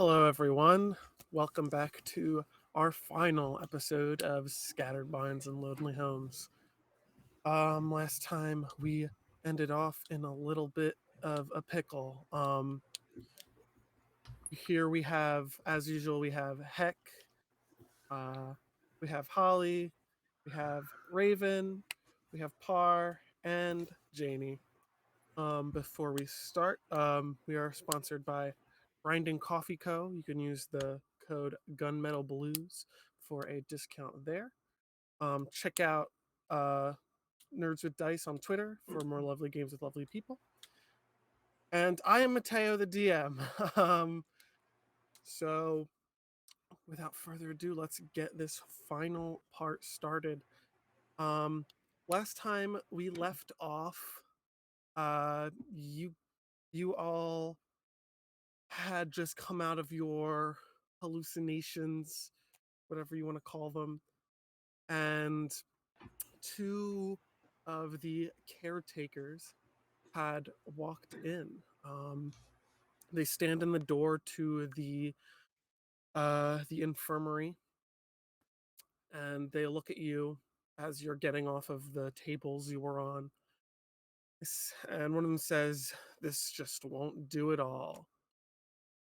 Hello, everyone. Welcome back to our final episode of Scattered Minds and Lonely Homes. Last time we ended off in a little bit of a pickle. Here we have, as usual, we have Heck, uh, we have Holly, we have Raven, we have Par, and Janie. Before we start, we are sponsored by Grinding Coffee Co. You can use the code Gunmetal Blues for a discount there. Check out Nerds with Dice on Twitter for more lovely games with lovely people. And I am Mateo, the DM. So, without further ado, let's get this final part started. Um, Last time we left off, you all had just come out of your hallucinations, whatever you want to call them, and two of the caretakers had walked in. They stand in the door to the infirmary, and they look at you as you're getting off of the tables you were on. And one of them says, "This just won't do it all."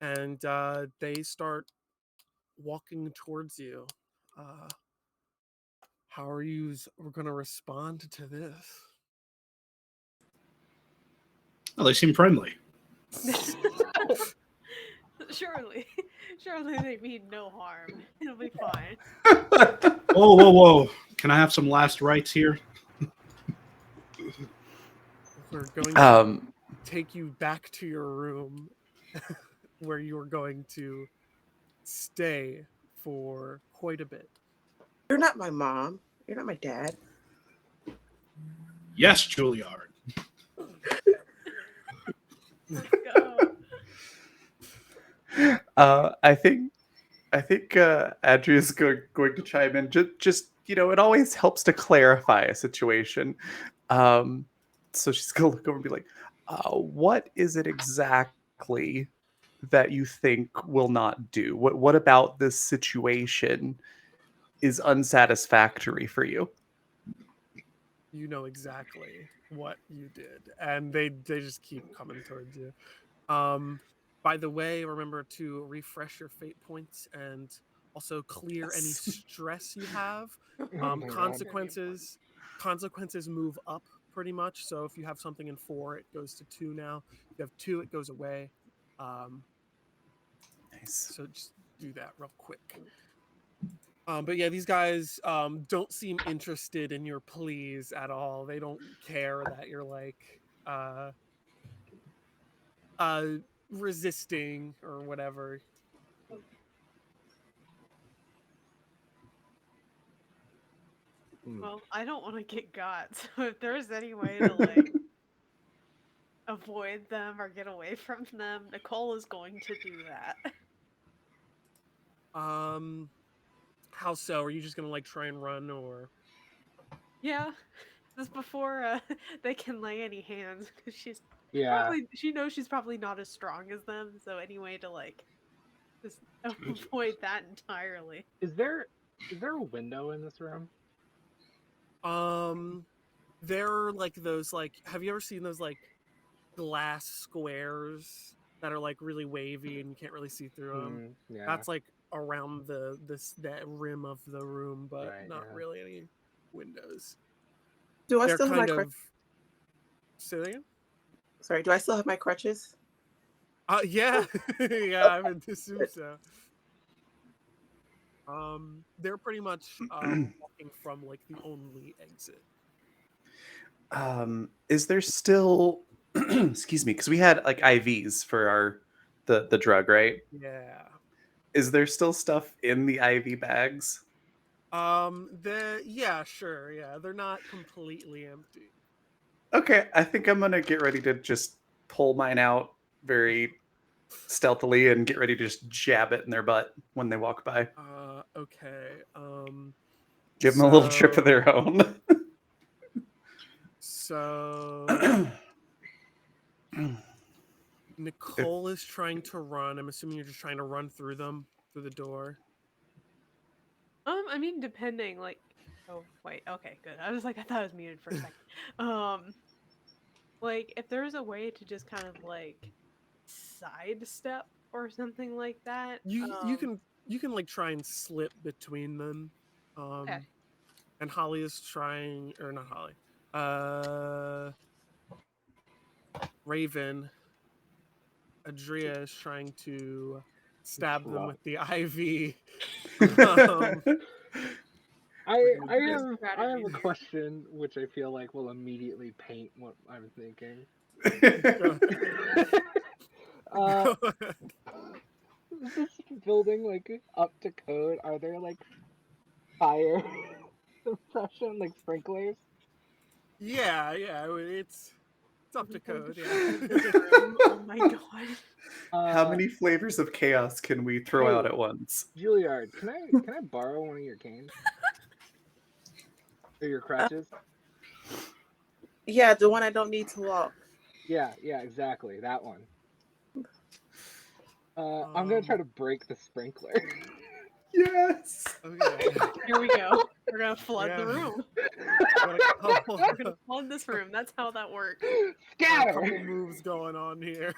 And they start walking towards you. Uh, how are you going to respond to this? Oh, they seem friendly. Surely, surely they mean no harm. It'll be fine. Whoa. Can I have some last rites here? We're going to Um, take you back to your room where you are going to stay for quite a bit. You're not my mom. You're not my dad. Yes, Juilliard. Let's go. I think Andrea's going to chime in. Just it always helps to clarify a situation. So she's gonna look over and be like, "What is it exactly that you think will not do? What about this situation is unsatisfactory for you?" You know exactly what you did, and they just keep coming towards you. By the way, remember to refresh your fate points and also clear any stress you have. Consequences move up pretty much. So if you have something in 4, it goes to 2 now. If you have 2, it goes away. Nice. So just do that real quick. But yeah, these guys don't seem interested in your pleas at all. They don't care that you're like resisting or whatever. Well, I don't want to get got, so if there's any way to like avoid them or get away from them, Nicole is going to do that. How so? Are you just gonna like try and run or? Yeah, just before they can lay any hands, because Yeah. she knows she's probably not as strong as them. So any way to like just avoid that entirely. Is there a window in this room? They're like those like. Have you ever seen those like glass squares that are like really wavy and you can't really see through them? Yeah. That's like around that rim of the room, but Right, not yeah. really any windows. Do I They're still have my kind crutches? of. Say that again? Sorry, do I still have my crutches? Yeah, yeah, I would assume so. They're pretty much walking from like the only exit. Is there still excuse me, because we had like IVs for the drug, right? Yeah. Is there still stuff in the IV bags? Yeah, sure, yeah. They're not completely empty. Okay, I think I'm gonna get ready to just pull mine out very stealthily and get ready to just jab it in their butt when they walk by. Okay. Give them a little trip of their own. So Nicole is trying to run. I'm assuming you're just trying to run through them through the door. I mean, depending, like, oh wait, okay, good. I was like, I thought I was muted for a second. Like, if there's a way to just kind of like sidestep or something like that. You can like try and slip between them. Okay. And Holly is trying, or not Holly. Raven. Adria is trying to stab them with the IV. I Good have a strategy. question which I feel like will immediately paint what I'm thinking. Go Is ahead. this building like up to code? Are there like fire suppression, like sprinklers? Yeah, it's up to code. Yeah. Oh my god. How many flavors of chaos can we throw out Hey. at once? Juilliard, can I borrow one of your canes? Or your crutches? Yeah, the one I don't need to walk. Yeah, exactly. That one. I'm gonna try to break the sprinkler. Yes. Okay. Here we go. We're gonna flood the Yeah. room. Got a couple, We're gonna flood this room. That's how that works. got a couple Scatter! moves going on here.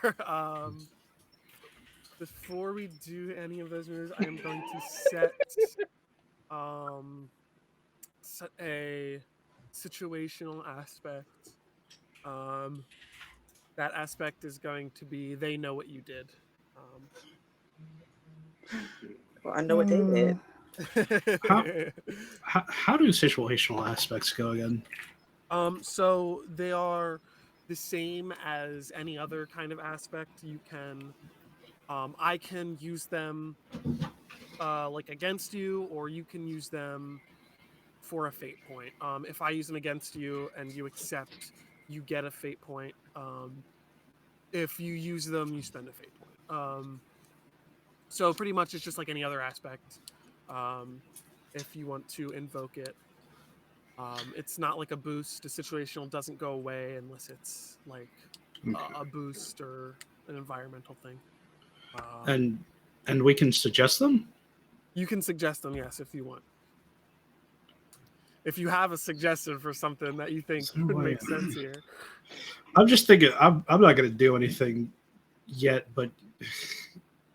Before we do any of those moves, I am going to set a situational aspect. That aspect is going to be they know what you did. Well, I know what they did. How do situational aspects go again? So they are the same as any other kind of aspect. You can, I can use them like against you, or you can use them for a fate point. If I use them against you and you accept, you get a fate point. If you use them, you spend a fate point. So pretty much it's just like any other aspect. If you want to invoke it, it's not like a boost. A situational doesn't go away unless it's like a boost or an environmental thing. And we can suggest them? You can suggest them, yes, if you want. If you have a suggestion for something that you think So would why- make sense here. I'm just thinking I'm not going to do anything yet, but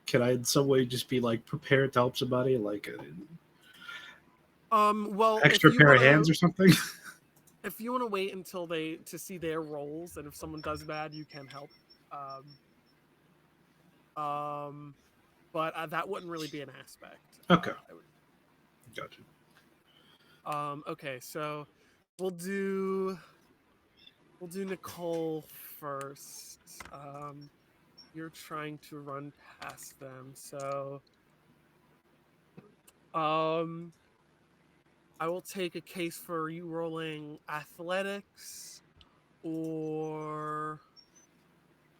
can I in some way just be like prepared to help somebody, like Well, extra pair of hands or something? if you want to wait until to see their rolls, and if someone does bad, you can help. But that wouldn't really be an aspect. Okay. Gotcha. Okay, so we'll do Nicole first. You're trying to run past them, so I will take a case for you rolling athletics, or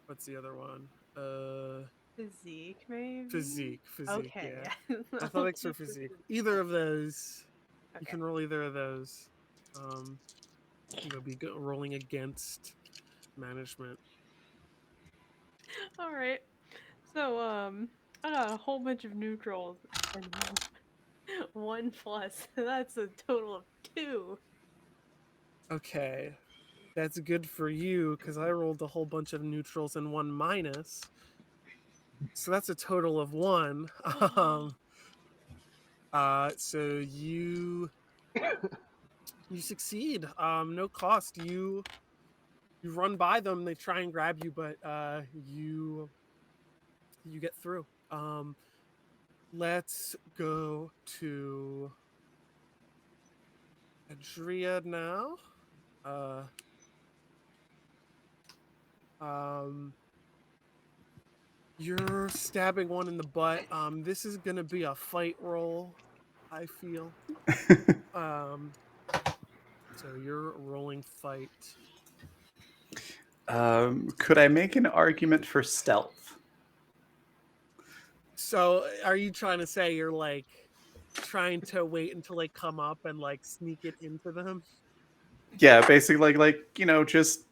what's the other one? Physique, maybe. Physique. Okay. Yeah. Athletics or physique. Either of those. You Okay. can roll either of those. You'll be rolling against management. All right. So I got a whole bunch of neutrals and 1 plus. That's a total of 2. Okay. That's good for you because I rolled a whole bunch of neutrals and 1 minus. So that's a total of 1. So you succeed. No cost. You run by them, they try and grab you, but you get through. Let's go to Adria now. You're stabbing one in the butt. This is gonna be a fight roll, I feel. So you're rolling fight. Could I make an argument for stealth? So are you trying to say you're like trying to wait until they come up and like sneak it into them? Yeah, basically, like just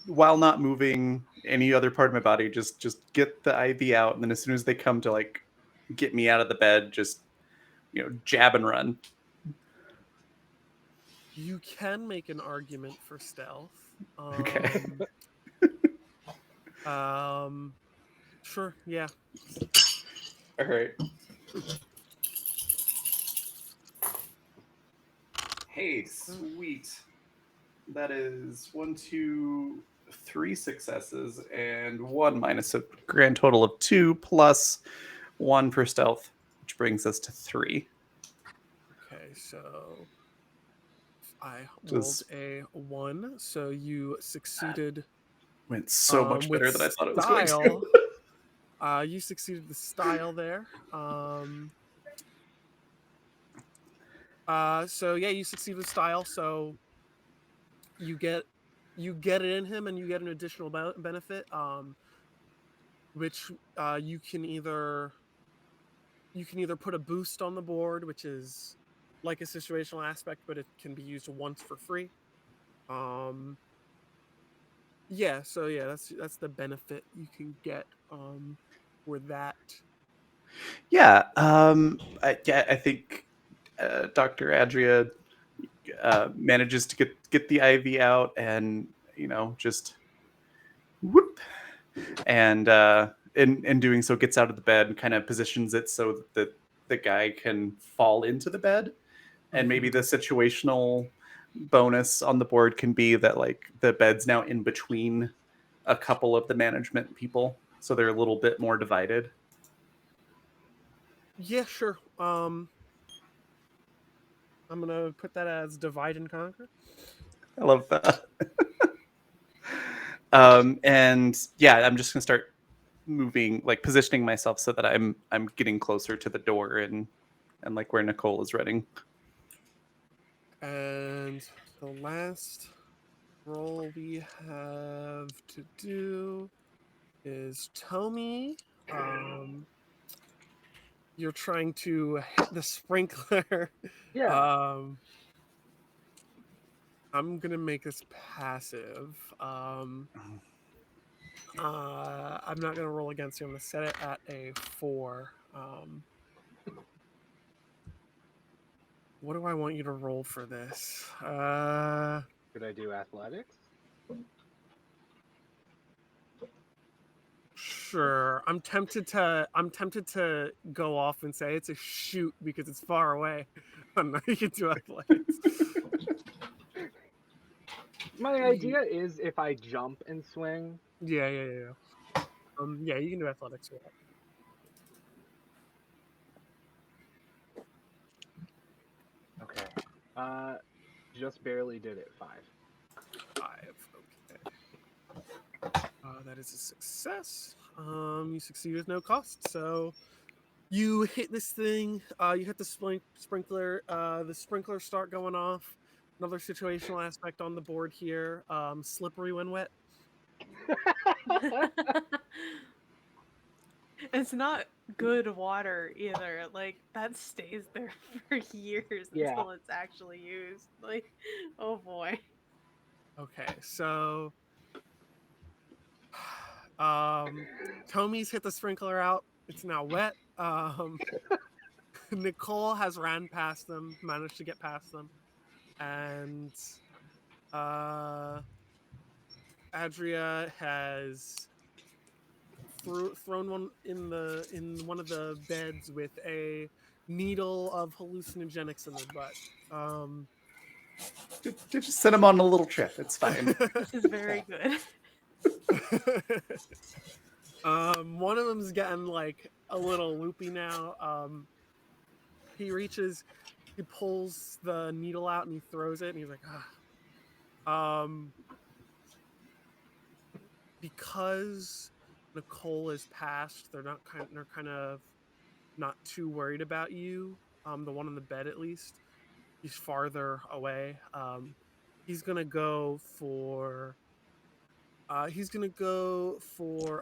while not moving any other part of my body, just get the IV out, and then as soon as they come to like get me out of the bed, just jab and run. You can make an argument for stealth. Okay. Sure, yeah. All right. Hey, sweet. That is 1, 2, 3 successes and 1 minus, a grand total of 2 plus 1 for stealth, which brings us to 3. Okay, so I rolled Just a 1, so you succeeded went so much with better than I thought it was going style. to. You succeeded the style there. So yeah, you succeed with style. So you get it in him, and you get an additional benefit, which you can either put a boost on the board, which is like a situational aspect, but it can be used once for free. Yeah, so yeah, that's the benefit you can get for that. Yeah, I think Dr. Adria manages to get the IV out, and just whoop, and in doing so gets out of the bed and kind of positions it so that the guy can fall into the bed, and maybe the situational bonus on the board can be that like the bed's now in between a couple of the management people, so they're a little bit more divided. Yeah, sure. I'm gonna put that as divide and conquer. I love that. And yeah, I'm just gonna start moving, like positioning myself so that I'm getting closer to the door and like where Nicole is running. And the last roll we have to do is Tomy. You're trying to hit the sprinkler. Yeah. I'm gonna make this passive. I'm not gonna roll against you. I'm gonna set it at a 4. What do I want you to roll for this? Could I do athletics? Sure. I'm tempted to go off and say it's a shoot because it's far away. I don't know. You can do athletics. My idea is if I jump and swing. Yeah. Yeah, you can do athletics for that. Okay. Just barely did it. 5. 5. Okay. That is a success. You succeed with no cost. So you hit this thing. You hit the sprinkler. The sprinklers start going off. Another situational aspect on the board here. Slippery when wet. It's not good water either. Like that stays there for years Yeah. until it's actually used. Like, oh boy. Okay, so Tomy's hit the sprinkler out. It's now wet. Nicole has ran past them, managed to get past them, and Adria has thrown one in one of the beds with a needle of hallucinogenics in their butt. Just send him on a little trip. It's fine. This is very good. One of them's getting like a little loopy now. He pulls the needle out and he throws it, and he's like, ah. Because Nicole is passed, they're kind of not too worried about you. The one on the bed, at least, he's farther away. He's gonna go for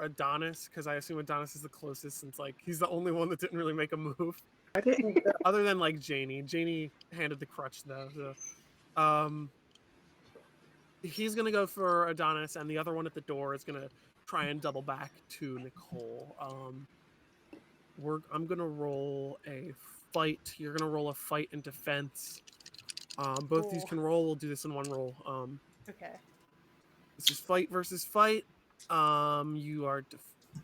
Adonis, because I assume Adonis is the closest, since like he's the only one that didn't really make a move. I didn't. Other than like Janie. Janie handed the crutch though. So, he's gonna go for Adonis, and the other one at the door is gonna try and double back to Nicole. I'm gonna roll a fight. You're gonna roll a fight and defense. Both these Cool. can roll. We'll do this in one roll. Okay. This is fight versus fight. You are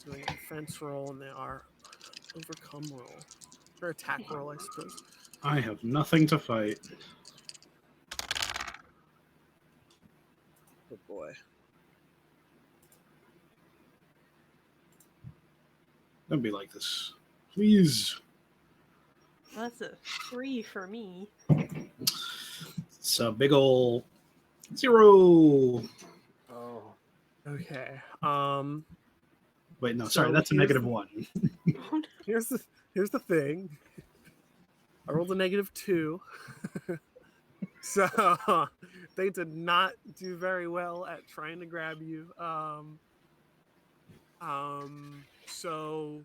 doing a defense roll, and they are overcome roll or attack roll, I suppose. I have nothing to fight. Oh boy. Don't be like this, please. That's a 3 for me. It's a big ol' 0. Oh. Okay. Wait, no, So sorry, that's a here's negative the- 1. Here's the thing. I rolled a -2. So they did not do very well at trying to grab you. So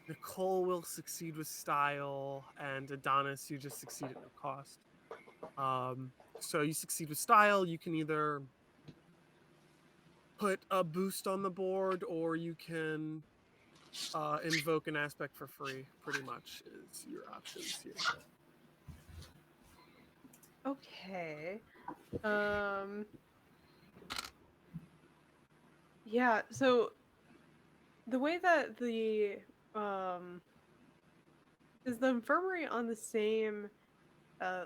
Nicole will succeed with style, and Adonis, you just succeed at no cost. So you succeed with style. You can either put a boost on the board, or you can invoke an aspect for free. Pretty much is your options here. Okay. Yeah, so the way that the is the infirmary on the same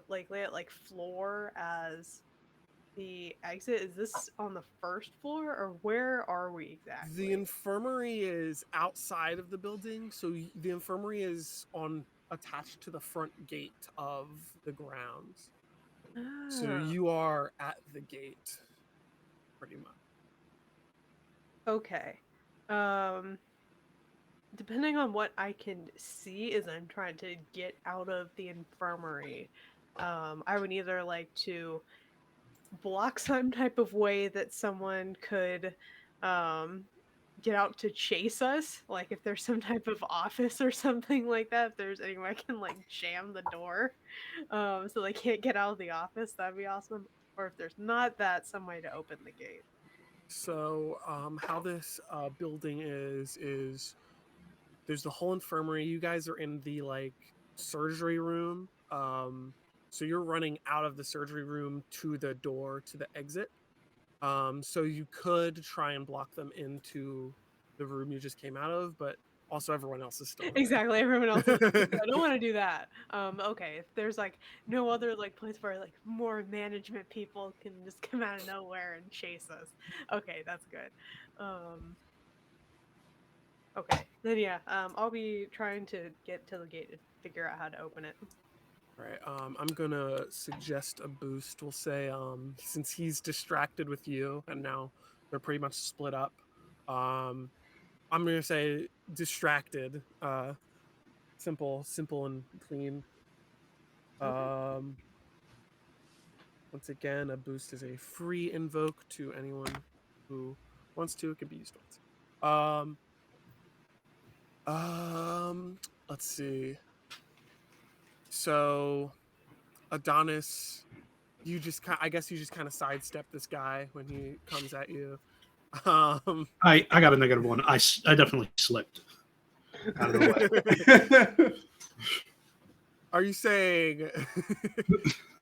layout like floor as the exit? Is this on the first floor or where are we exactly? The infirmary is outside of the building, so the infirmary is attached to the front gate of the grounds. So Ah, you are at the gate, pretty much. okay. Depending on what I can see as I'm trying to get out of the infirmary, I would either like to block some type of way that someone could get out to chase us, like if there's some type of office or something like that, if there's any way I can like jam the door so they can't get out of the office, that'd be awesome. Or if there's not that, some way to open the gate. So how this building is there's the whole infirmary. You guys are in the like surgery room. So you're running out of the surgery room to the door to the exit. So you could try and block them into the room you just came out of, but also everyone else is still in there. Exactly, everyone else is I don't want to do that. Okay, if there's like no other like place where like more management people can just come out of nowhere and chase us. Okay, that's good. Okay, then yeah, I'll be trying to get to the gate and figure out how to open it. Right. I'm gonna suggest a boost. We'll say, since he's distracted with you, and now they're pretty much split up. I'm gonna say distracted. Simple and clean. Once again, a boost is a free invoke to anyone who wants to. It can be used once. Let's see. So, Adonis, I guess you just kind of sidestep this guy when he comes at you. I got a -1. I definitely slipped out of the way. Are you saying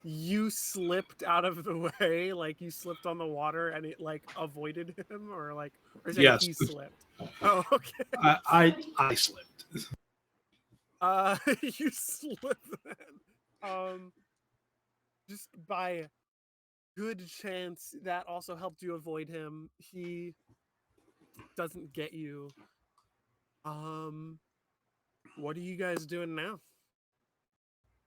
you slipped out of the way, like you slipped on the water and it like avoided him, or like, or saying Yes. he slipped? Oh, okay. I slipped. You slipped then. Just by good chance that also helped you avoid him. He doesn't get you. What are you guys doing now?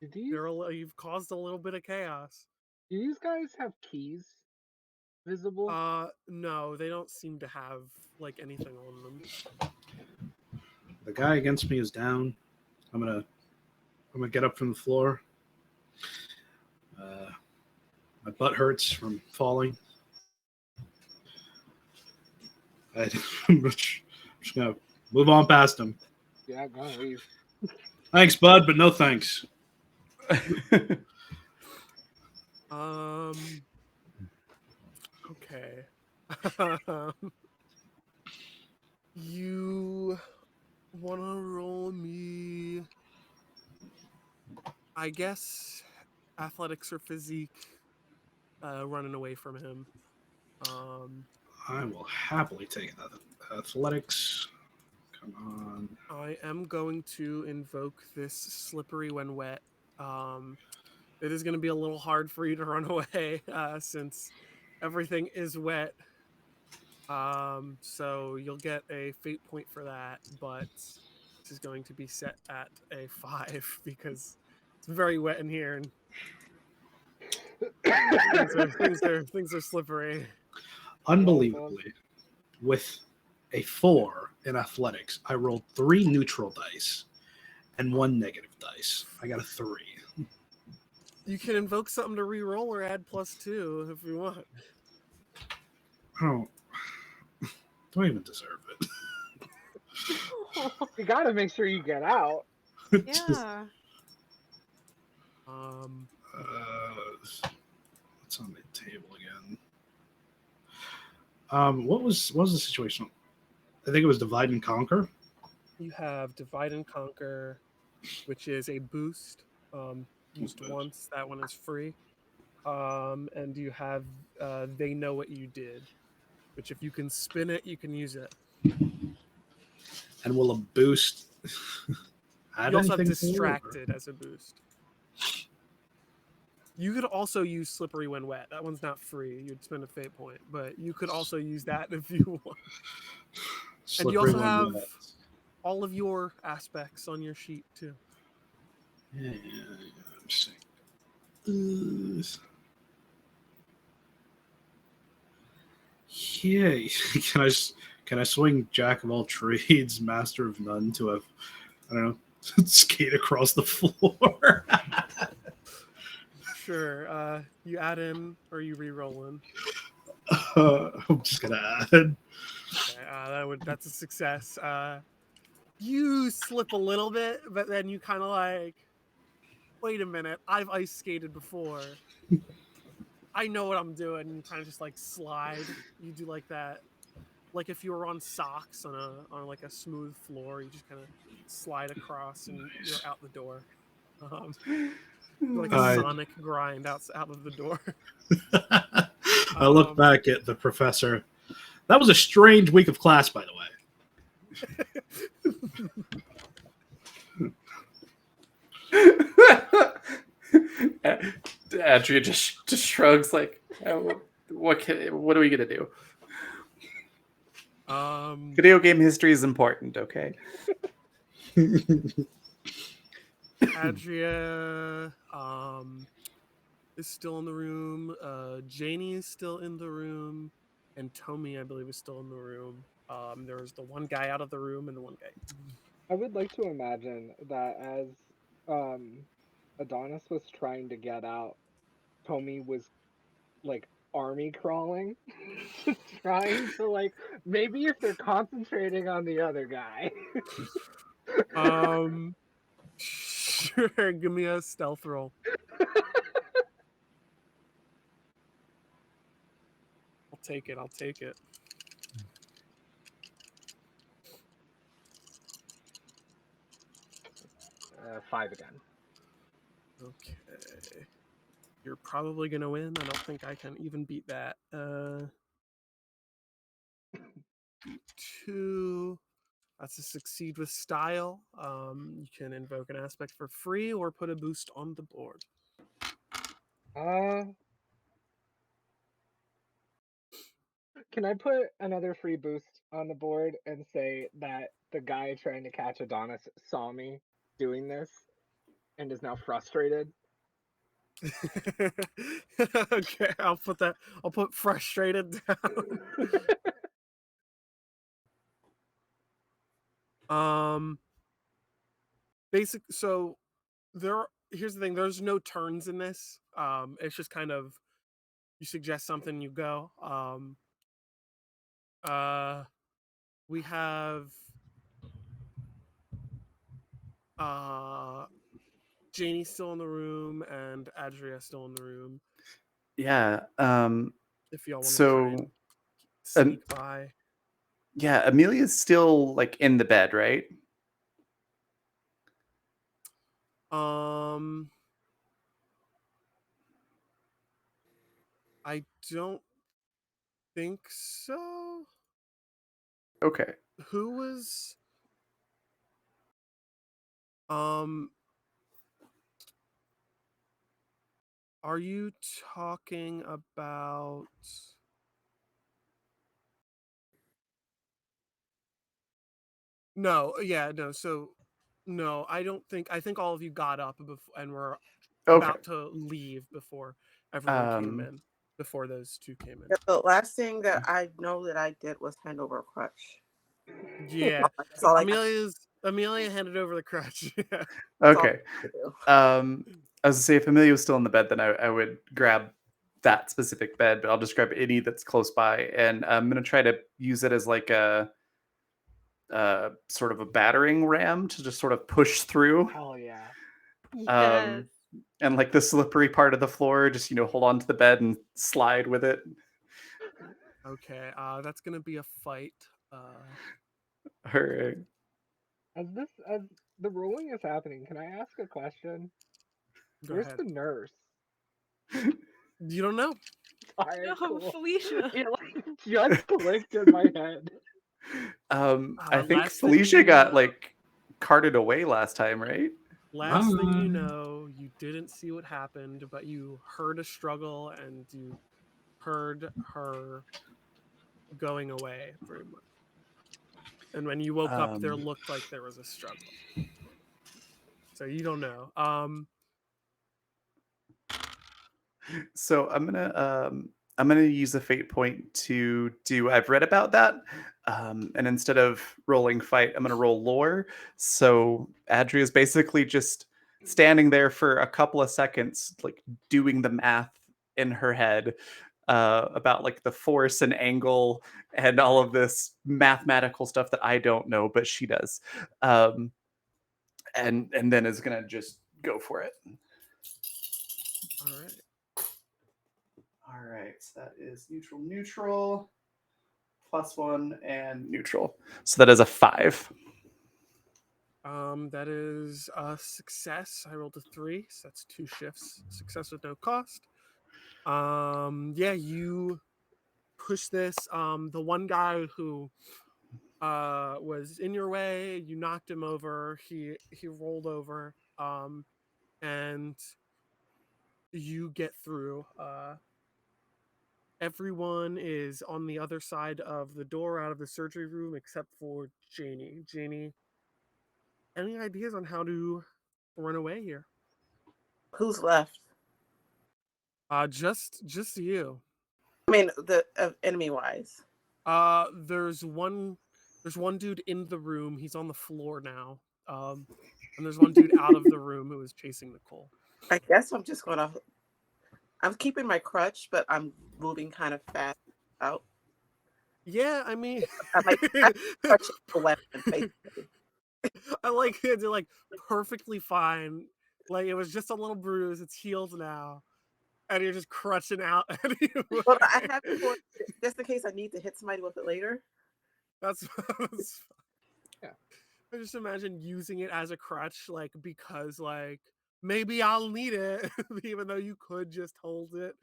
Do these, You've caused a little bit of chaos. do these guys have keys visible? No, they don't seem to have like anything on them. The guy against me is down. I'm gonna get up from the floor. My butt hurts from falling. I'm just gonna move on past him. Yeah, go on, leave. Thanks, bud, but no thanks. Okay. You wanna roll me? I guess athletics or physique. Running away from him. I will happily take that. Athletics. Come on. I am going to invoke this slippery when wet. It is going to be a little hard for you to run away since everything is wet. So you'll get a fate point for that, but this is going to be set at a 5 because it's very wet in here and things are slippery. Unbelievably, with a 4 in athletics, I rolled 3 neutral dice and 1 negative dice. I got a 3. You can invoke something to reroll or add +2 if you want. Oh, don't even deserve it. You gotta make sure you get out. Just, Yeah. what's on the table again? What was the situation? I think it was divide and conquer. You have Divide and Conquer, which is a boost. Used boost? once. That one is free. And you have They Know What You Did, which if you can spin it, you can use it. And will a boost add You also have anything to it, or- Distracted as a boost. You could also use Slippery When Wet. That one's not free. You'd spend a fate point, but you could also use that if you want. And you Slippery also when have wet. all of your aspects on your sheet too. Yeah, I'm seeing. Yeah, can I swing Jack of all trades, master of none to have, I don't know, skate across the floor? Sure. You add in or you re-roll in. I'm just gonna add. Okay, that's a success. You slip a little bit, but then you kind of like, wait a minute, I've ice skated before. I know what I'm doing. And you kind of just like slide. You do like that, like if you were on socks on like a smooth floor. You just kind of slide across and you're out the door. Like a I- Sonic grind out of the door. I look back at the professor. That was a strange week of class, by the way. Adria just shrugs like, what are we gonna do? Video game history is important, okay? Adria is still in the room. Janie is still in the room, and Tommy, I believe, is still in the room. There's the one guy out of the room and the one guy. I would like to imagine that as Adonis was trying to get out, Tommy was like army crawling, just trying to like maybe if they're concentrating on the other guy. Sure. Give me a stealth roll. I'll take it. 5 again. Okay. You're probably gonna win. I don't think I can even beat that. 2. That's a succeed with style. You can invoke an aspect for free or put a boost on the board. Can I put another free boost on the board and say that the guy trying to catch Adonis saw me doing this and is now frustrated? Okay, I'll put that. I'll put frustrated down. Basic. So here's the thing. There's no turns in this. It's just kind of you suggest something, you go. We have Janie still in the room and Adria still in the room. Yeah. if y'all want to try and So, sneak by. yeah, Amelia's still like in the bed, right? I don't think so. Okay. Who was um are you talking about No, yeah, no. So no, I think all of you got up and were Okay. about to leave before everyone came Um, in, before those two came in. Yeah, the last thing that I know that I did was hand over a crutch. Yeah. That's all I got Amelia handed over the crutch. Yeah. okay. to do. I was to say if Amelia was still in the bed, then I would grab that specific bed, but I'll just grab any that's close by, and I'm gonna try to use it as like a sort of a battering ram to just sort of push through. Hell yeah. Yes. And like the slippery part of the floor, just hold on to the bed and slide with it. Okay, that's gonna be a fight. All right. As the rolling is happening, can I ask a question? Go Where's ahead. the nurse? You don't know. Alright, No, cool. Felicia. It like just clicked in my head. I think Last thing Felicia you got know- like carted away last time, right? Last thing you know, you didn't see what happened, but you heard a struggle and you heard her going away, pretty much. And when you woke up, there looked like there was a struggle. So you don't know. So I'm gonna use a fate point to do. I've read about that, and instead of rolling fight, I'm gonna roll lore. So Adria's basically just standing there for a couple of seconds, like doing the math in her head about like the force and angle and all of this mathematical stuff that I don't know, but she does, and then is gonna just go for it. All right. All right, so that is neutral, +1, and neutral. So that is a 5. That is a success. I rolled a 3, so that's 2 shifts. Success with no cost. Yeah, you push this. The one guy who was in your way, you knocked him over. He rolled over. And you get through. Everyone is on the other side of the door out of the surgery room except for Janie. Janie, any ideas on how to run away here? Who's left? Just you. I mean, the enemy wise. There's one dude in the room. He's on the floor now. And there's one dude out of the room who is chasing Nicole. I guess I'm just gonna. I'm keeping my crutch, but I'm moving kind of fast out. Yeah, I mean, I'm like crutch is a weapon, basically. I like it. They're like perfectly fine. Like it was just a little bruise. It's healed now, and you're just crutching out anyway. Well, I have it for just in case I need to hit somebody with it later. That's Yeah. I just imagine using it as a crutch, like because like maybe I'll need it, even though you could just hold it.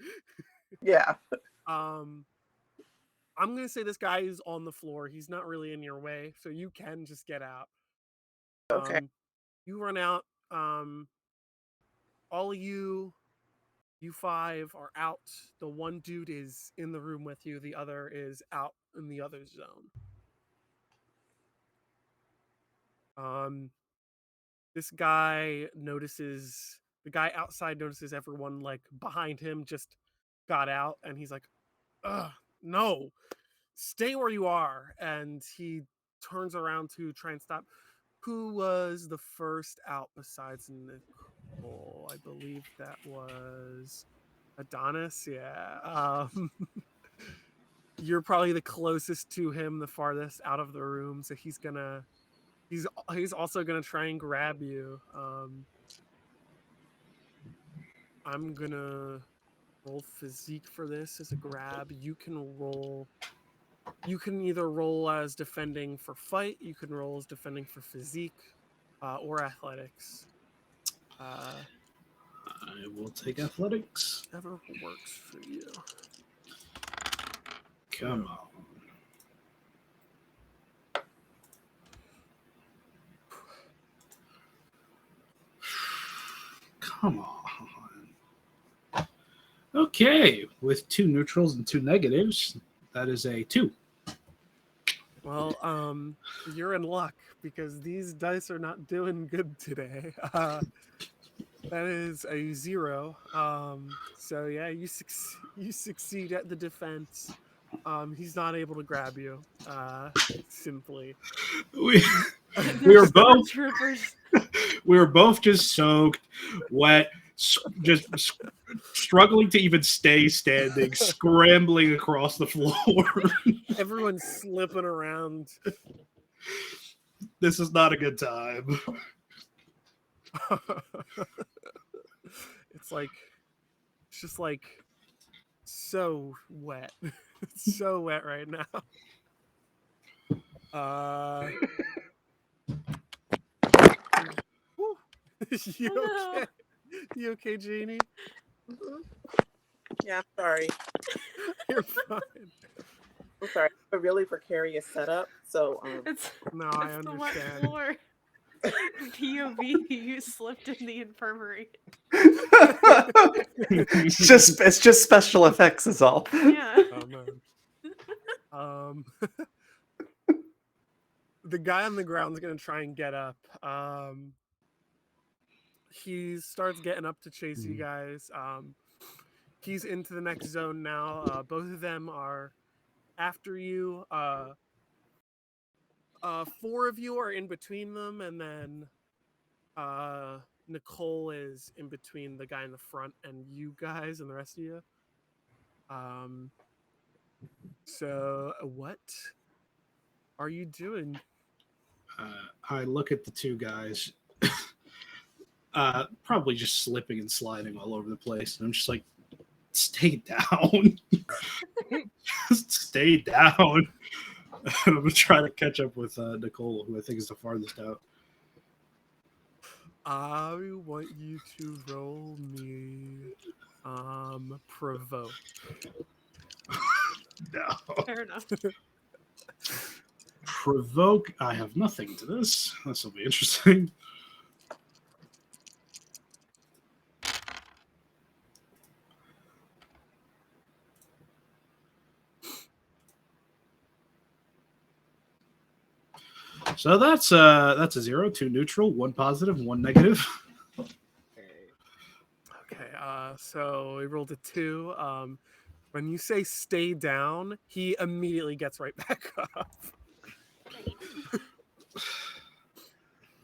Yeah. I'm gonna say this guy is on the floor. He's not really in your way, so you can just get out. Okay. You run out. All of you 5 are out. The one dude is in the room with you. The other is out in the other zone. This guy notices the guy outside notices everyone like behind him just got out, and he's like, "Ugh, no, stay where you are." And he turns around to try and stop. Who was the first out besides Nicole? I believe that was Adonis. Yeah. You're probably the closest to him, the farthest out of the room, so he's also gonna try and grab you. I'm gonna roll physique for this as a grab. You can roll. You can either roll as defending for fight. You can roll as defending for physique, or athletics. I will take athletics. Whatever works for you. Come on. Come on. Okay, with 2 neutrals and 2 negatives, that is a 2. Well, you're in luck because these dice are not doing good today. That is a 0. So yeah, you succeed at the defense. He's not able to grab you. Simply. We They're were both stormtroopers. we were both just soaked, wet, just struggling to even stay standing, scrambling across the floor. Everyone's slipping around. This is not a good time. It's just like so wet. It's so wet right now. Whew. You Oh, no. okay? You okay, Janie? Mhm. Yeah, I'm sorry. You're fine. I'm sorry. It's a really precarious setup. So It's, No, I it's the wet understand. floor. POV, you slipped in the infirmary. It's just special effects is all. Yeah. Oh man. The guy on the ground's gonna try and get up. He starts getting up to chase you guys. He's into the next zone now. Both of them are after you. 4 of you are in between them, and then Nicole is in between the guy in the front and you guys and the rest of you. So what are you doing? I look at the 2 guys, probably just slipping and sliding all over the place, and I'm just like, stay down. Just stay down. And I'm gonna try to catch up with Nicole, who I think is the farthest out. I want you to roll me provoke. No. Fair enough. Provoke. I have nothing to this. This will be interesting. So that's a 0, 2 neutral, 1 positive, 1 negative. Okay, so we rolled a 2. When you say stay down, he immediately gets right back up.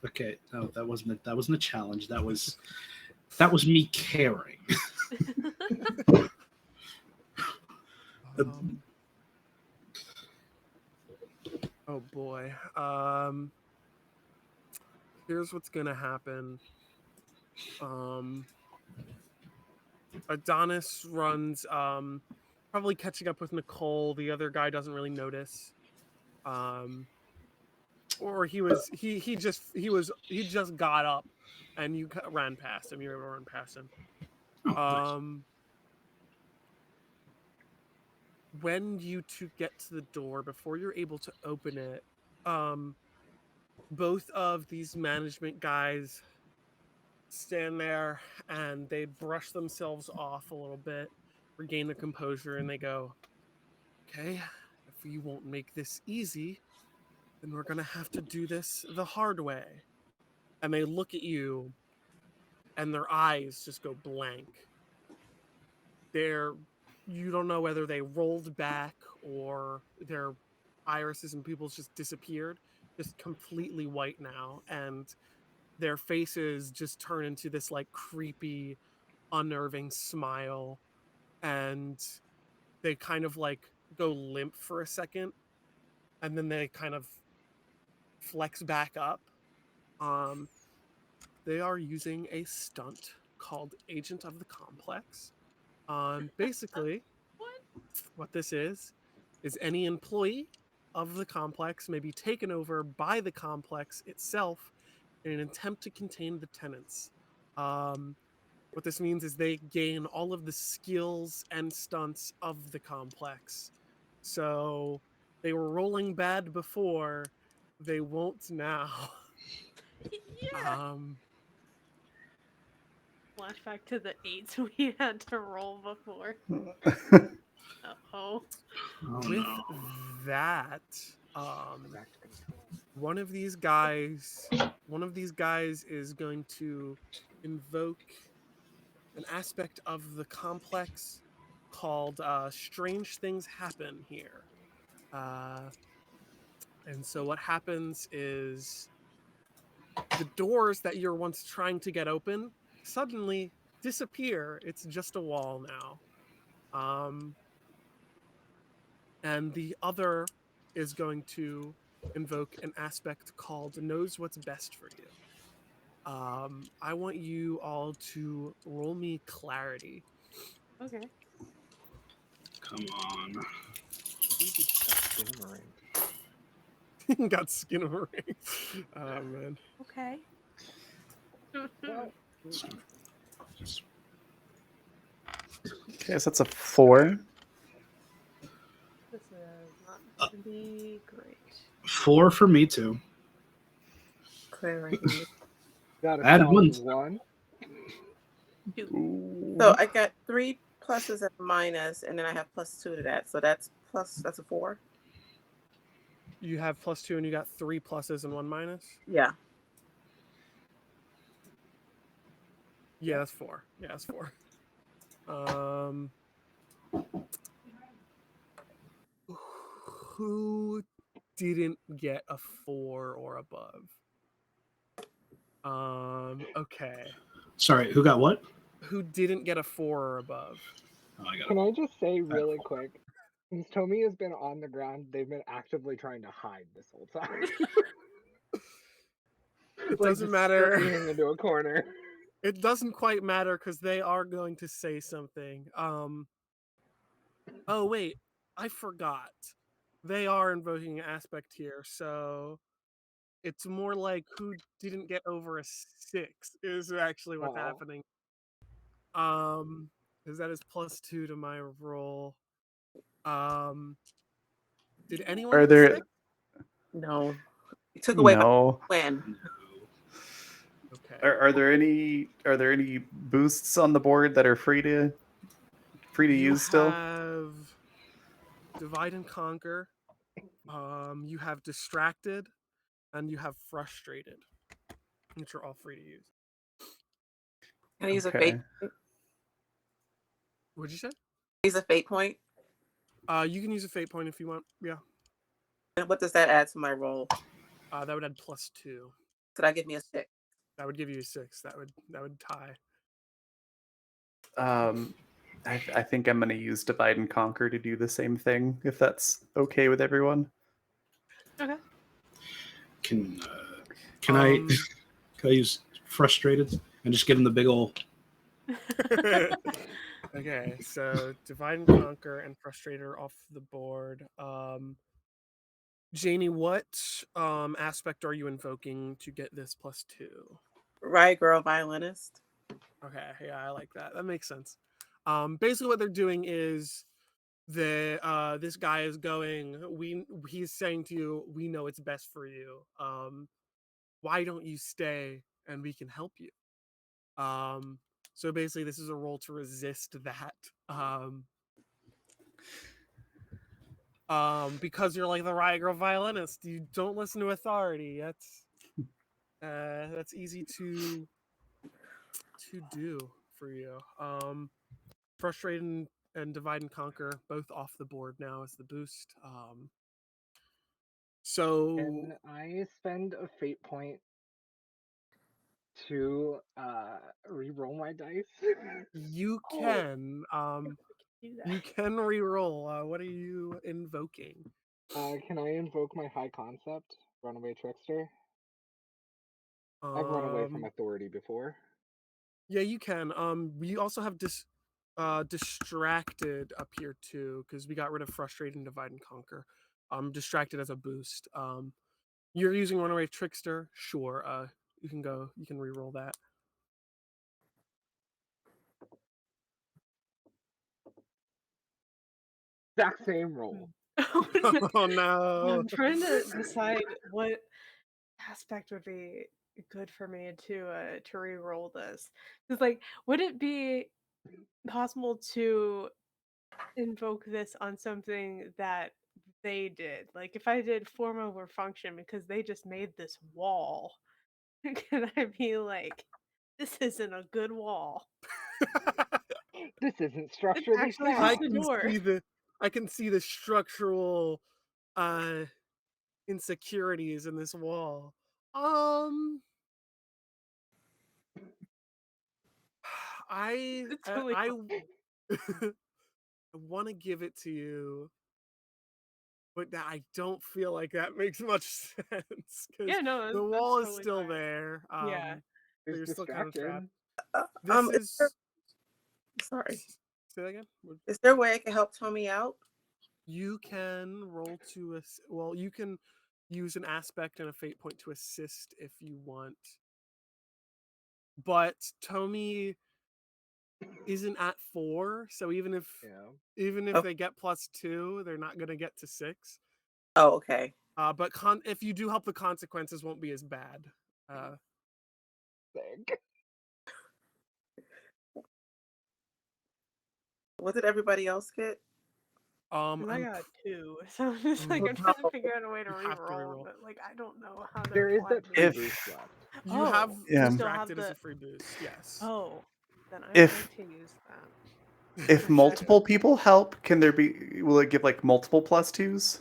Okay, no, that wasn't a challenge. That was me caring. Oh boy. Here's what's gonna happen. Adonis runs, probably catching up with Nicole. The other guy doesn't really notice. Or he just got up, and you ran past him. You were able to run past him. Oh, nice. When you 2 get to the door, before you're able to open it, both of these management guys stand there and they brush themselves off a little bit, regain their composure, and they go, okay, if we won't make this easy, then we're gonna have to do this the hard way. And they look at you and their eyes just go blank. You don't know whether they rolled back or their irises and pupils just disappeared, just completely white now, and their faces just turn into this like creepy, unnerving smile, and they kind of like go limp for a second, and then they kind of flex back up. They are using a stunt called Agent of the Complex. Basically, what this is any employee of the complex may be taken over by the complex itself in an attempt to contain the tenants. What this means is they gain all of the skills and stunts of the complex. So they were rolling bad before, they won't now. Yeah. Flashback to the 8s we had to roll before. Uh-oh. Oh, With no. that, Back to control. one of these guys is going to invoke an aspect of the complex called strange things happen here. And so what happens is the doors that you're once trying to get open suddenly disappear. It's just a wall now. And the other is going to invoke an aspect called knows what's best for you. I want you all to roll me clarity. Okay. Come on. Maybe we just got Skinamarink. Got Skinnamarink. Oh man. Okay. Well, Okay, so that's a 4. This is not going to be great. 4 for me too. Clarity. got a Added solid one. 1. So I got 3 pluses and a minus, and then I have +2 to that. So that's a 4. You have +2 and you got 3 pluses and 1 minus? Yeah. Yeah, that's 4. Yeah, that's 4. Who didn't get a 4 or above? Okay. Sorry, who got what? Who didn't get a 4 or above? Oh, I got Can it. I just say really quick? Since Tomi has been on the ground, they've been actively trying to hide this whole time. It Like, doesn't just matter. scurrying into a corner. It doesn't quite matter because they are going to say something. Oh wait, I forgot. They are invoking an aspect here, so it's more like who didn't get over a 6 is actually what's Aw. happening. Because that is +2 to my roll. Did anyone Are get a there 6? No. You took away my no? win. Okay. Are there any boosts on the board that are free to You use still? have divide and conquer. You have distracted, and you have frustrated, which are all free to use. Can I use a fate? Okay. What'd you say? Use a fate point. You can use a fate point if you want. Yeah. And what does that add to my roll? That would add +2. Could that give me a 6? That would give you a 6. That would tie. I think I'm gonna use divide and conquer to do the same thing, if that's okay with everyone. Okay. Can Um, I can I use frustrated and just give him the big ol' Okay, so divide and conquer and frustrator off the board. Janie, what aspect are you invoking to get this +2? Right, girl, violinist. Okay, yeah, I like that. That makes sense. Basically what they're doing is this guy is going, he's saying to you, we know it's best for you. Why don't you stay and we can help you? So basically this is a role to resist that. Because you're like the riot girl violinist, you don't listen to authority. That's easy to do for you. Frustrate and divide and conquer both off the board now as the boost. So Can I spend a fate point to re-roll my dice? you Oh. can Do that. you can re-roll. What are you invoking? Can I invoke my high concept, runaway trickster? I've run away from Um, authority before. yeah, you can. You also have Distracted up here too, because we got rid of frustrate and divide and conquer. Distracted as a boost. You're using runaway trickster, sure. You can re-roll that. Exact same roll. Oh no. I'm trying to decide what aspect would be good for me to re-roll this. Because like, would it be possible to invoke this on something that they did? Like, if I did form over function because they just made this wall, can I be like, this isn't a good wall? This isn't It's structurally actually I just sound. a can door. see the structural insecurities in this wall. I It's really I want to give it to you, but I don't feel like that makes much sense because yeah, no, the that's wall is totally still fine. there. Yeah. So He's you're still kind of trapped. distracted. This Is there, is sorry. say that again. Is there a way I can help Tommy out? You can roll to well, you can use an aspect and a fate point to assist if you want. But Tomi isn't at 4, so even if Yeah. they get +2, they're not gonna get to 6. Oh, okay. But if you do help, the consequences won't be as bad. Sick. What did everybody else get? 'Cause I I'm got 2, so I'm just like, I'm trying to figure out a way to You have to re-roll, re-roll. but like, I don't know how to There is apply that it. free If- boost left. You have Oh, Yeah. you still have distracted as a the. free boost. Yes. Oh, then I'd If- like to use that. If multiple people help, will it give like multiple +2s?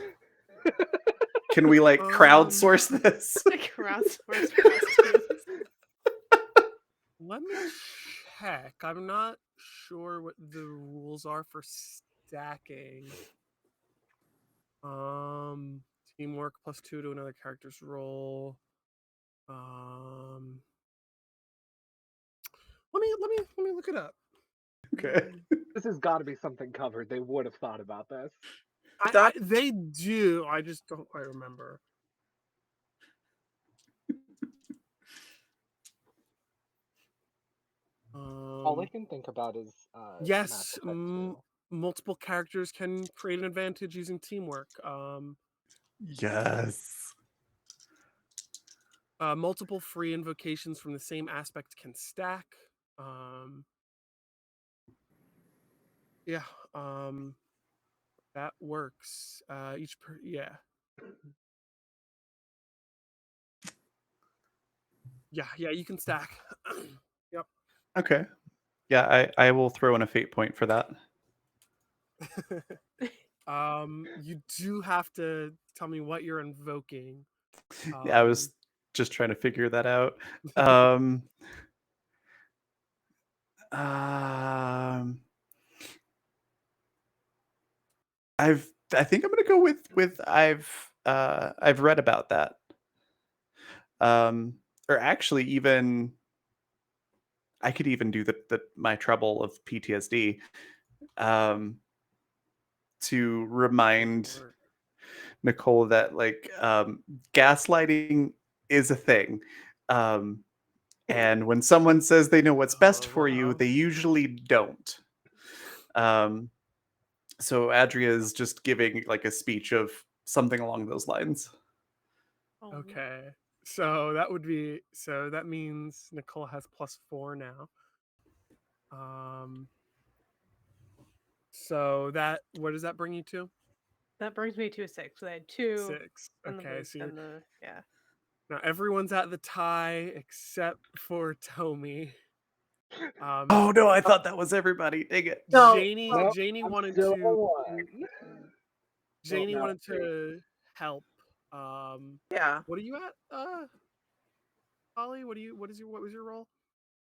Can we like crowdsource this? Crowdsource +2s. Let me check. I'm not sure what the rules are for stacking. Teamwork +2 to another character's roll. Let me look it up. Okay. This has got to be something covered. They would have thought about this. They do. I just don't quite remember. All I can think about is Yes, Mass Effect 2. multiple characters can create an advantage using teamwork. Yes. Multiple free invocations from the same aspect can stack. Yeah, that works. Yeah. Yeah, you can stack. Yep. Okay. Yeah, I will throw in a fate point for that. You do have to tell me what you're invoking. Yeah, I was just trying to figure that out. Um, I think I'm gonna go with I've read about that. Or actually even I could even do the my trouble of PTSD. To remind Sure. Nicole that like gaslighting is a thing. And when someone says they know what's best for you, wow. they usually don't. So Adria is just giving like a speech of something along those lines. Oh, no. Okay. So that means Nicole has +4 now. So what does that bring you to? That brings me to a 6. So I had 2 6. and the Okay, boost so you're and the now everyone's at the tie except for Tomi. Oh no, I thought that was everybody. Dang it. No, Janie I'm wanted still to one. Janie no, wanted three. to help. yeah. What are you at? Holly, what was your role?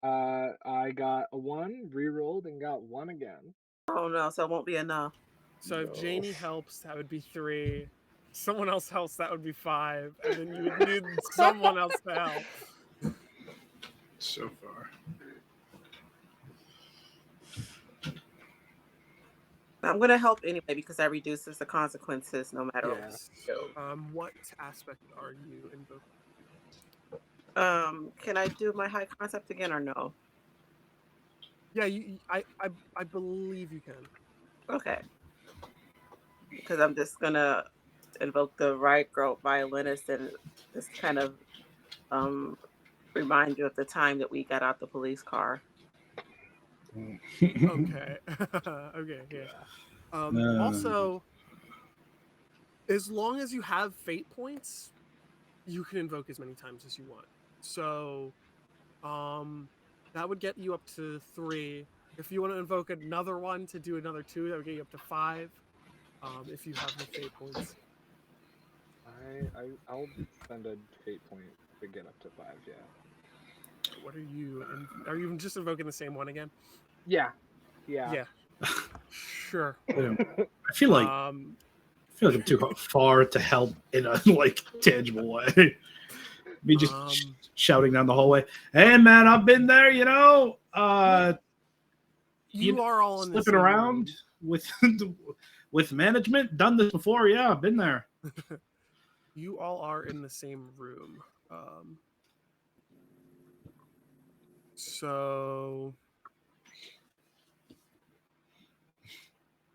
I got a 1, re-rolled, and got 1 again. Oh no, so it won't be enough. So if No. Janie helps, that would be 3. Someone else helps, that would be 5, and then you would need someone else to help. So far. I'm gonna help anyway because that reduces the consequences no matter Yeah. what. What aspect are you invoking? Can I do my high concept again or no? Yeah, I believe you can. Okay. Because I'm just gonna invoke the right girl violinist and just kind of remind you of the time that we got out the police car. Okay. Okay, yeah. Also, as long as you have fate points, you can invoke as many times as you want. So, that would get you up to 3. If you want to invoke another one to do another 2, that would get you up to 5. If you have the fate points. I'll spend a fate point to get up to 5. Yeah. What are you? Are you just invoking the same one again? Yeah. Yeah. Yeah. Sure. I feel like Um, I'm too far to help in a like tangible way. Me just shouting down the hallway, "Hey man, I've been there, you know. you are all in the slipping same around with with management. Done this before, yeah, I've been there." You all are in the same room. So,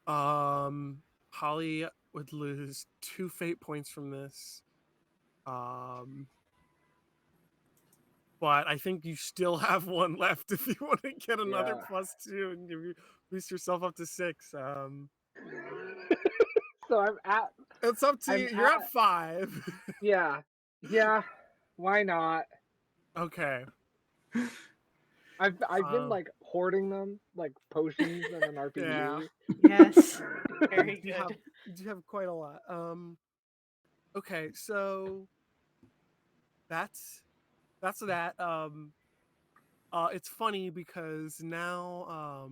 Holly would lose 2 fate points from this. But I think you still have one left if you want to get another Yeah. +2 and boost yourself up to 6. So I'm at. It's up to you. You're at 5. Yeah. Yeah. Why not? Okay. I've been like hoarding them, like potions and an RPG. Yeah. Yes. Very You good. do have quite a lot. Okay, so that's that. It's funny because now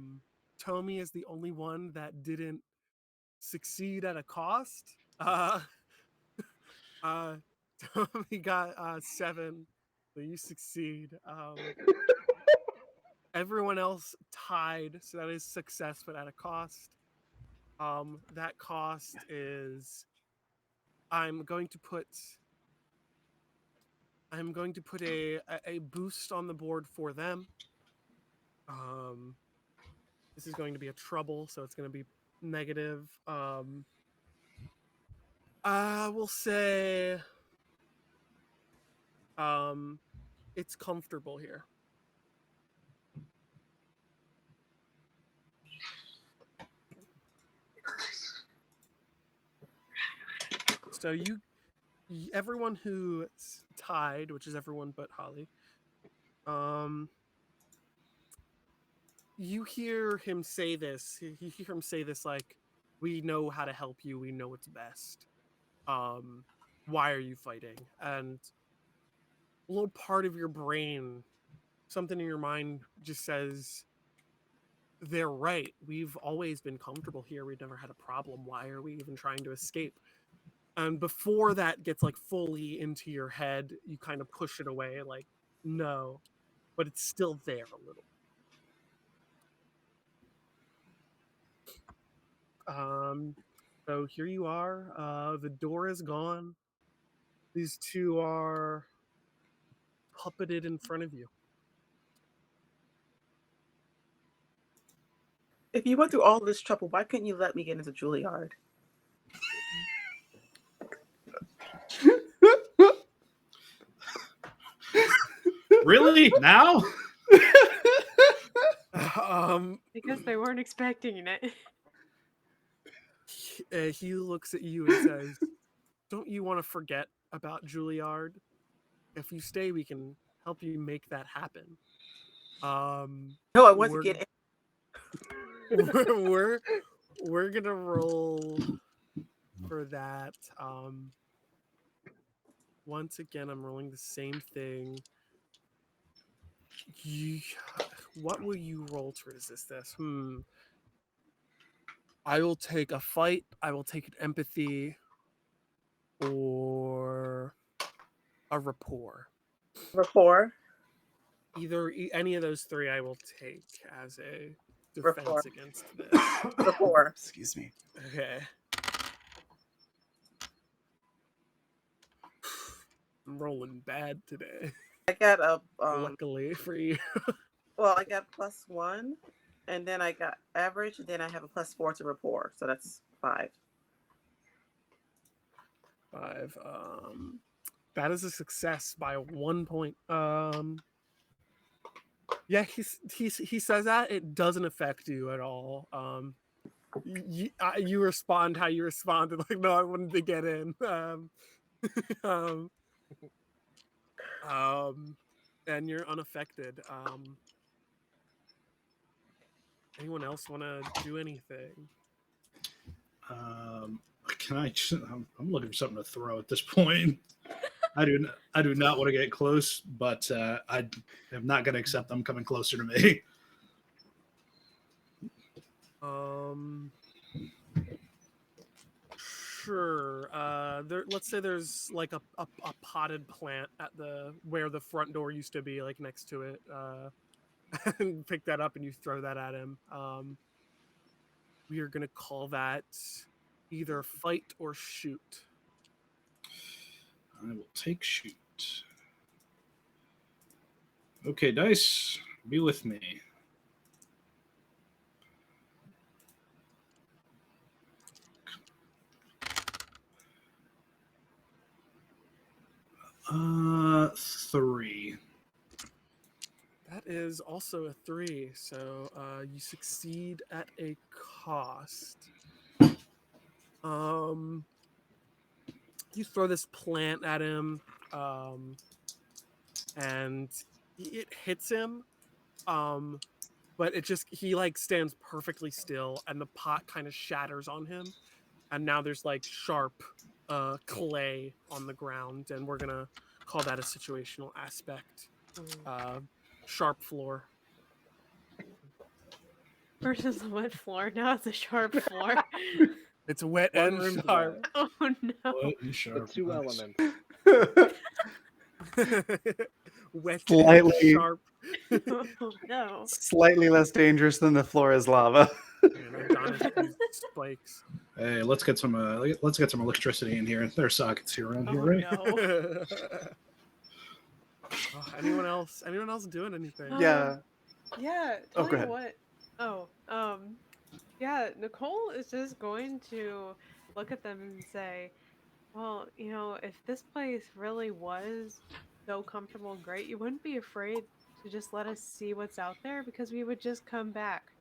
Tomi is the only one that didn't succeed at a cost. Tomi got 7, so you succeed. Everyone else tied, so that is success, but at a cost. That cost is I'm going to put a boost on the board for them. This is going to be a trouble, so it's going to be negative. We'll say it's comfortable here. So everyone who tied, which is everyone but Holly, you hear him say this. You hear him say this like, "We know how to help you. We know what's best. Why are you fighting?" And a little part of your brain, something in your mind, just says, "They're right. We've always been comfortable here. We've never had a problem. Why are we even trying to escape?" And before that gets like fully into your head, you kind of push it away, like, no, but it's still there a little. So here you are. The door is gone. These two are puppeted in front of you. If you went through all this trouble, why couldn't you let me get into Juilliard? Really? Now? Because they weren't expecting it. He looks at you and says, "Don't you want to forget about Juilliard? If you stay, we can help you make that happen." No, I want to get in. we're gonna roll for that. Once again, I'm rolling the same thing. What will you roll to resist this? I will take a fight. I will take an empathy, or a rapport. Rapport. Any of those 3, I will take as a Rapport. defense against this? Rapport. Excuse me. Okay. I'm rolling bad today. I got a Luckily for you. well, I got +1, and then I got average, and then I have a +4 to rapport, so that's 5. 5. That is a success by 1 point. Yeah, he says that it doesn't affect you at all. You respond how you responded, like, no, I wanted to get in. Um, and you're unaffected. Anyone else want to do anything? Can I? I'm looking for something to throw at this point. I do not want to get close, but I am not going to accept them coming closer to me. Sure. Let's say there's like a potted plant at where the front door used to be, like next to it. And pick that up and you throw that at him. We are gonna call that either fight or shoot. I will take shoot. Okay, dice, be with me. Uh, 3. That is also a 3, so you succeed at a cost. You throw this plant at him, and it hits him, but he like stands perfectly still, and the pot kind of shatters on him, and now there's like sharp clay on the ground, and we're gonna call that a situational aspect. Sharp floor. Versus a wet floor. Now it's a sharp floor. It's wet One and room sharp. Oh no. What? You The sharp, two nice. elements. Wet and Slightly- sharp. Oh no. Slightly less dangerous than the floor is lava. And Adonis used spikes. Hey, let's get some electricity in here. There are sockets here around here, Oh right? no. Oh, anyone else? Anyone else doing anything? Yeah. Yeah, Oh, tell go you ahead. what. Oh, yeah, Nicole is just going to look at them and say, well, if this place really was so comfortable and great, you wouldn't be afraid to just let us see what's out there because we would just come back.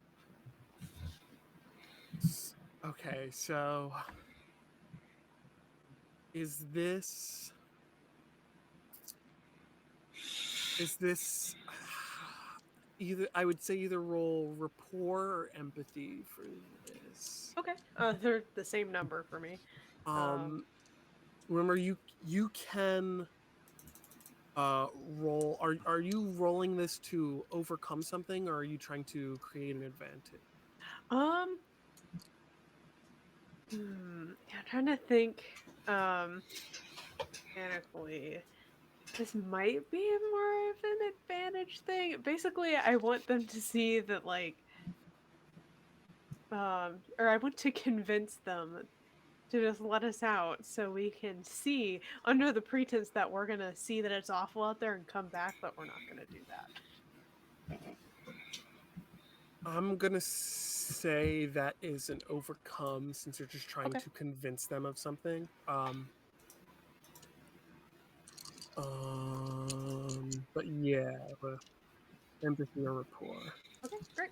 Okay, so is this either, I would say, either roll rapport or empathy for this. Okay. They're the same number for me. Remember, you can roll. Are you rolling this to overcome something, or are you trying to create an advantage? I'm trying to think mechanically. This might be more of an advantage thing. Basically, I want them to see that, like, or I want to convince them to just let us out so we can see, under the pretense that we're gonna see that it's awful out there and come back, but we're not gonna do that. I'm gonna say that is an overcome, since you're just trying Okay. to convince them of something. But yeah, empathy or rapport. Okay, great.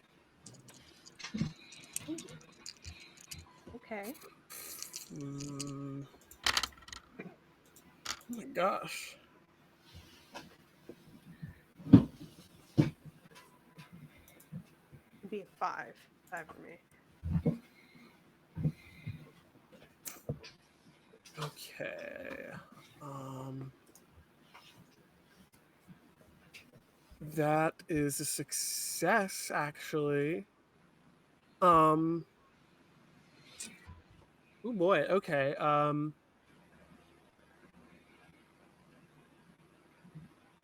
Okay. Oh my gosh. It'd be a 5. 5 for me. Okay. That is a success, actually. Oh boy. Okay.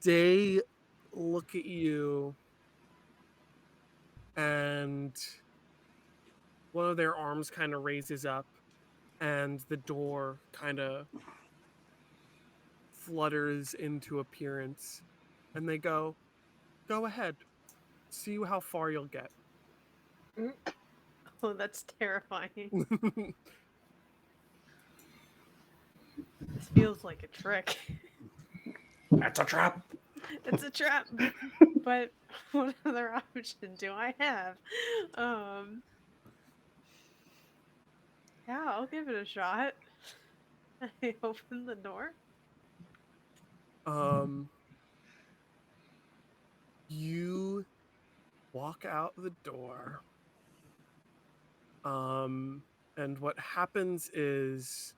They look at you, and one of their arms kind of raises up, and the door kind of flutters into appearance, and they go ahead, see how far you'll get. Oh, that's terrifying. This feels like a trick. That's a trap. It's a trap. But what other option do I have? Yeah, I'll give it a shot. I open the door. You walk out the door. And what happens is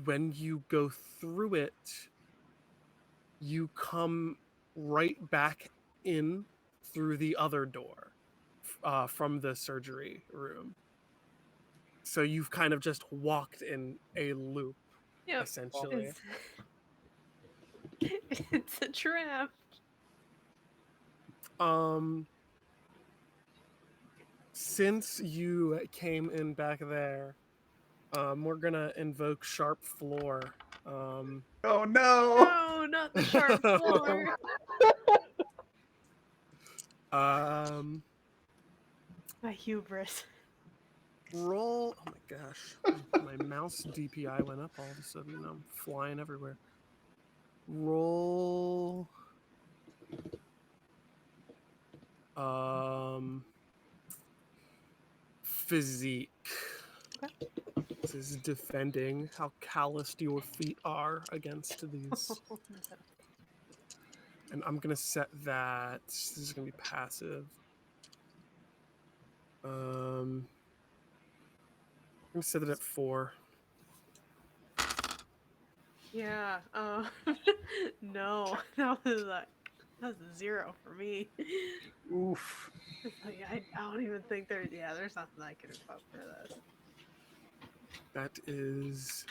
when you go through it, you come right back in through the other door from the surgery room. So you've kind of just walked in a loop, Yep. essentially. It's a trap. Since you came in back there, we're gonna invoke Sharp Floor. Oh no! No, not the sharp floor. My hubris. Roll. Oh my gosh, my mouse DPI went up all of a sudden. I'm flying everywhere. Roll. Physique. Okay. This is defending how calloused your feet are against these. Oh, no. And I'm gonna set that. This is gonna be passive. I'm gonna set it at 4. Yeah. No, that was a 0 for me. Oof. Like, I don't even think there's nothing I can invoke for this. That is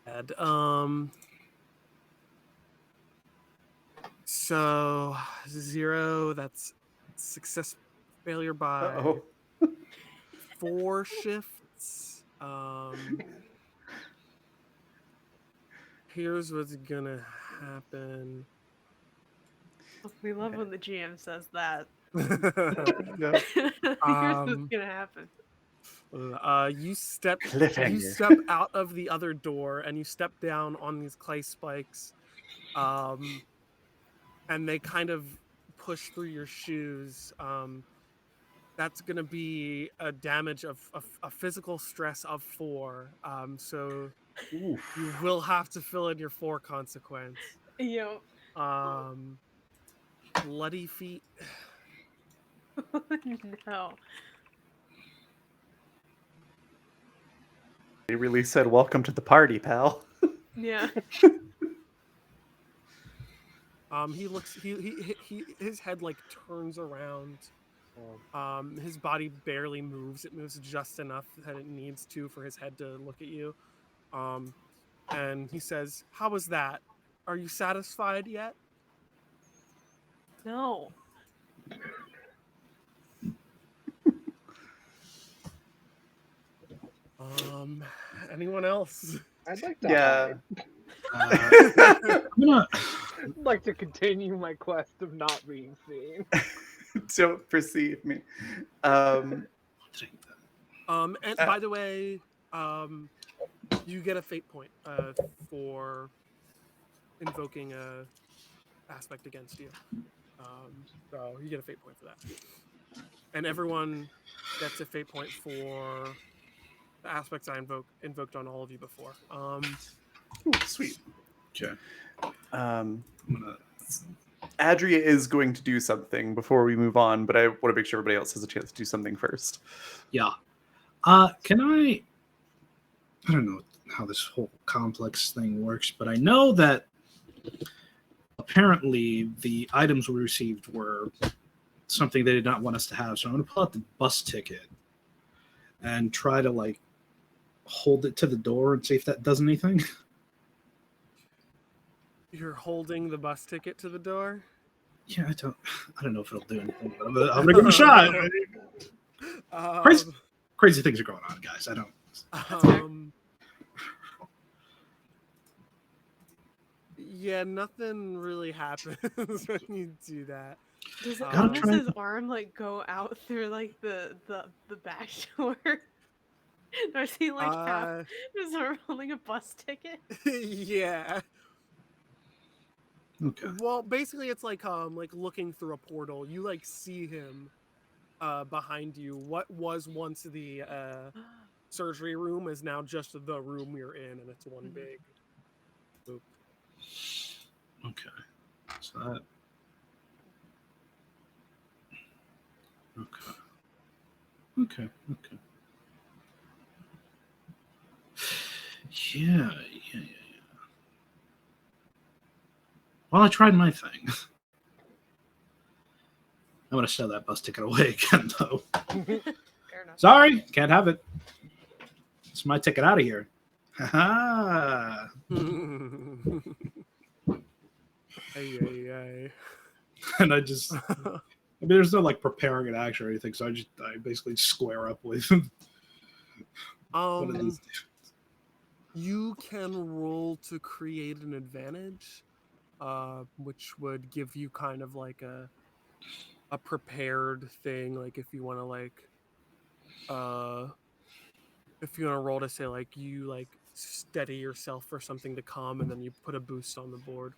bad. So 0. That's success failure by Uh-oh. 4 shifts. Here's what's gonna happen. We love when the GM says that. No. Here's what's gonna happen. You step Cliffhanger. out of the other door and you step down on these clay spikes, and they kind of push through your shoes. That's gonna be a damage of a physical stress of 4. So Oof. you will have to fill in your 4 consequence. Yo. Bloody feet. No. They really said, "Welcome to the party, pal." Yeah. He looks. His head like turns around. His body barely moves. It moves just enough that it needs to for his head to look at you. And he says, "How was that? Are you satisfied yet?" No. Anyone else? I'd like to Yeah. hide. I'm gonna. I'd like to continue my quest of not being seen. Don't perceive me. And by the way, you get a fate point for invoking a aspect against you. So you get a fate point for that. And everyone gets a fate point for the aspects I invoked on all of you before. Ooh, sweet. Okay. Um, I'm gonna. Adria is going to do something before we move on, but I want to make sure everybody else has a chance to do something first. Yeah. Can I don't know how this whole complex thing works, but I know that apparently the items we received were something they did not want us to have. So I'm going to pull out the bus ticket and try to like hold it to the door and see if that does anything. You're holding the bus ticket to the door. Yeah, I don't know if it'll do anything, but I'm gonna give it a shot. Crazy, Um, crazy things are going on, guys. I don't. fair. yeah, nothing really happens when you do that. Does Gotta try Agnes's arm like go out through like the back door? Or is he like half his arm holding a bus ticket? Yeah. Okay. Well, basically, it's like looking through a portal. You like see him behind you. What was once the surgery room is now just the room you're in, and it's one big loop. Okay. So that. Okay. Okay. Okay. Yeah. Well, I tried my thing. I'm gonna sell that bus ticket away again, though. Fair enough. Sorry, can't have it. It's my ticket out of here. Ha Ay. And I just, there's no like preparing an action or anything, so I basically square up with one of these. You can roll to create an advantage, which would give you kind of like a prepared thing. Like if you want to if you want to roll to say like you like steady yourself for something to come, and then you put a boost on the board.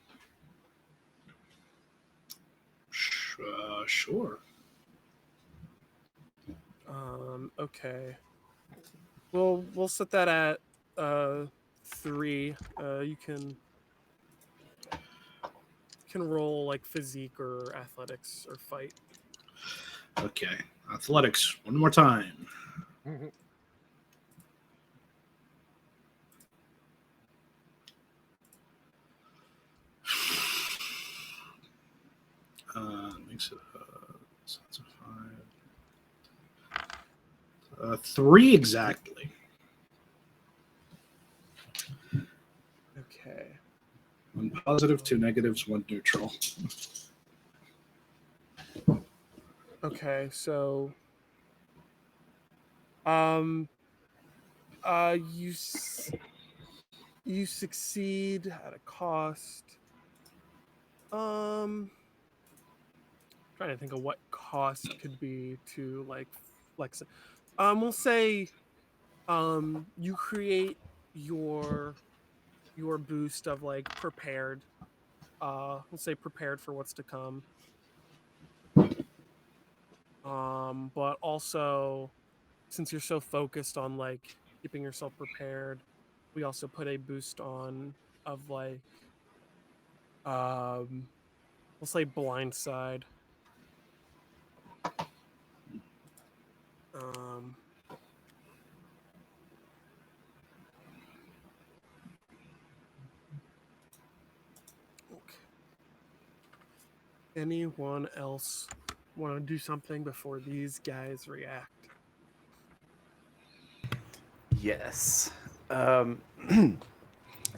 Sure. Okay. Well, we'll set that at 3. You can roll like physique or athletics or fight. Okay. Athletics, one more time. Makes it so that's a 5. 3 exactly. Okay. 1 positive, 2 negatives, 1 neutral. Okay, so you succeed at a cost. Trying to think of what cost could be to like flex it. We'll say you create your boost of like prepared. We'll say prepared for what's to come. But also, since you're so focused on like keeping yourself prepared, we also put a boost on of like we'll say blindside. Okay. Anyone else want to do something before these guys react? Yes. So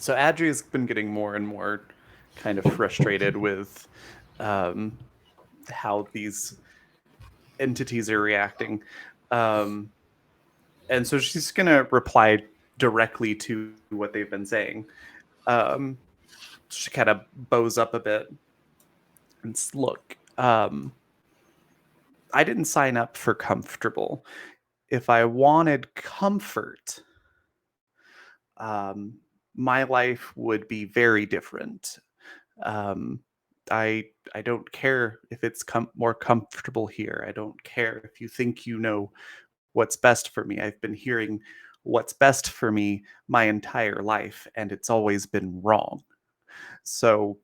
Adri's been getting more and more kind of frustrated with how these entities are reacting. And so she's going to reply directly to what they've been saying. She kind of bows up a bit and look, I didn't sign up for comfortable. If I wanted comfort, my life would be very different. I don't care if it's more comfortable here. I don't care if you think you know what's best for me. I've been hearing what's best for me my entire life, and it's always been wrong. So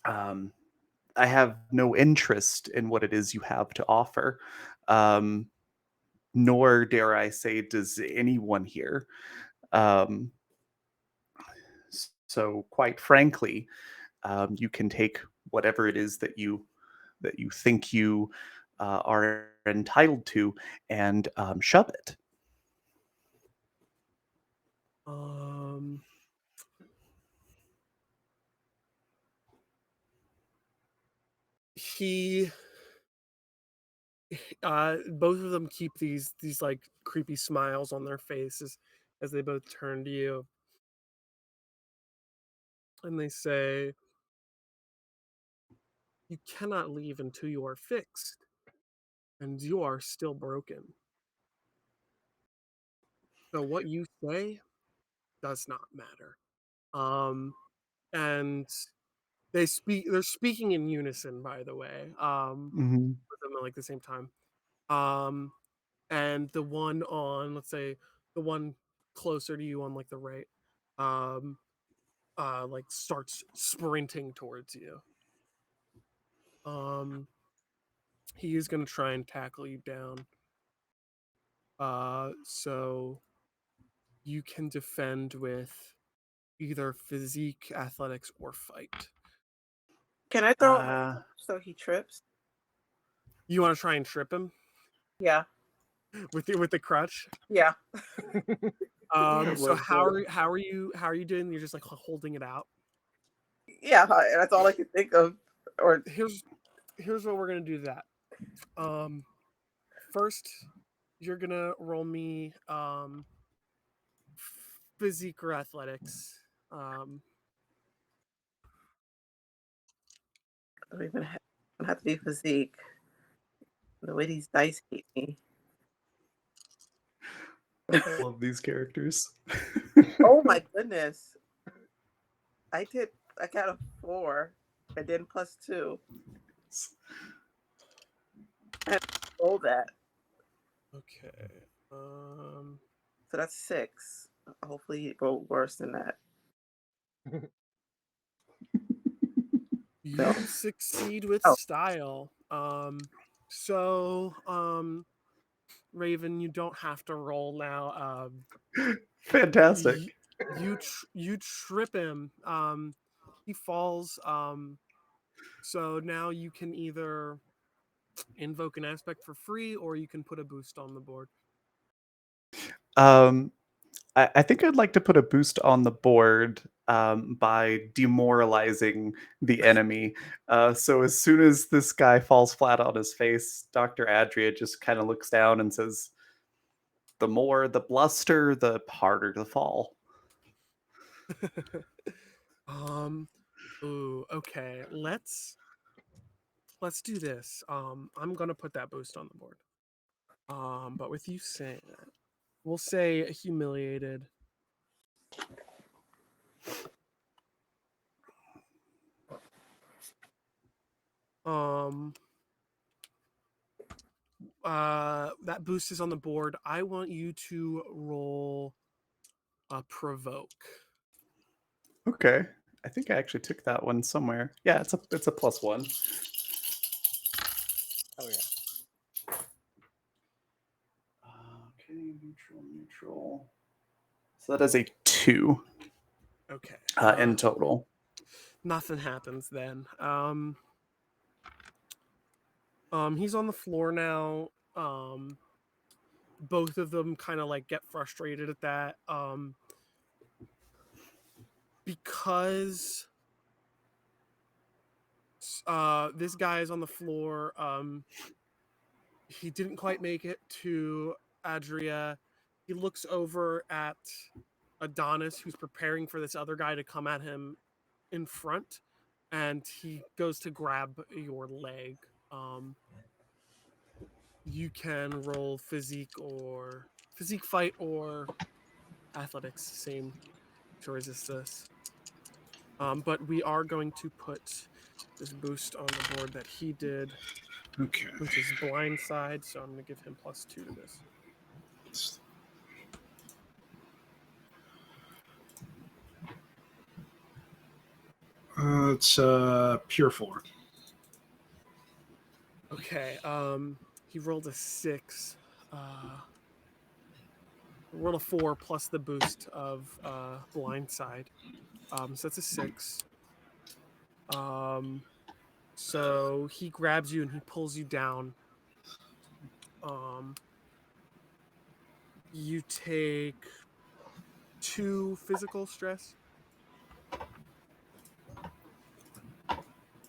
I have no interest in what it is you have to offer. Nor dare I say does anyone here. So quite frankly, you can take whatever it is that you think you are entitled to and shove it. he both of them keep these like creepy smiles on their faces as they both turn to you, and they say, "You cannot leave until you are fixed, and you are still broken. So what you say does not matter." And they're speaking in unison, by the way. Mm-hmm. With them at like the same time. Um and the one on, let's say, the one closer to you on like the right, um like starts sprinting towards you. um he is going to try and tackle you down, so you can defend with either physique, athletics, or fight. Can I throw him so he trips? You want to try and trip him Yeah. with the crutch? Yeah. So Let's how do are you doing? You're just like holding it out. Yeah. That's all I could think of. Or Here's what we're gonna do. That first, you're gonna roll me physique or athletics. I don't even have to be physique. The way these dice hate me. I love these characters. Oh my goodness. I got a 4 and then +2. I roll that. Okay. So that's 6. Hopefully it go worse than that. You No. succeed with Oh. style. So Raven, you don't have to roll now. Fantastic. You trip him. He falls. So now you can either invoke an aspect for free, or you can put a boost on the board. I think I'd like to put a boost on the board by demoralizing the enemy. So as soon as this guy falls flat on his face, Dr. Adria just kind of looks down and says, "The more the bluster, the harder the fall." Ooh, okay. Let's do this. I'm gonna put that boost on the board. But with you saying that, we'll say humiliated. That boost is on the board. I want you to roll a provoke. Okay. I think I actually took that one somewhere. Yeah, it's a +1. Oh yeah. Okay, neutral. So that is a 2 Okay. in total. Nothing happens then. He's on the floor now. Both of them kind of like get frustrated at that. Because this guy is on the floor. He didn't quite make it to Adria. He looks over at Adonis, who's preparing for this other guy to come at him in front, and he goes to grab your leg. You can roll physique fight or athletics, same, to resist this. But we are going to put this boost on the board that he did, Okay. which is blindside. So I'm going to give him +2 to this. It's pure 4. Okay. He rolled a 6. Rolled a 4 plus the boost of blindside. So that's a 6. So he grabs you and he pulls you down. You take 2 physical stress.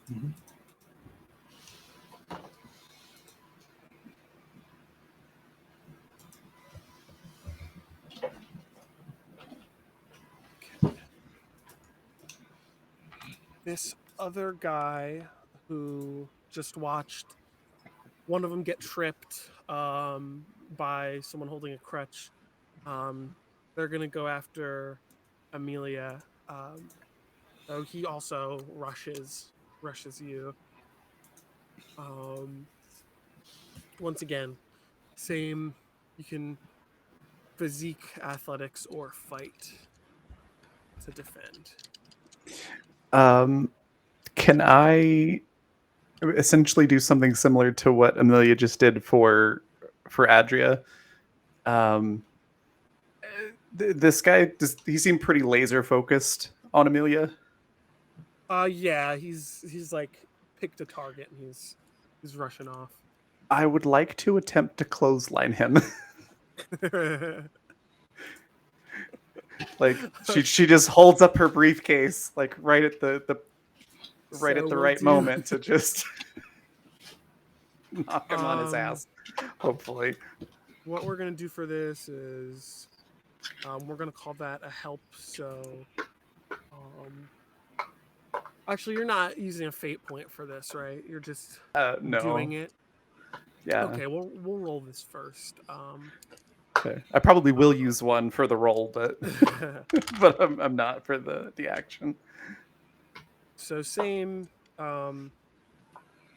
Mhm. this other guy who just watched one of them get tripped by someone holding a crutch. They're gonna go after Amelia. So he also rushes you. Once again, same. You can physique, athletics, or fight to defend. Can I essentially do something similar to what Amelia just did for Adria? This guy, does he seem pretty laser focused on Amelia? Yeah, he's like picked a target and he's rushing off. I would like to attempt to clothesline him. Like she just holds up her briefcase like right at the right So at the we'll right do- moment to just knock him on his Um, ass. Hopefully. What we're gonna do for this is, we're gonna call that a help. So, actually, you're not using a fate point for this, right? You're just No. doing it. Yeah. Okay, we'll roll this first. Okay. I probably will use one for the roll, but but I'm not for the action. So same. I'm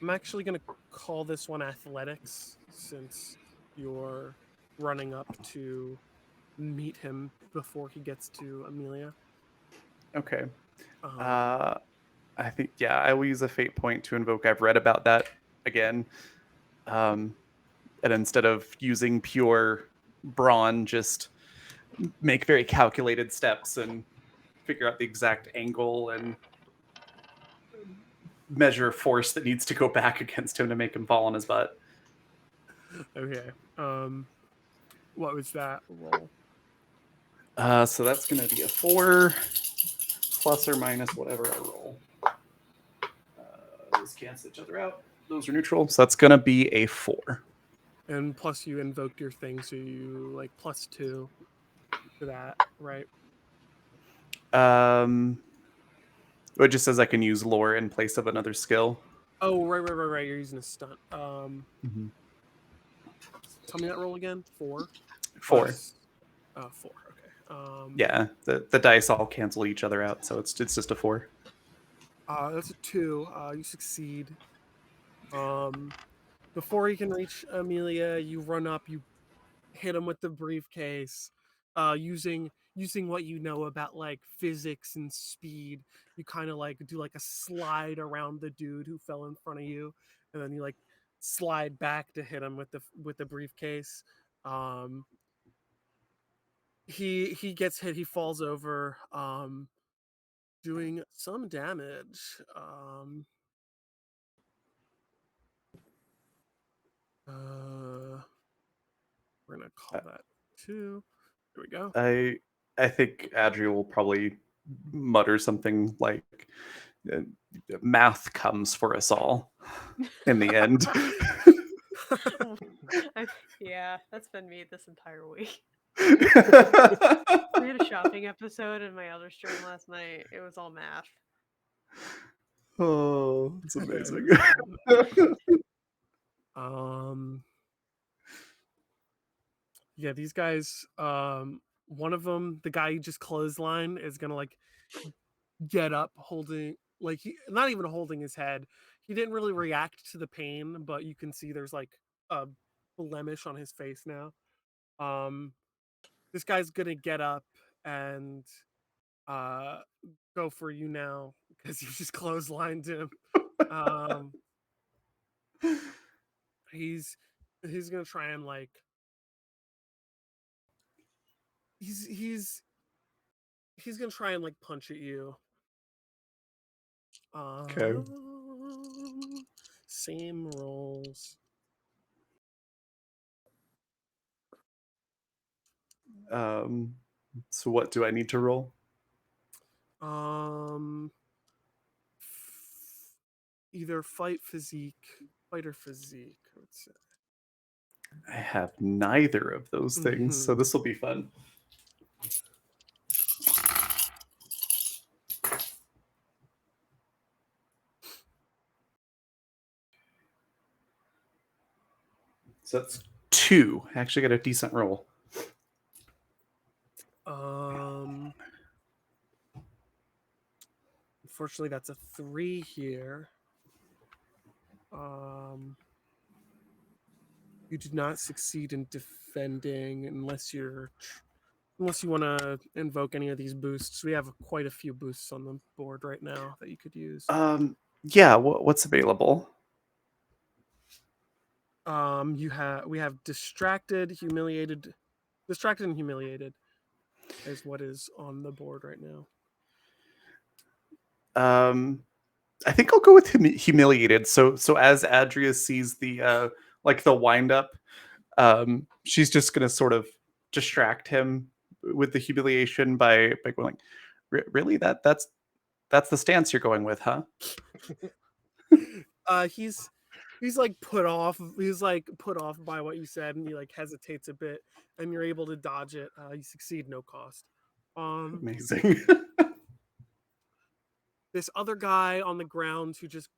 actually gonna call this one athletics since you're running up to meet him before he gets to Amelia. Okay. Um, I think I will use a fate point to invoke. I've read about that again. And instead of using pure brawn, just make very calculated steps and figure out the exact angle and measure force that needs to go back against him to make him fall on his butt. okay. What was that roll? So that's going to be a 4 plus or minus whatever I roll. Those cancel each other out. Those are neutral. So that's going to be a 4. And plus you invoked your thing, so you like +2 to that, right? It just says I can use lore in place of another skill. Oh, right. You're using a stunt. Mhm. Tell me that roll again. 4. 4. 4. Okay. Yeah, the dice all cancel each other out, so it's just a 4. That's a 2. You succeed. Before you can reach Amelia, you run up, you hit him with the briefcase, using what you know about like physics and speed. You kind of like do like a slide around the dude who fell in front of you, and then you like slide back to hit him with the briefcase. He gets hit. He falls over, doing some damage. We're gonna call that 2. There we go. I think Adria will probably mutter something like math comes for us all in the end. Yeah, that's been me this entire week. Oh, We had a shopping episode in my other stream last night. It was all math. it's amazing. Yeah, these guys, one of them, the guy you just clothesline, is gonna like get up holding, like, he not even holding his head. He didn't really react to the pain, but you can see there's like a blemish on his face now. This guy's gonna get up and go for you now because you just clotheslined him. He's gonna try and like he's gonna try and like punch at you. Okay. Same rolls. So what do I need to roll? Either fight or physique, I would say. I have neither of those things, so Mhm. this will be fun. So that's 2. I actually got a decent roll. Unfortunately, that's a 3 here. You did not succeed in defending unless you want to invoke any of these boosts. We have quite a few boosts on the board right now that you could use. Yeah, what's available? We have distracted, humiliated. Distracted and humiliated is what is on the board right now. I think I'll go with humiliated. So as Adria sees the the wind up, she's just gonna sort of distract him with the humiliation by going, really, that's the stance you're going with, huh? He's like put off. He's like put off by what you said, and he like hesitates a bit, and you're able to dodge it. You succeed, no cost. Amazing. This other guy on the ground who just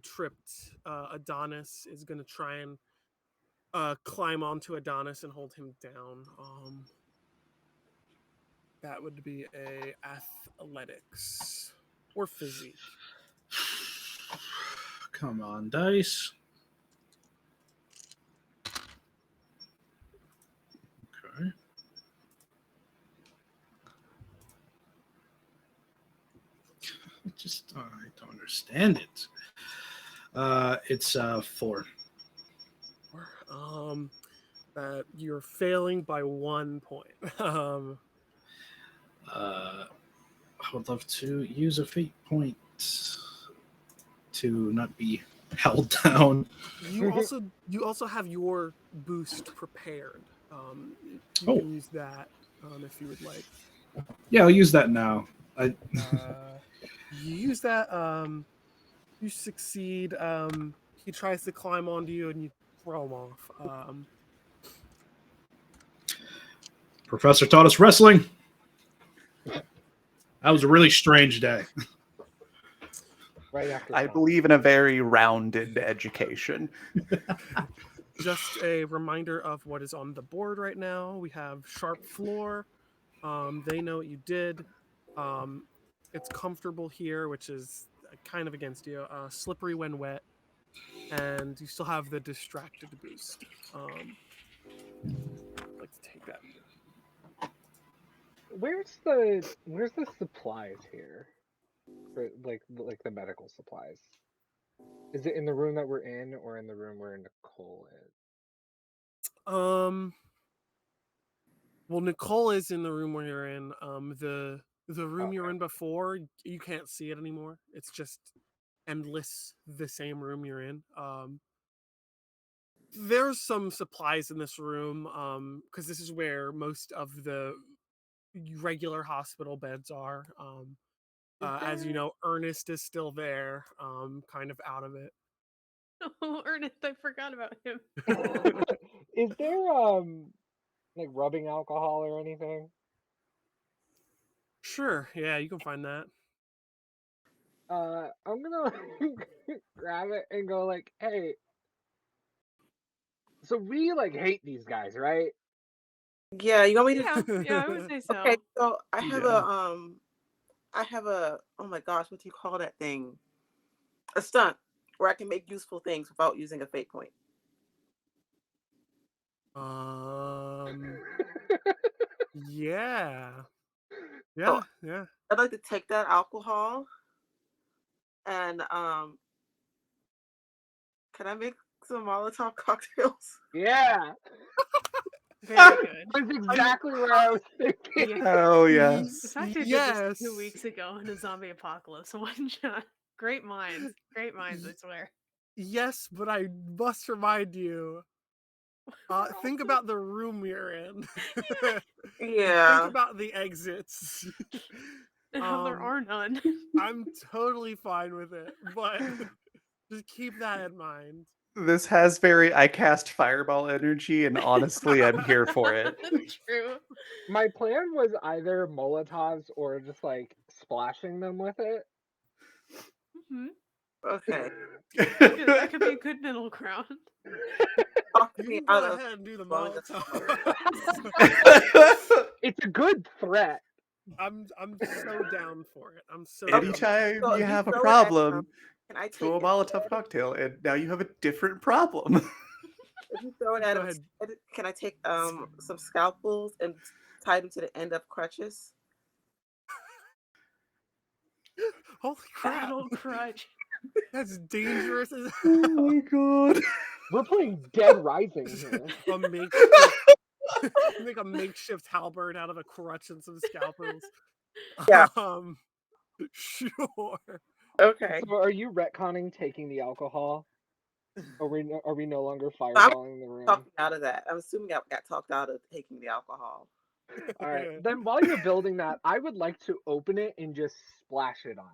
tripped Adonis is going to try and climb onto Adonis and hold him down. That would be a athletics or physique. Come on, dice. Okay. I don't understand it. It's 4. That you're failing by 1 point. I would love to use a fate point to not be held down. You also have your boost prepared. You can use that if you would like. Yeah, I'll use that now. You use that. You succeed. He tries to climb onto you, and you throw him off. Professor taught us wrestling. That was a really strange day. Right after I believe in a very rounded education. Just a reminder of what is on the board right now. We have sharp floor. They know what you did. It's comfortable here, which is kind of against you. Slippery when wet, and you still have the distracted boost. I'd like to take that. Where's the supplies here? For like the medical supplies. Is it in the room that we're in, or in the room where Nicole is? Well, Nicole is in the room where you're in. The room you're in before, you can't see it anymore. It's just endless, the same room you're in. There's some supplies in this room, because this is where most of the regular hospital beds are. As you know, Ernest is still there, kind of out of it. Oh, Ernest, I forgot about him. Is there like rubbing alcohol or anything? Sure, yeah, you can find that. I'm gonna grab it and go like, hey. So we like hate these guys, right? Yeah, you want me to? Yeah, I would say so. Okay, so I have a oh my gosh, what do you call that thing? A stunt where I can make useful things without using a fate point. Yeah. So Yeah. I'd like to take that alcohol and can I make some Molotov cocktails? Yeah, Very good. that's exactly what I was thinking. Oh The yes. fact I did this 2 weeks ago in a zombie apocalypse one shot. Great minds, I swear. Yes, but I must remind you. Think about the room you're in. Yeah. Think about the exits. And how there are none. I'm totally fine with it, but just keep that in mind. This has very I cast fireball energy, and honestly, I'm here for it. True. My plan was either Molotovs or just like splashing them with it. Mm-hmm. Okay. That could be a good middle ground. Talk to You me can out go of ahead and do the blowing us Molotov. It's a good threat. I'm so down for it. I'm so Okay. down. Anytime So you if have a throw it at problem, can I throw a take Molotov cocktail, and now you have a different problem. if you throw it at Go him, ahead. can I take some scalpels and tie them to the end of crutches? Holy crap! Battle crutch. That's dangerous as Oh my god. We're playing Dead Rising here. a makeshift. Make a makeshift halberd out of a crutch and some scalpels. Yeah. Sure. Okay. So are you retconning taking the alcohol? Are we no longer I'm fireballing the room? talking out of that. I'm assuming I got talked out of taking the alcohol. All right. Then while you're building that, I would like to open it and just splash it on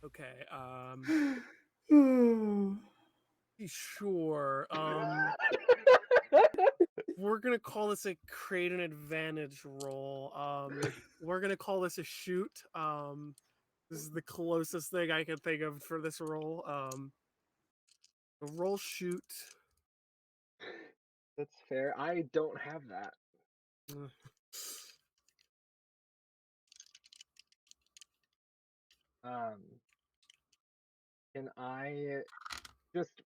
Okay. Oh. Sure. them. We're gonna call this a create an advantage roll. We're gonna call this a shoot. This is the closest thing I can think of for this roll. A roll shoot. That's fair. I don't have that. Mm. Can I just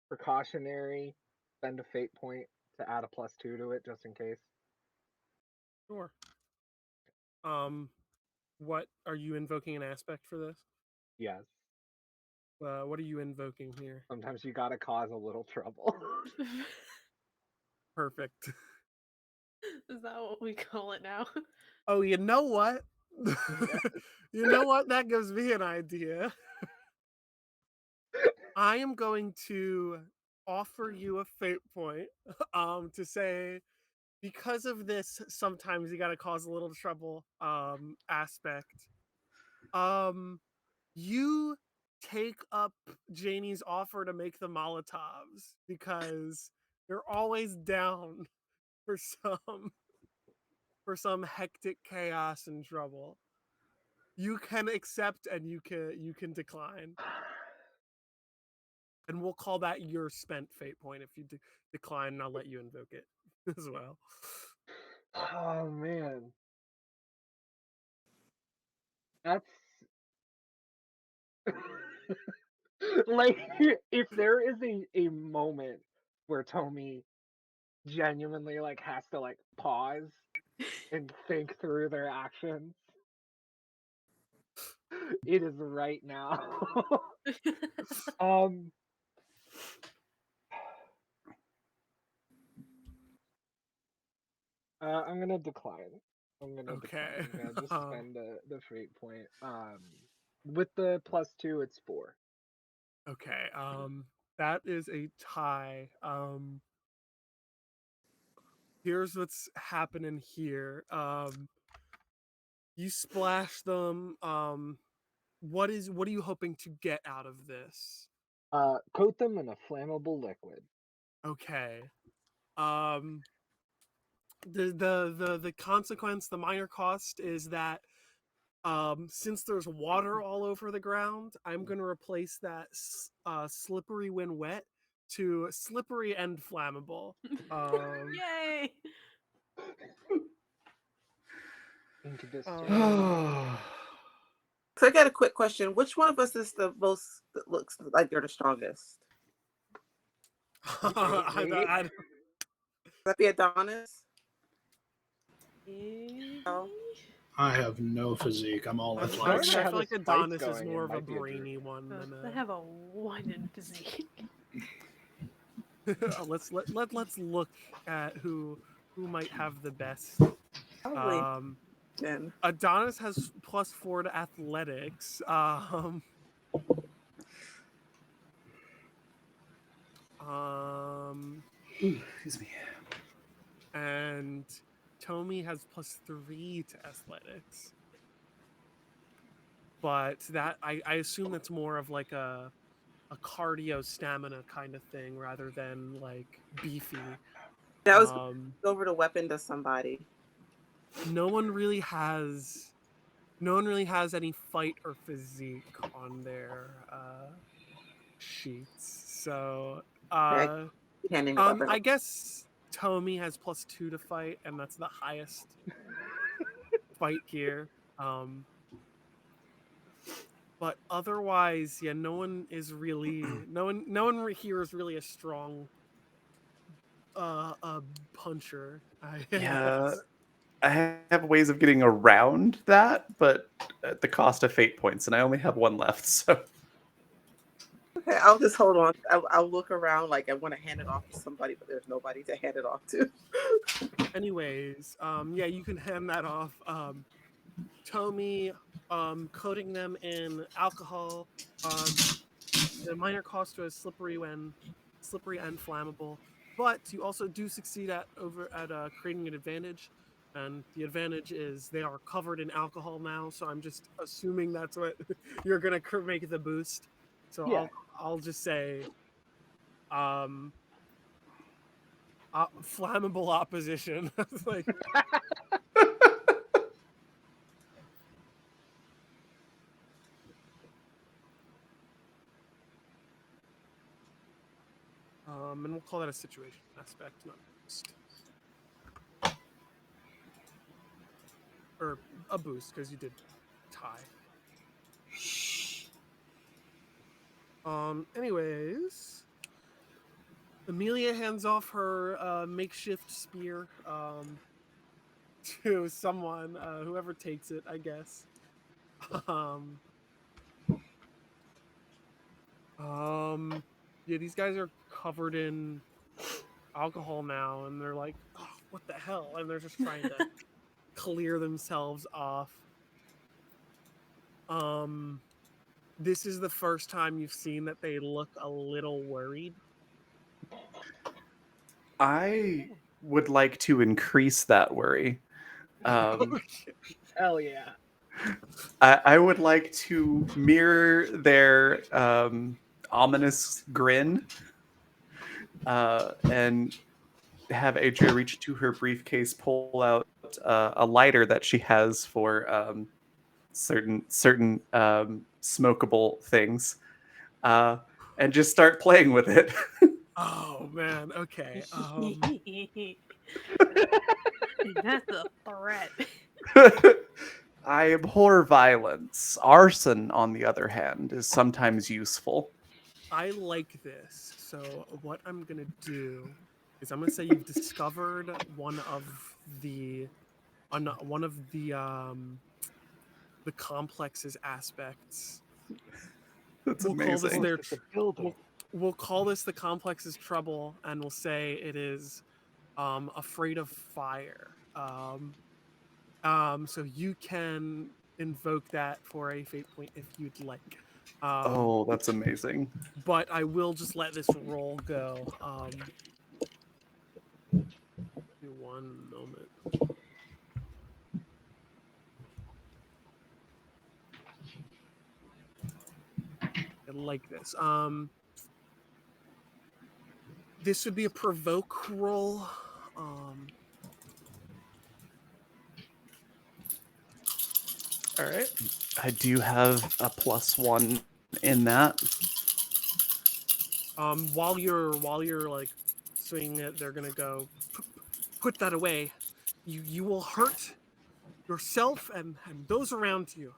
precautionary spend a fate point to add a +2 to it just in case? Sure. What are you invoking an aspect for this? Yes. What are you invoking here? Sometimes you gotta cause a little trouble. Perfect. Is that what we call it now? Oh, you know what? You know what? That gives me an idea. I am going to offer you a fate point to say because of this sometimes you got to cause a little trouble aspect. You take up Janie's offer to make the Molotovs because you're always down for some hectic chaos and trouble. You can accept and you can decline. And we'll call that your spent fate point if you decline, and I'll let you invoke it as well. Oh man. That's like if there is a moment where Tommy genuinely like has to like pause and think through their actions, it is right now. um I'm gonna decline. I'm gonna decline. Okay. I'm gonna just spend the fate point. With the +2 it's 4. Okay. That is a tie. Here's what's happening here. You splash them. What are you hoping to get out of this? Coat them in a flammable liquid. Okay. Um the consequence, the minor cost is that since there's water all over the ground, I'm going to replace that slippery when wet to slippery and flammable. Yay! Into Um, discharge. So I got a quick question. Which one of us is the most that looks like they're the strongest? I- Would that be Adonis? No. I have no physique. I'm all I starting to feel athletics. have like the spikes Adonis is going, it more of a might be a brainy droop. one than They have a 1 in physique. let's look at who might have the best. Probably Jen. Adonis has +4 to athletics. Excuse me. And Tommy has +3 to athletics. But that I assume that's more of like a cardio stamina kind of thing rather than like beefy. That was over the weapon to somebody. No one really has no one really has any fight or physique on their sheets. So Okay, handing the weapon. I guess Tomi has +2 to fight, and that's the highest fight here. But otherwise, yeah, no one is really no one here is really a strong puncher. I Yeah, guess. I have ways of getting around that, but at the cost of fate points, and I only have one left. So Okay, I'll just hold on. I'll look around like I want to hand it off to somebody, but there's nobody to hand it off to. Anyways, yeah, you can hand that off. Tomi, coating them in alcohol. The minor cost is slippery and flammable, but you also do succeed at creating an advantage, and the advantage is they are covered in alcohol now. So I'm just assuming that's what you're gonna make the boost. So Yeah. I'll just say, um, flammable opposition. Like, and we'll call that a situation aspect, not boost. Or a boost because you did tie. Anyways, Amelia hands off her makeshift spear to someone, whoever takes it, I guess. Um, yeah, these guys are covered in alcohol now, and they're like, oh, "What the hell?" And they're just trying to clear themselves off. Um, this is the first time you've seen that they look a little worried. I would like to increase that worry. Hell yeah. I would like to mirror their ominous grin and have Adria reach to her briefcase, pull out a lighter that she has for certain smokable things, and just start playing with it. Oh man, okay. That's a threat. I abhor violence. Arson, on the other hand, is sometimes useful. I like this. So what I'm gonna do is I'm gonna say you've discovered one of the the complex's aspects. That's We'll call this amazing. their It's the building. we'll call this the complex's trouble, and we'll say it is afraid of fire. So you can invoke that for a fate point if you'd like. Oh, that's amazing. But I will just let this roll go. Give me one moment. I like this. This would be a provoke roll. All right. I do have a +1 in that. While you're like swinging it, they're gonna go put that away. You will hurt yourself and those around you.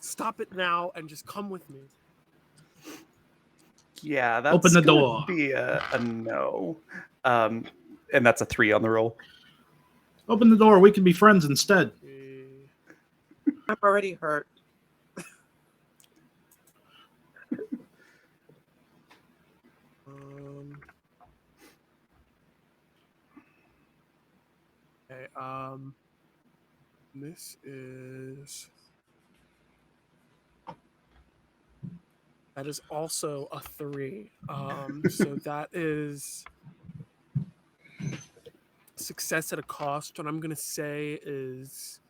Stop it now and just come with me. Yeah, that's Open the gonna door. be a no. And that's a 3 on the roll. Open the door. We can be friends instead. I'm already hurt. Okay. This is that is also a 3. So that is success at a cost. What I'm gonna say is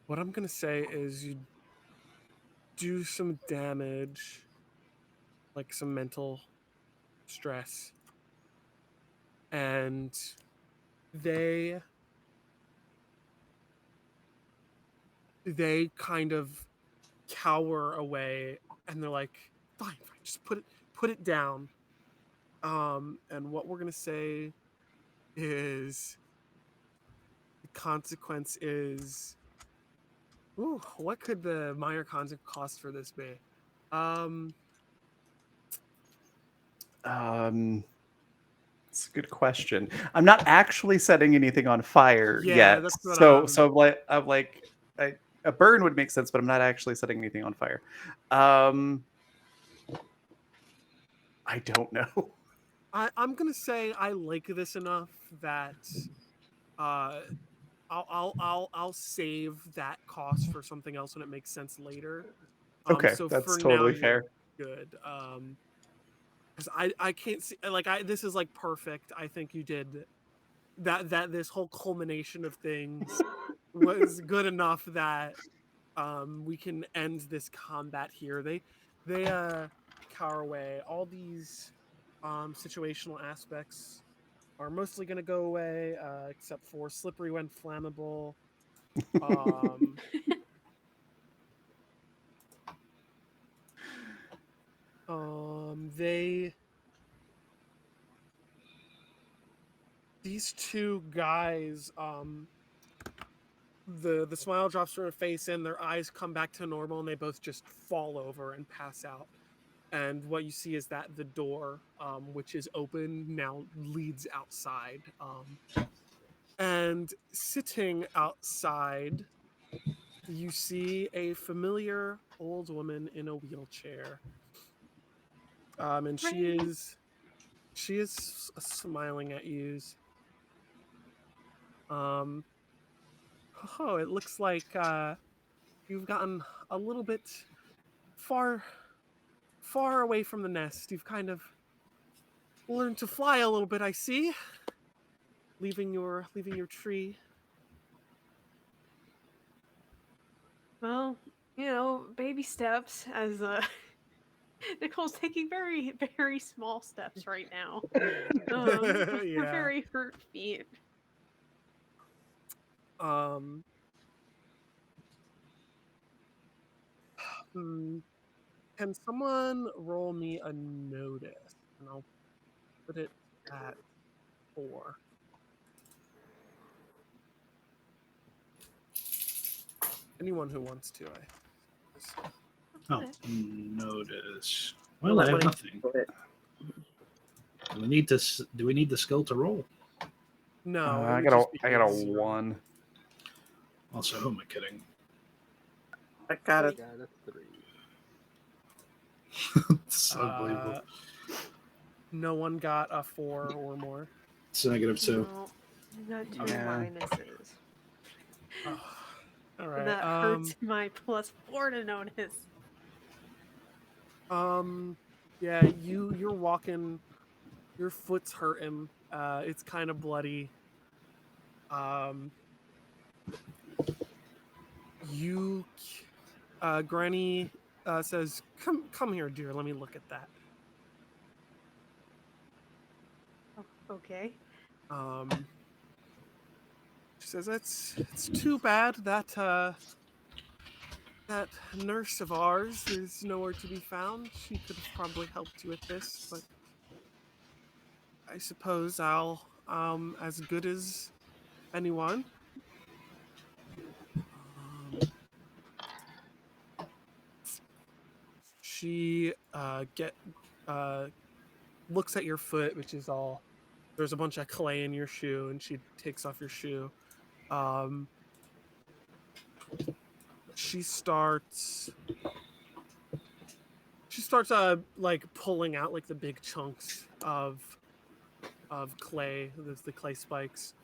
what I'm gonna say is you do some damage, like some mental stress, and they kind of cower away, and they're like, fine, just put it down. And what we're gonna say is the consequence is, ooh, what could the minor consequence cost for this be? Um, It's a good question. I'm not actually setting anything on fire Yeah, yet. that's what, So I'm like a burn would make sense, but I'm not actually setting anything on fire. I don't know. I'm gonna say I like this enough that uh, I'll save that cost for something else when it makes sense later. Okay, So that's for now totally you're fair. good. Because I can't see, like, this is like perfect. I think you did that this whole culmination of things was good enough that we can end this combat here. They cower away. All these situational aspects are mostly going to go away, except for slippery when flammable. Um, they these two guys, the smile drops from their face and their eyes come back to normal, and they both just fall over and pass out. And what you see is that the door, which is open now, leads outside. And sitting outside, you see a familiar old woman in a wheelchair. And Right. she is smiling at you. Um, oh, it looks like you've gotten a little bit far away from the nest. You've kind of learned to fly a little bit, I see. Leaving your tree. Well, baby steps as Nicole's taking very, very small steps right now. With her Yeah. very hurt feet. Um can someone roll me a notice? And I'll put it at 4. Anyone who wants to, I Oh, Okay. notice. Well, Well, I that have would nothing. include it. Do we need the skill to roll? No, it I would got a just be I got a 0. 1. Also, who am I kidding? I got I it. got a 3. It's unbelievable. No one got a 4 or more. It's a -2. No, I got 2 Yeah. minuses. Oh, all right. That hurts my +4 to notice. Yeah, you're walking, your foot's hurting. It's kind of bloody. Um, you, Granny says, "Come here, dear. Let me look at that." Okay. She says, "It's too bad that that nurse of ours is nowhere to be found. She could have probably helped you with this, but I suppose I'll as good as anyone." Um, she uh looks at your foot, which is all, there's a bunch of clay in your shoe, and she takes off your shoe. Um, she starts like pulling out like the big chunks of clay, the clay spikes.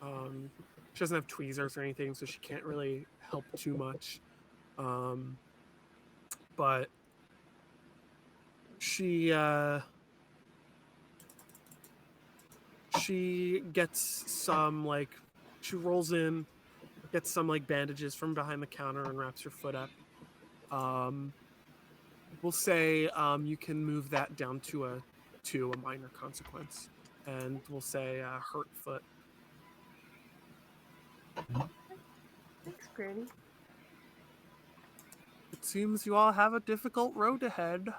She doesn't have tweezers or anything, so she can't really help too much. But she gets some, like, she rolls in, gets some like bandages from behind the counter, and wraps your foot up. We'll say you can move that down to a minor consequence. and we'll say hurt foot. Thanks, Granny. It seems you all have a difficult road ahead.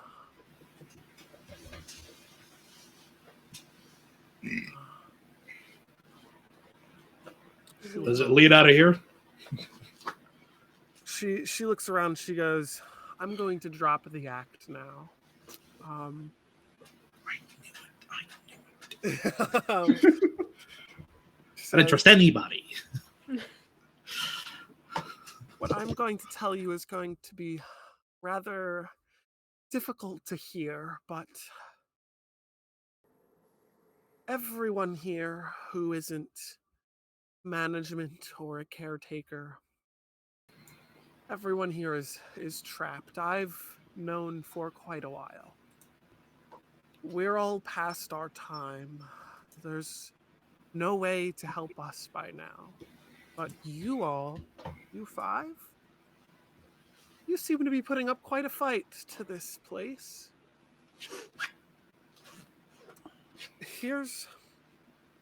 Does it lead out of here? She looks around. She goes, "I'm going to drop the act now." She I didn't says, trust anybody. "What I'm going to tell you is going to be rather difficult to hear, but everyone here who isn't management or a caretaker, everyone here is trapped. I've known for quite a while. We're all past our time. There's no way to help us by now. But you all, you five, you seem to be putting up quite a fight to this place. Here's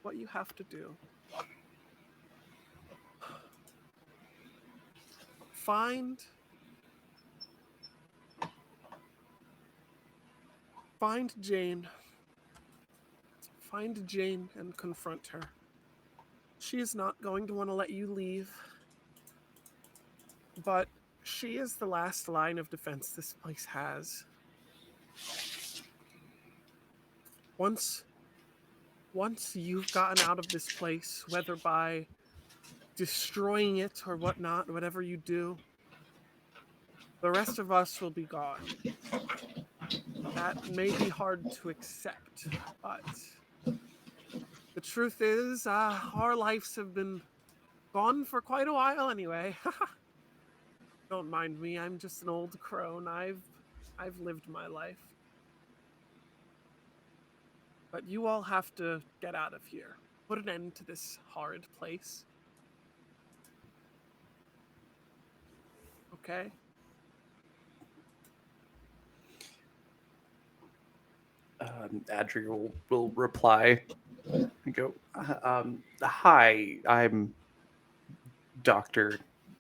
what you have to do. Find Jane. Find Jane and confront her. She is not going to want to let you leave. But she is the last line of defense this place has. Once you've gotten out of this place, whether by destroying it or whatnot, whatever you do, the rest of us will be gone. That may be hard to accept, but the truth is, our lives have been gone for quite a while anyway. Don't mind me, I'm just an old crone. I've lived my life. But you all have to get out of here. Put an end to this horrid place. Okay? Adria will reply and go, "Hi, I'm Dr.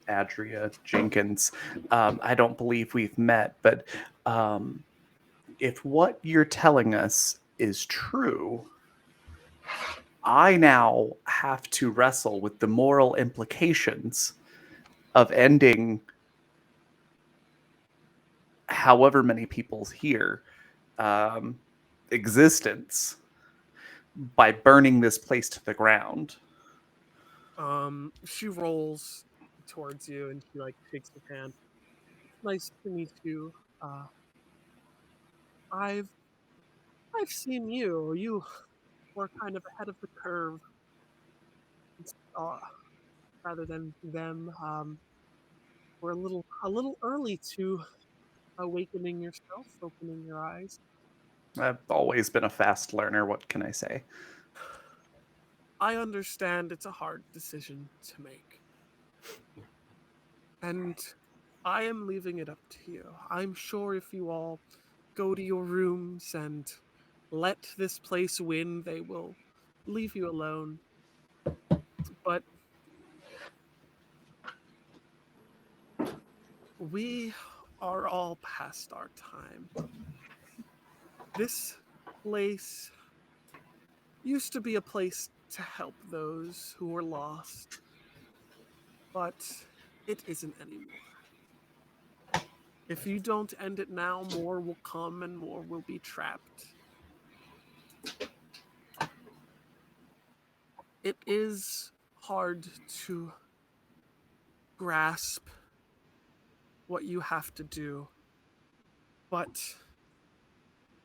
Adria Jenkins. I don't believe we've met, but if what you're telling us is true, I now have to wrestle with the moral implications of ending however many people's here existence by burning this place to the ground." She rolls towards you and she shakes your hand. Nice to meet you. I've seen you. You were kind of ahead of the curve, uh, rather than them. We're a little early to awakening yourself, opening your eyes. I've always been a fast learner. What can I say? I understand it's a hard decision to make. And I am leaving it up to you. I'm sure if you all go to your rooms and let this place win, they will leave you alone. But we are all past our time. This place used to be a place to help those who were lost, but it isn't anymore. If you don't end it now, more will come and more will be trapped. It is hard to grasp what you have to do, but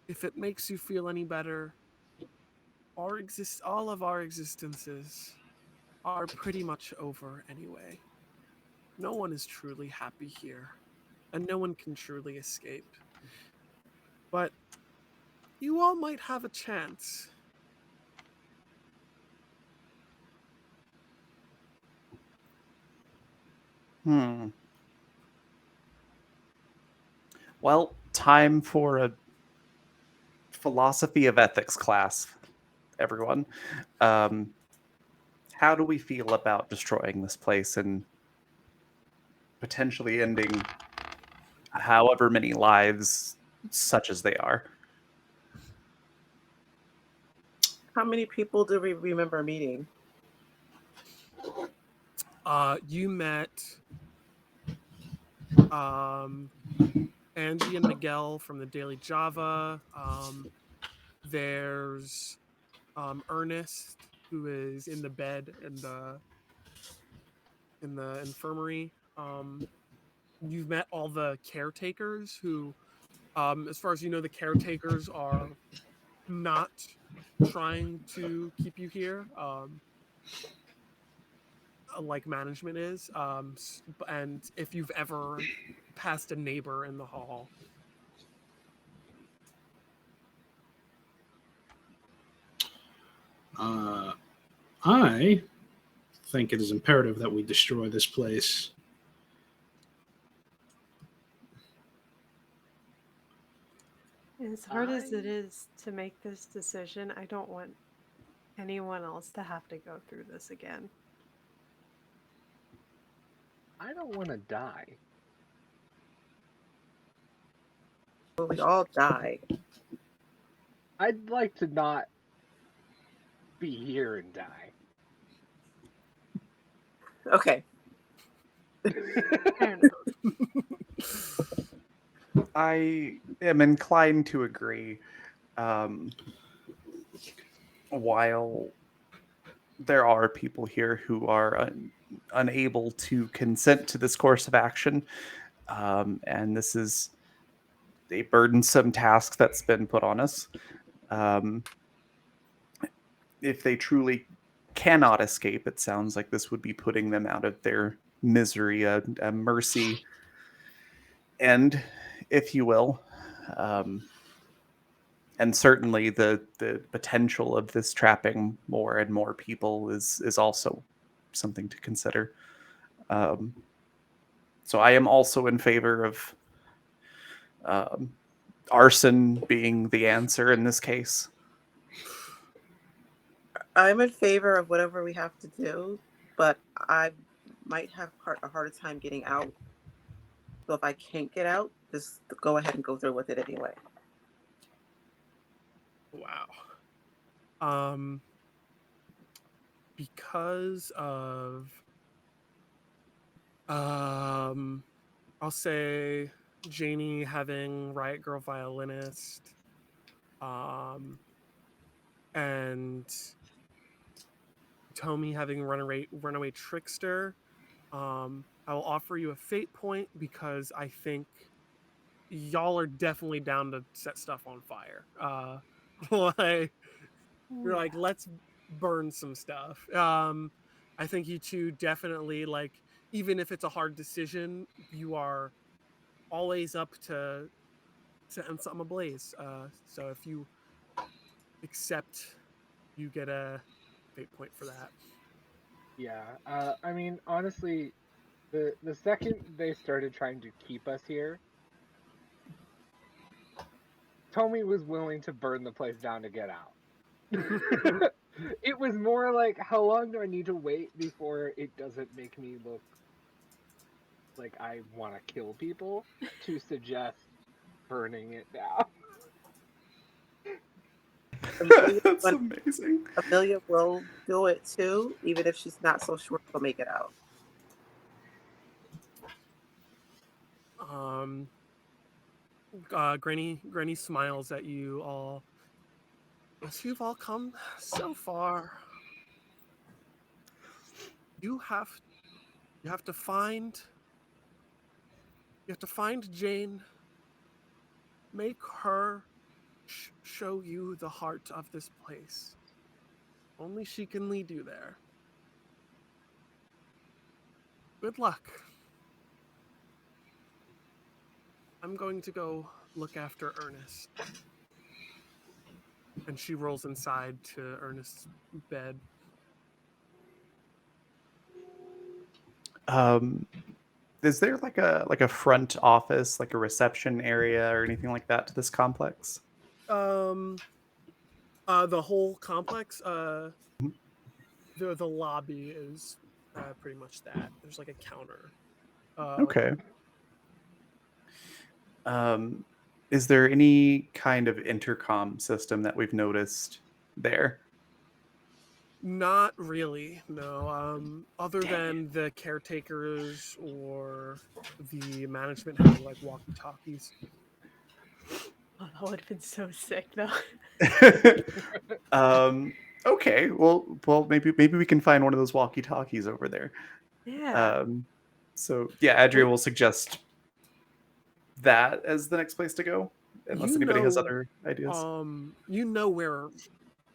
if it makes you feel any better, all of our existences are pretty much over anyway. No one is truly happy here, and no one can truly escape. But you all might have a chance. Well, time for a philosophy of ethics class. everyone. How do we feel about destroying this place and potentially ending however many lives, such as they are? How many people do we remember meeting? You met Angie and Miguel from the Daily Java. There's Ernest, who is in the bed in the infirmary. You've met all the caretakers who, as far as you know, the caretakers are not trying to keep you here. Like management is. And if you've ever passed a neighbor in the hall, I think it is imperative that we destroy this place. As hard as it is to make this decision, I don't want anyone else to have to go through this again. I don't want to die. Will we all die? I'd like to not be here and die. Okay. Fair enough. I am inclined to agree. While there are people here who are unable to consent to this course of action, and this is a burdensome task that's been put on us. If they truly cannot escape, it sounds like this would be putting them out of their misery, a mercy end, if you will. And certainly the potential of this trapping more and more people is also something to consider. So I am also in favor of arson being the answer in this case. I'm in favor of whatever we have to do, but I might have a harder time getting out. So if I can't get out, just go ahead and go through with it anyway. wow. Because of I'll say Janie having Riot Girl violinist, and Tomi having runaway trickster. I will offer you a fate point because I think y'all are definitely down to set stuff on fire. Like you're like, let's burn some stuff. I think you two definitely, like, even if it's a hard decision, you are always up to setting something ablaze. So if you accept, you get a fate point for that. Yeah. I mean, honestly, the second they started trying to keep us here, Tomi was willing to burn the place down to get out. It was more like, how long do I need to wait before it doesn't make me look like I want to kill people to suggest burning it down? That's amazing. Amelia will do it too, even if she's not so sure she'll make it out. Granny smiles at you all. Yes, you've all come so far. You have to find Jane. Make her show you the heart of this place. Only she can lead you there. Good luck. I'm going to go look after Ernest. And she rolls inside to Ernest's bed. Is there like a front office, like a reception area or anything like that to this complex? The whole complex, the lobby is pretty much that. There's like a counter. Okay. Is there any kind of intercom system that we've noticed there? Not really, no. Other than the caretakers or the management having like walkie-talkies. Oh, that would have been so sick, though. Okay. Well, maybe we can find one of those walkie-talkies over there. Yeah. So yeah, Adria will suggest that as the next place to go, unless You anybody has know, other ideas. you know where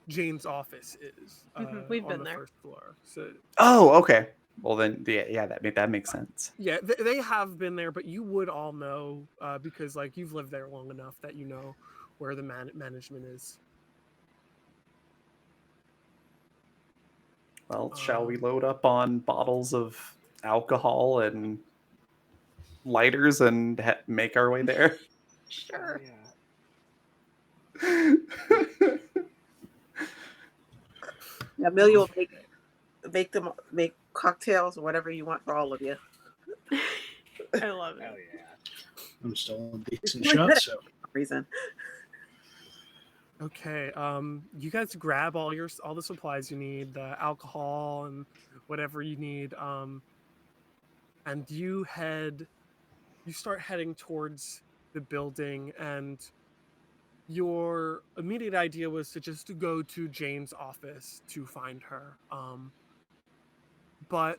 Jane's office is We've on been the there. first floor. So Oh, okay. Well then, yeah, that makes sense. yeah, they have been there, but you would all know because like you've lived there long enough that you know where the management is. Well, shall we Um, load up on bottles of alcohol and lighters and make our way there? Oh, Sure. yeah. Amelia will make cocktails or whatever you want for all of you. I love Hell it. yeah. I'm still a decent really good shot, at so reason. Okay. You guys grab all the supplies you need, the alcohol and whatever you need. And you start heading towards the building, and your immediate idea was to just to go to Jane's office to find her. But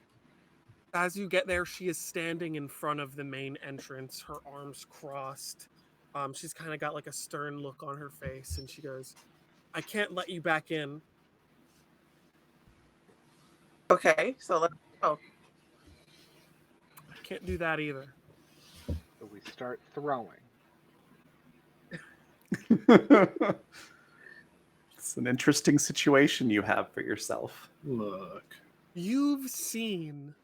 as you get there, she is standing in front of the main entrance, her arms crossed. She's kind of got like a stern look on her face, and she goes, "I can't let you back in." Okay, so let's go. I can't do that either. So we start throwing. It's an interesting situation you have for yourself. look. You've seen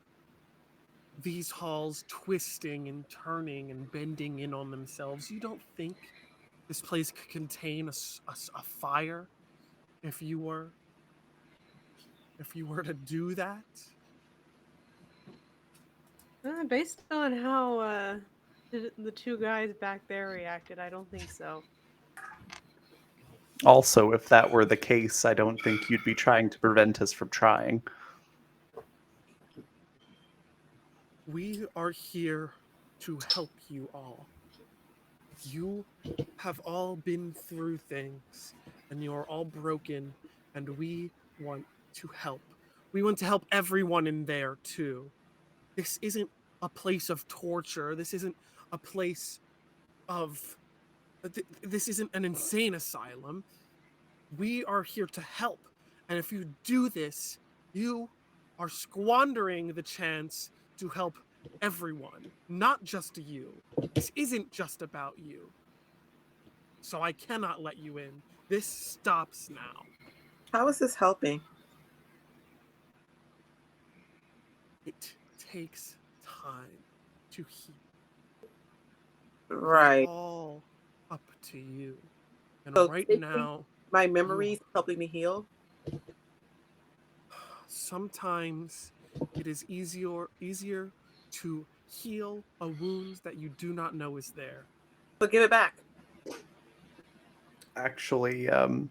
these halls twisting and turning and bending in on themselves. You don't think this place could contain a fire if you were to do that? Based on how the two guys back there reacted, I don't think so. Also, if that were the case, I don't think you'd be trying to prevent us from trying. We are here to help you all. You have all been through things and you're all broken, and we want to help. We want to help everyone in there too. This isn't a place of torture. This isn't a place of this isn't an insane asylum. We are here to help. And if you do this, you are squandering the chance to help everyone, not just you. This isn't just about you. So I cannot let you in. This stops now. How is this helping? It takes time to heal. Right. All up to you. And So right taking now, my memories helping me heal. sometimes it is easier to heal a wound that you do not know is there. So give it back. Actually, I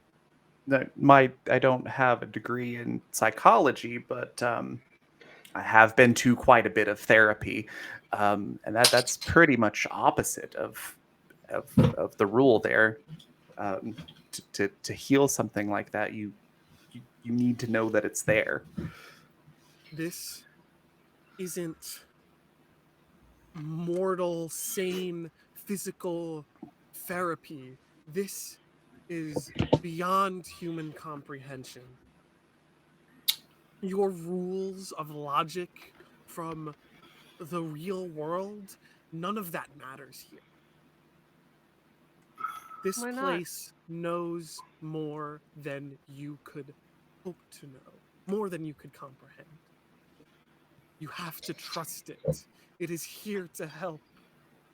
don't have a degree in psychology, but I have been to quite a bit of therapy, and that's pretty much opposite of the rule there. Um, to heal something like that, you need to know that it's there. This isn't mortal, sane, physical therapy. This is beyond human comprehension. Your rules of logic from the real world, none of that matters here. This Why not? place knows more than you could hope to know, more than you could comprehend. You have to trust it. It is here to help.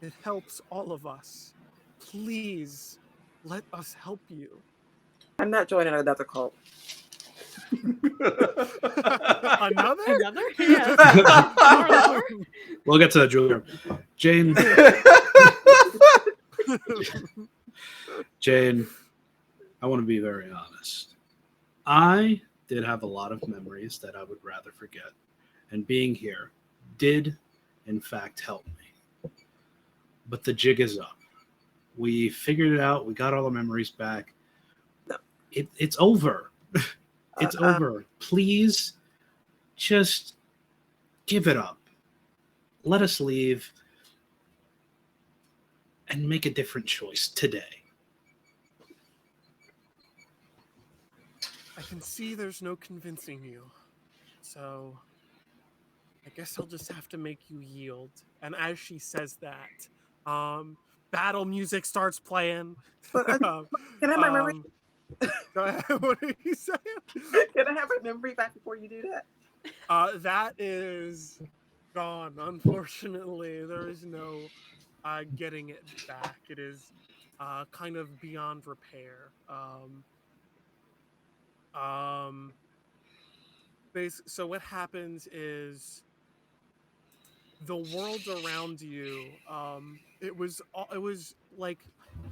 It helps all of us. Please let us help you. I'm not joining another cult. Another? Another? Yeah. More. We'll get to that, Julia. Jane, Jane, I want to be very honest. I did have a lot of memories that I would rather forget. And being here did, in fact, help me. But the jig is up. We figured it out. We got all the memories back. It's over. It's over. Please just give it up. Let us leave and make a different choice today. I can see there's no convincing you. So I guess I'll just have to make you yield. And as she says that, battle music starts playing. But can I have my memory? Go ahead. What are you saying? Can I have my memory back before you do that? That is gone. Unfortunately, there is no getting it back. It is kind of beyond repair. So what happens is the world around you. It was like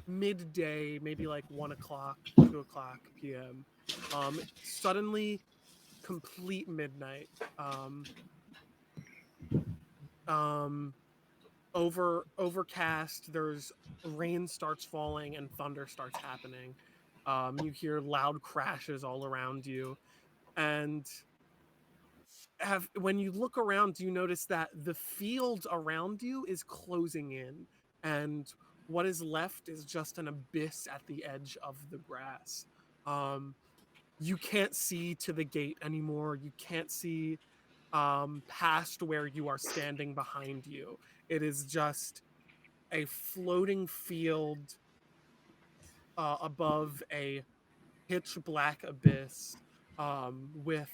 midday, maybe like 1 o'clock, 2 o'clock p.m. Suddenly, complete midnight. Overcast. There's rain starts falling and thunder starts happening. You hear loud crashes all around you, and when you look around, you notice that the field around you is closing in, and what is left is just an abyss at the edge of the grass. You can't see to the gate anymore. You can't see past where you are standing behind you. It is just a floating field above a pitch black abyss with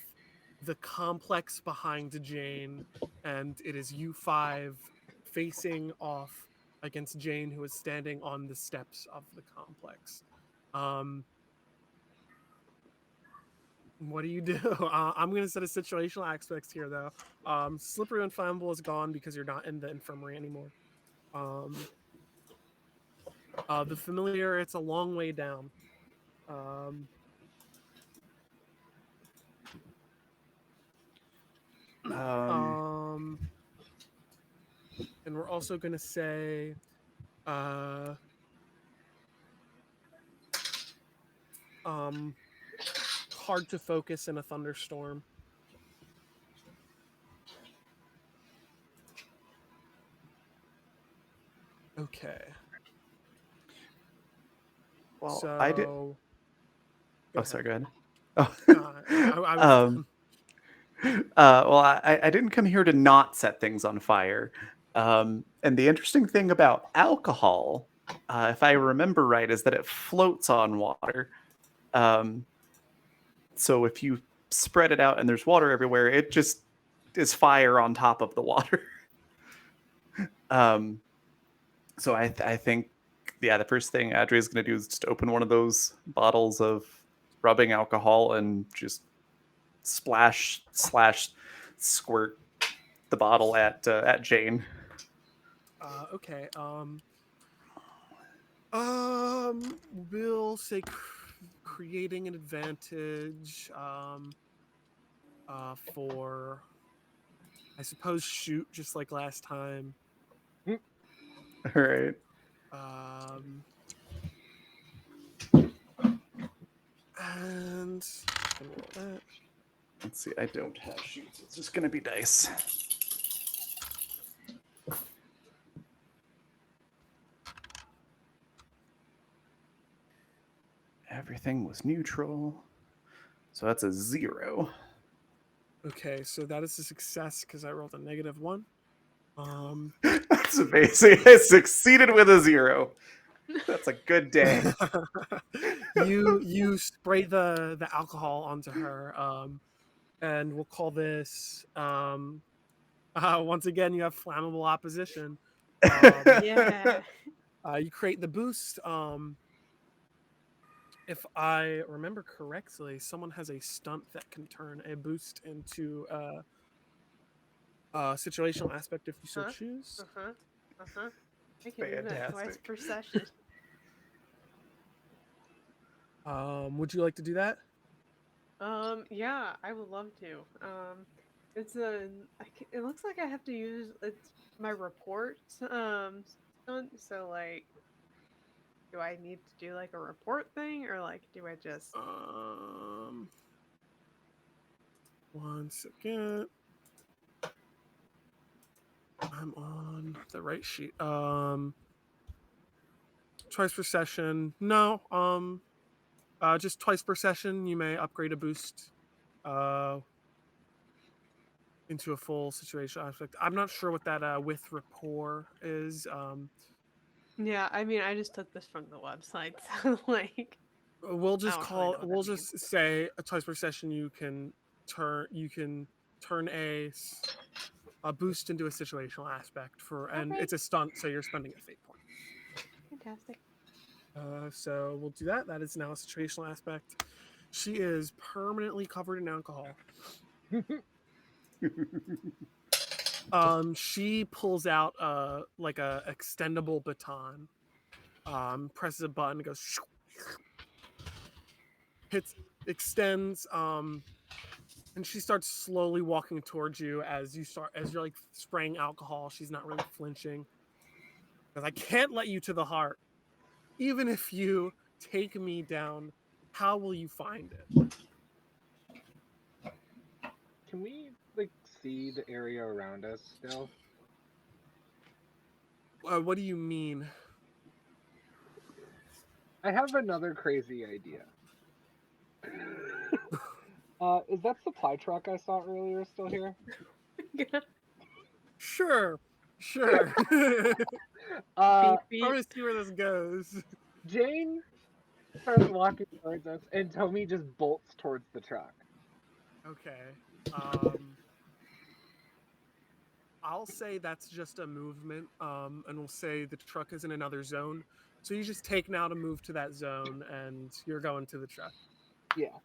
the complex behind Jane, and it is you five facing off against Jane, who is standing on the steps of the complex. What do you do? I'm going to set a situational aspects here, though. Slippery and Flammable is gone because you're not in the infirmary anymore. The Familiar, it's a long way down. And we're also going to say hard to focus in a thunderstorm. Okay. Well, So, I did. go Oh, ahead. sorry. Go ahead. Oh. I was Well, I didn't come here to not set things on fire. And the interesting thing about alcohol, if I remember right, is that it floats on water. So if you spread it out and there's water everywhere, it just is fire on top of the water. So I think, yeah, the first thing Adria is going to do is just open one of those bottles of rubbing alcohol and just splash / squirt the bottle at Jane. okay. We'll say creating an advantage. For, I suppose, shoot just like last time. All right. And roll that. Let's see. I don't have sheets. It's just going to be dice. Everything was neutral. So that's a 0. Okay, so that is a success because I rolled a -1. That's amazing. I succeeded with a 0. That's a good day. you spray the alcohol onto her, and we'll call this once again you have flammable opposition. Yeah. You create the boost. if I remember correctly, someone has a stunt that can turn a boost into a situational aspect if you so Huh? choose. Uh-huh. Uh-huh. I can do that twice Fantastic. per session. Would you like to do that? Yeah, I would love to. It's a. It looks like I have to use it's my report. Stunt. So like, do I need to do like a report thing, or like, do I just? One second. I'm on the right sheet. Twice per session. No. Just twice per session, you may upgrade a boost into a full situation aspect. I'm not sure what that with rapport is. Yeah, I mean, I just took this from the website, so like, We'll I just don't really call. know what We'll that means. just say a twice per session. You can turn a boost into a situational aspect and Okay. it's a stunt, so you're spending a fate point. Fantastic. So we'll do that. That is now a situational aspect. She is permanently covered in alcohol. She pulls out like a extendable baton. Presses a button, goes shoo, hits, extends. And she starts slowly walking towards you as you're like spraying alcohol. She's not really flinching. Because I can't let you to the heart. Even if you take me down, how will you find it? Can we like see the area around us still? What do you mean? I have another crazy idea. Is that supply truck I saw earlier still here? Sure. Uh, Beep I'm beep. gonna see where this goes. Jane starts walking towards us, and Tommy just bolts towards the truck. Okay. I'll say that's just a movement. And we'll say the truck is in another zone. So you just take now to move to that zone, and you're going to the truck. Yeah.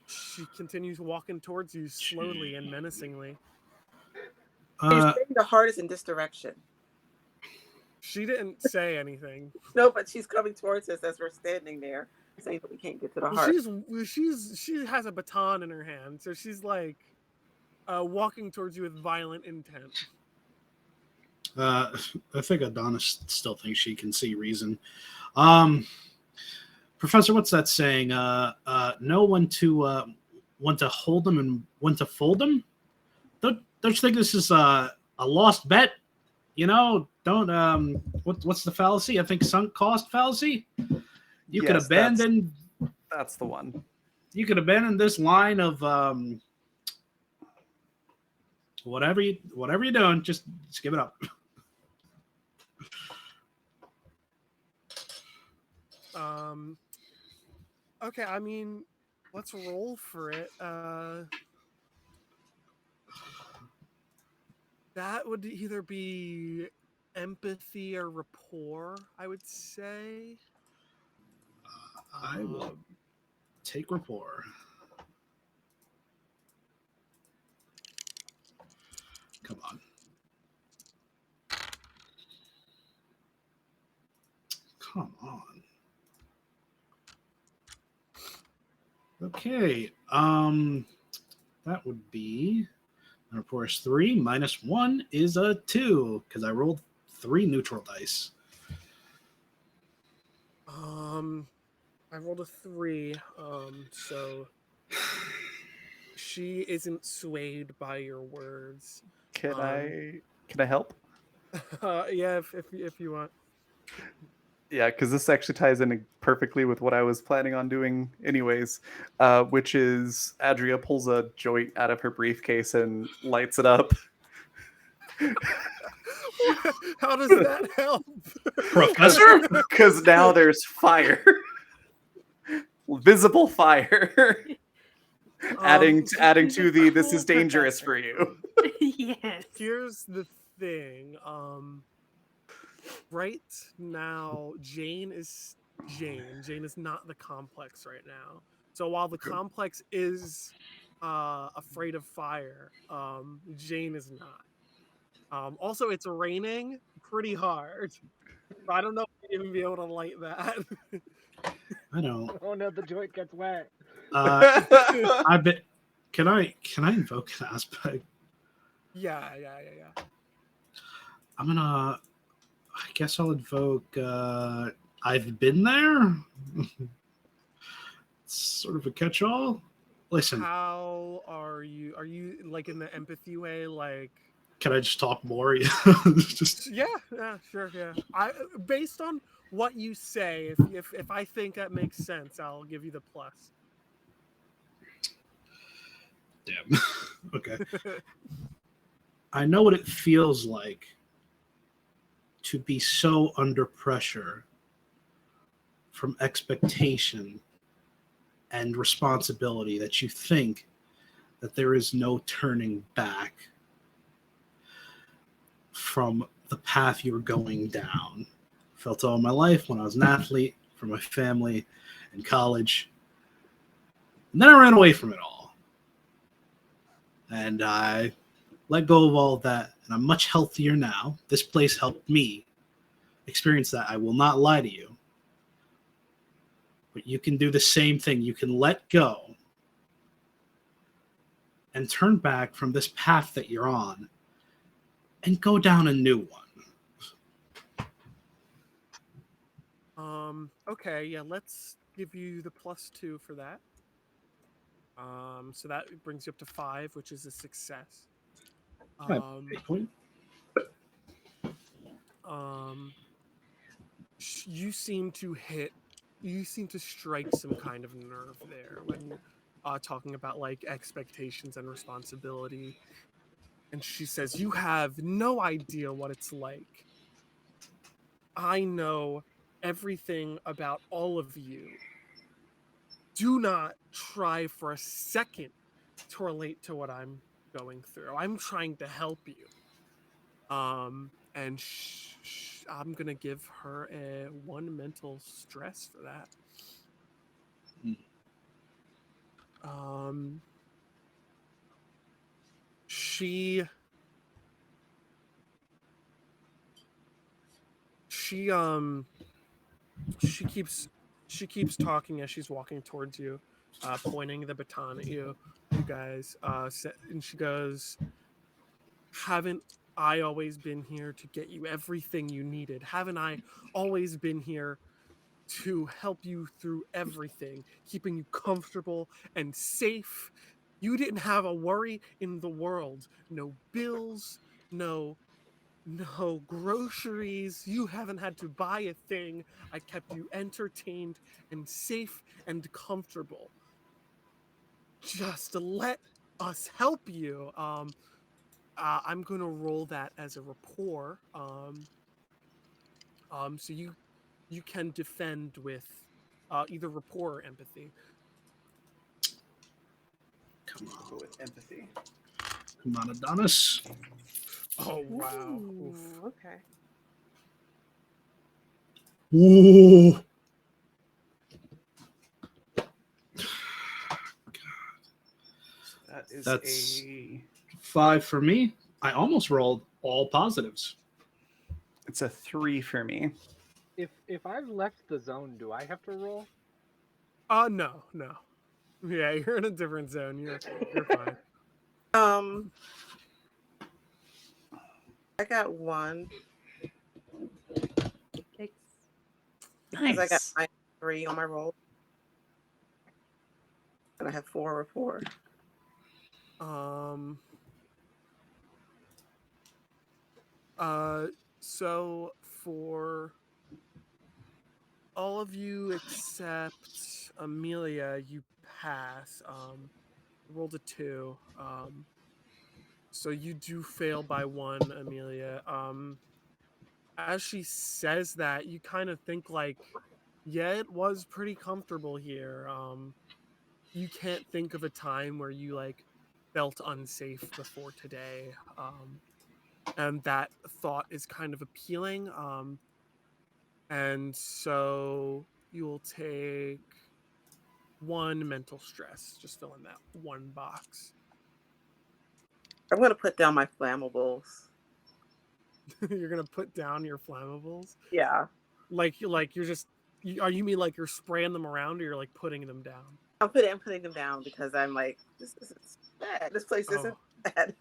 She continues walking towards you slowly and menacingly. She's saying the heart is in this direction. She didn't say anything. No, but she's coming towards us as we're standing there, saying that we can't get to the Well, heart. she has a baton in her hand, so she's like walking towards you with violent intent. I think Adonis still thinks she can see reason. Professor, what's that saying? Know when to hold them and when to fold them. Don't you think this is a lost bet? You know, don't what's the fallacy? I think sunk cost fallacy. You could Yes, abandon. That's the one. You could abandon this line of whatever you're doing. Just give it up. Okay, I mean, let's roll for it. That would either be empathy or rapport, I would say. I will take rapport. Come on. Come on. Okay. That would be rapport is 3 minus 1 is a 2 because I rolled 3 neutral dice. I rolled a 3. So she isn't swayed by your words. Can I help? Yeah, if you want. Yeah, because this actually ties in perfectly with what I was planning on doing anyways, which is Adria pulls a joint out of her briefcase and lights it up. How does that help? Professor? Because now there's fire. Visible fire. adding to the this is dangerous for you. Yes. Here's the thing. right now, Jane is Jane. Jane is not the complex right now. So while the Okay. complex is afraid of fire, Jane is not. Also, it's raining pretty hard. So I don't know if you'd even be able to light that. I don't. Oh no, the joint gets wet. I bet. Can I invoke an aspect? Yeah. I'm gonna. I guess I'll invoke. I've been there. It's sort of a catch-all. Listen, How are you? Are you like in the empathy way? Like, can I just talk more? Just yeah, sure, yeah. I based on what you say, if I think that makes sense, I'll give you the plus. damn. Okay. I know what it feels like to be so under pressure from expectation and responsibility that you think that there is no turning back from the path you're going down. Felt all my life when I was an athlete, for my family in college. And then I ran away from it all. And I let go of all of that, and I'm much healthier now. This place helped me experience that. I will not lie to you. But you can do the same thing. You can let go and turn back from this path that you're on and go down a new one. Okay, yeah, let's give you the +2 for that. So that brings you up to 5, which is a success. Yeah, Um, point. you seem to strike some kind of nerve there when talking about like expectations and responsibility. And she says, "You have no idea what it's like. I know everything about all of you. Do not try for a second to relate to what I'm going through. I'm trying to help you." And I'm gonna give her a 1 mental stress for that. Hmm. Um, she she um she keeps talking as she's walking towards you, pointing the baton at you guys. And she goes, "Haven't I always been here to get you everything you needed? Haven't I always been here to help you through everything, keeping you comfortable and safe? You didn't have a worry in the world. No bills, no groceries. You haven't had to buy a thing. I kept you entertained and safe and comfortable. Just let us help you." I'm gonna roll that as a rapport. So you can defend with either rapport or empathy. Come I'll on. go with empathy. Come on, Adonis. Oh wow. Oof. Ooh, okay. Ooh. That is That's- a 5 for me. I almost rolled all positives. it's a 3 for me. If I've left the zone, do I have to roll? No. Yeah, you're in a different zone. You're fine. I got 1 Thanks. because I got Nice. -3 on my roll, and I have 4 rapport. So for all of you except Amelia, you pass. Rolled a 2. So you do fail by 1, Amelia. As she says that, you kind of think like, yeah, it was pretty comfortable here. You can't think of a time where you like felt unsafe before today. And that thought is kind of appealing. And so you will take 1 mental stress. Just fill in that 1 box. I'm gonna put down my flammables. You're gonna put down your flammables, Yeah, like you're just. You mean like you're spraying them around, or you're like putting them down? I'm putting them down because I'm like, this isn't bad. This place isn't Oh, bad.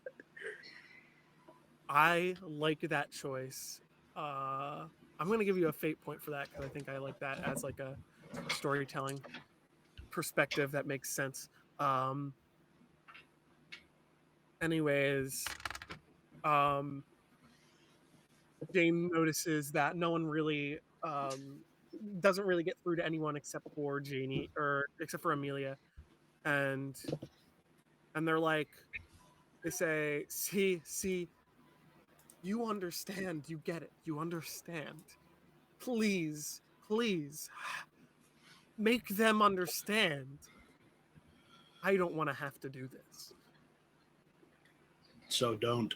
I like that choice. I'm gonna give you a fate point for that because I think I like that as like a storytelling perspective that makes sense. Um, anyways, um, Jane notices that no one really doesn't really get through to anyone except for Janie or except for Amelia, and they're like, they say, see, you understand, you get it, you understand. Please, make them understand. I don't want to have to do this. So don't.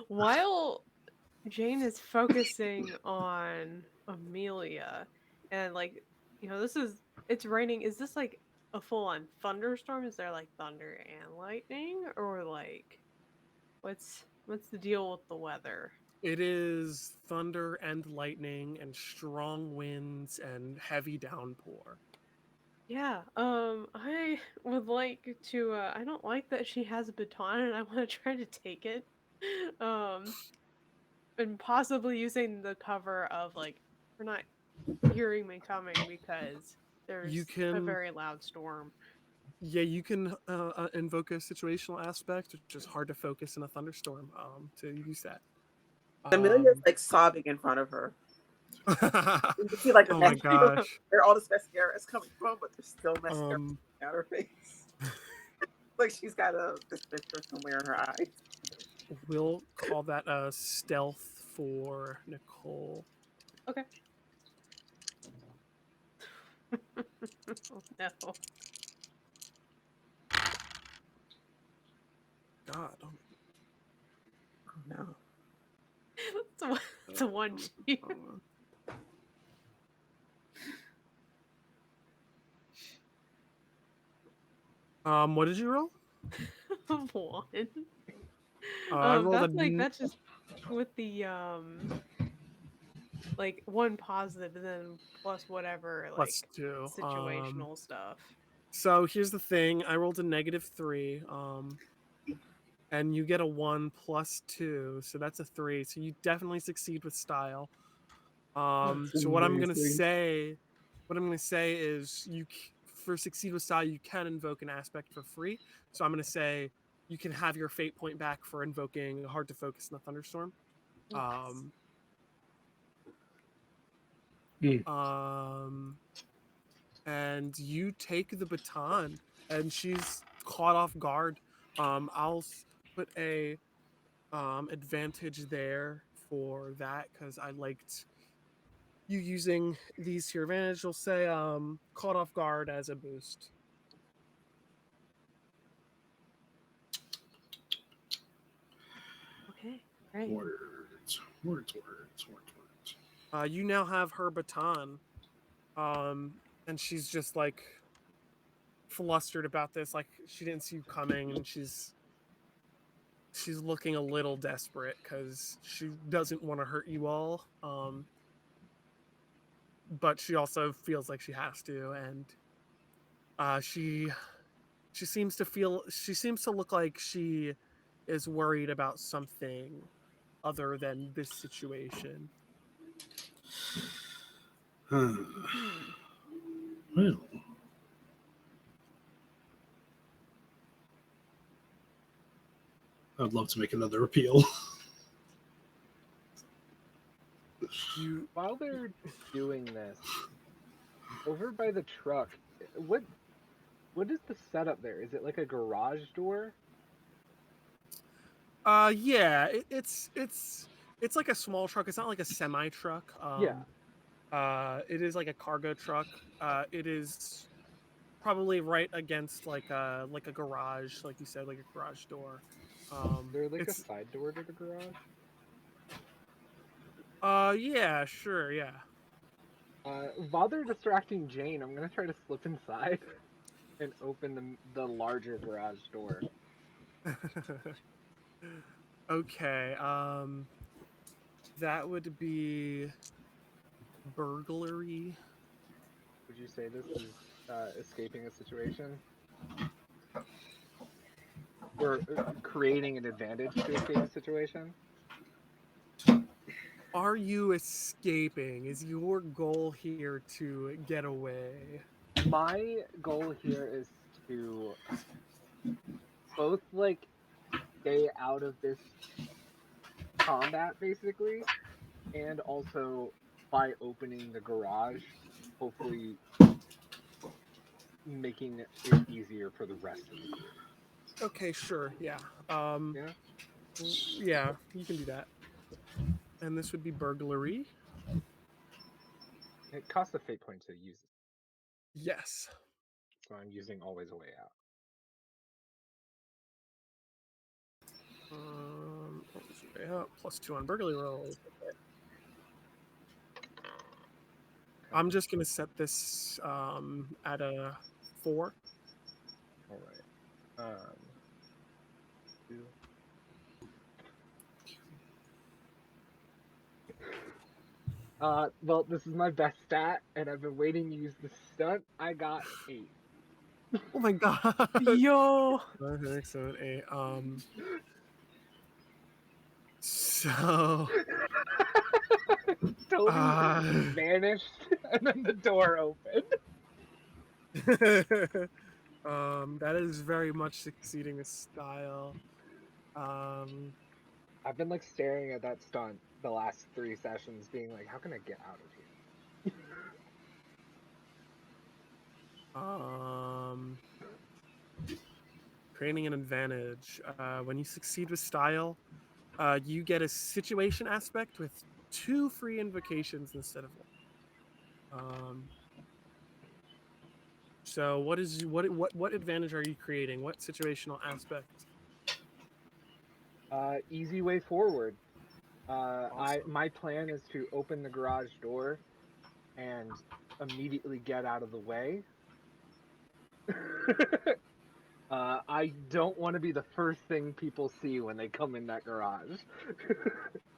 While Jane is focusing on Amelia, and like, it's raining. Is this like a full on thunderstorm? Is there like thunder and lightning, or like what's the deal with the weather? It is thunder and lightning and strong winds and heavy downpour. Yeah, I would like to. I don't like that she has a baton, and I want to try to take it. Um, and possibly using the cover of like we're not hearing me coming because You there's a can, very loud storm. yeah, you can invoke a situational aspect, which is hard to focus in a thunderstorm. To use that. Amelia's like sobbing in front of her. Oh You can see like the my mascara, gosh. where all this mascara is coming from, but there's still mascara Um, out her face. Like she's got a dispenser somewhere in her eye. we'll call that a stealth for Nicole. Okay. Oh, no. God. Oh no. It's a one sheet. What did you roll? One. I rolled a That's just with the like one positive and then plus whatever like +2. situational stuff. So here's the thing. I rolled a -3. And you get a 1 +2, so that's a 3. So you definitely succeed with style. That's So what I'm gonna amazing. say is for succeed with style, you can invoke an aspect for free. So I'm gonna say you can have your fate point back for invoking hard to focus in a thunderstorm. Um, and you take the baton, and she's caught off guard. I'll put a advantage there for that because I liked you using these to your advantage. You'll say caught off guard as a boost. Okay, great. Words. You now have her baton, and she's just like flustered about this, like she didn't see you coming, and she's looking a little desperate because she doesn't want to hurt you all, but she also feels like she has to, and she seems to look like she is worried about something other than this situation. Well, I'd love to make another appeal. While they're doing this, over by the truck, what is the setup there? Is it like a garage door? Yeah, it's like a small truck. It's not like a semi truck. It is like a cargo truck. It is probably right against like a garage, like you said, like a garage door. Is there like a It's side door to the garage? Yeah, sure, yeah. While they're distracting Jane, I'm gonna try to slip inside and open the larger garage door. Okay, that would be burglary. Would you say this is escaping a situation? Or creating an advantage to escape a situation? Are you escaping? Is your goal here to get away? My goal here is to both like stay out of this combat basically, and also by opening the garage, hopefully making it easier for the rest of the group. Okay, sure, yeah. Yeah. Yeah, you can do that. And this would be burglary. It costs a fate point to use it, Yes. so I'm using always a way out. What was your way out? +2 on burglary rolls. I'm just gonna set this at a 4. All right. Two. Well, this is my best stat, and I've been waiting to use the stunt. I got 8. Oh my god. Yo. Okay, 7, 8. So Toby vanished, and then the door opened. that is very much succeeding a style. I've been like staring at that stunt the last 3 sessions, being like, "How can I get out of here?" Creating an advantage. When you succeed with style, you get a situation aspect with 2 free invocations instead of 1. So what advantage are you creating? What situational aspect? Easy way forward. Awesome. My plan is to open the garage door and immediately get out of the way. I don't want to be the first thing people see when they come in that garage,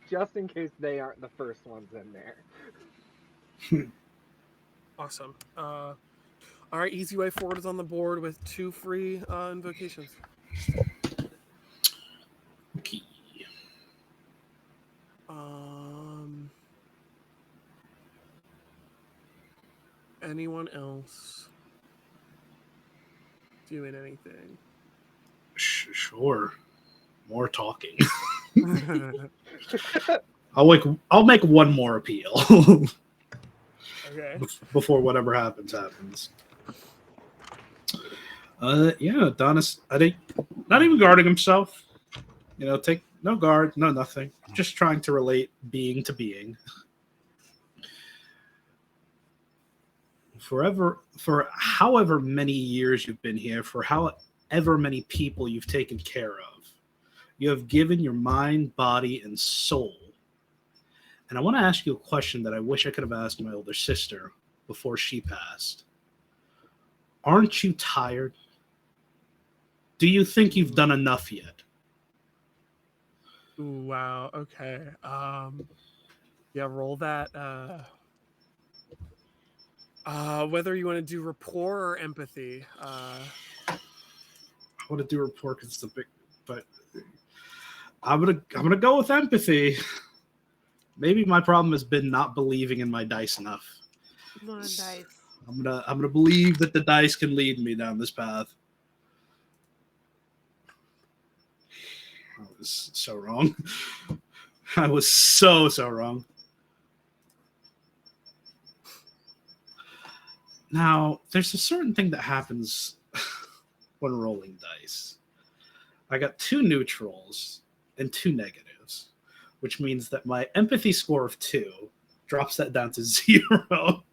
just in case they aren't the first ones in there. Awesome. All right, easy way forward is on the board with 2 free invocations. Okay. Anyone else doing anything? Sure. More talking. I'll make one more appeal. Okay. Before whatever happens. Yeah, Adonis, I think not even guarding himself. Take no guard, no nothing. Just trying to relate being to being. For however many years you've been here, for however many people you've taken care of, you have given your mind, body, and soul. And I want to ask you a question that I wish I could have asked my older sister before she passed. Aren't you tired? Do you think you've done enough yet? Ooh, wow. Okay. Yeah, roll that. Whether you want to do rapport or empathy. I want to do rapport because it's a big, but I'm gonna go with empathy. Maybe my problem has been not believing in my dice enough. Come on, dice. I'm gonna believe that the dice can lead me down this path. I was so wrong. I was so wrong. Now, there's a certain thing that happens when rolling dice. I got 2 neutrals and 2 negatives, which means that my empathy score of 2 drops that down to 0.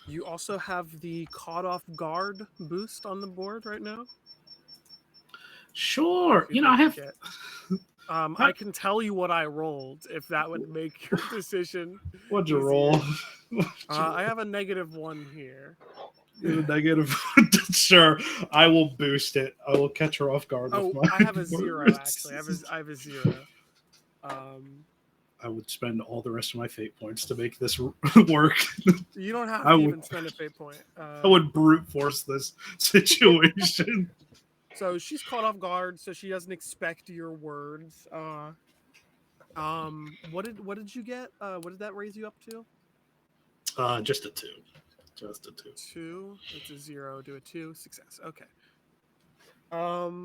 You also have the caught off guard boost on the board right now. Sure. If you'd I like have to get- I can tell you what I rolled if that would make your decision. What'd you easier. roll? I have a -1 here. You have a negative. Sure, I will boost it. I will catch her off guard. Oh, with my I have a 0 words. actually. I have a 0. I would spend all the rest of my fate points to make this work. You don't have I to would- even spend a fate point. I would brute force this situation. So she's caught off guard, so she doesn't expect your words. What did you get? What did that raise you up to? Just a 2. Just a 2. 2. It's a 0 to a 2. Success. Okay. Oh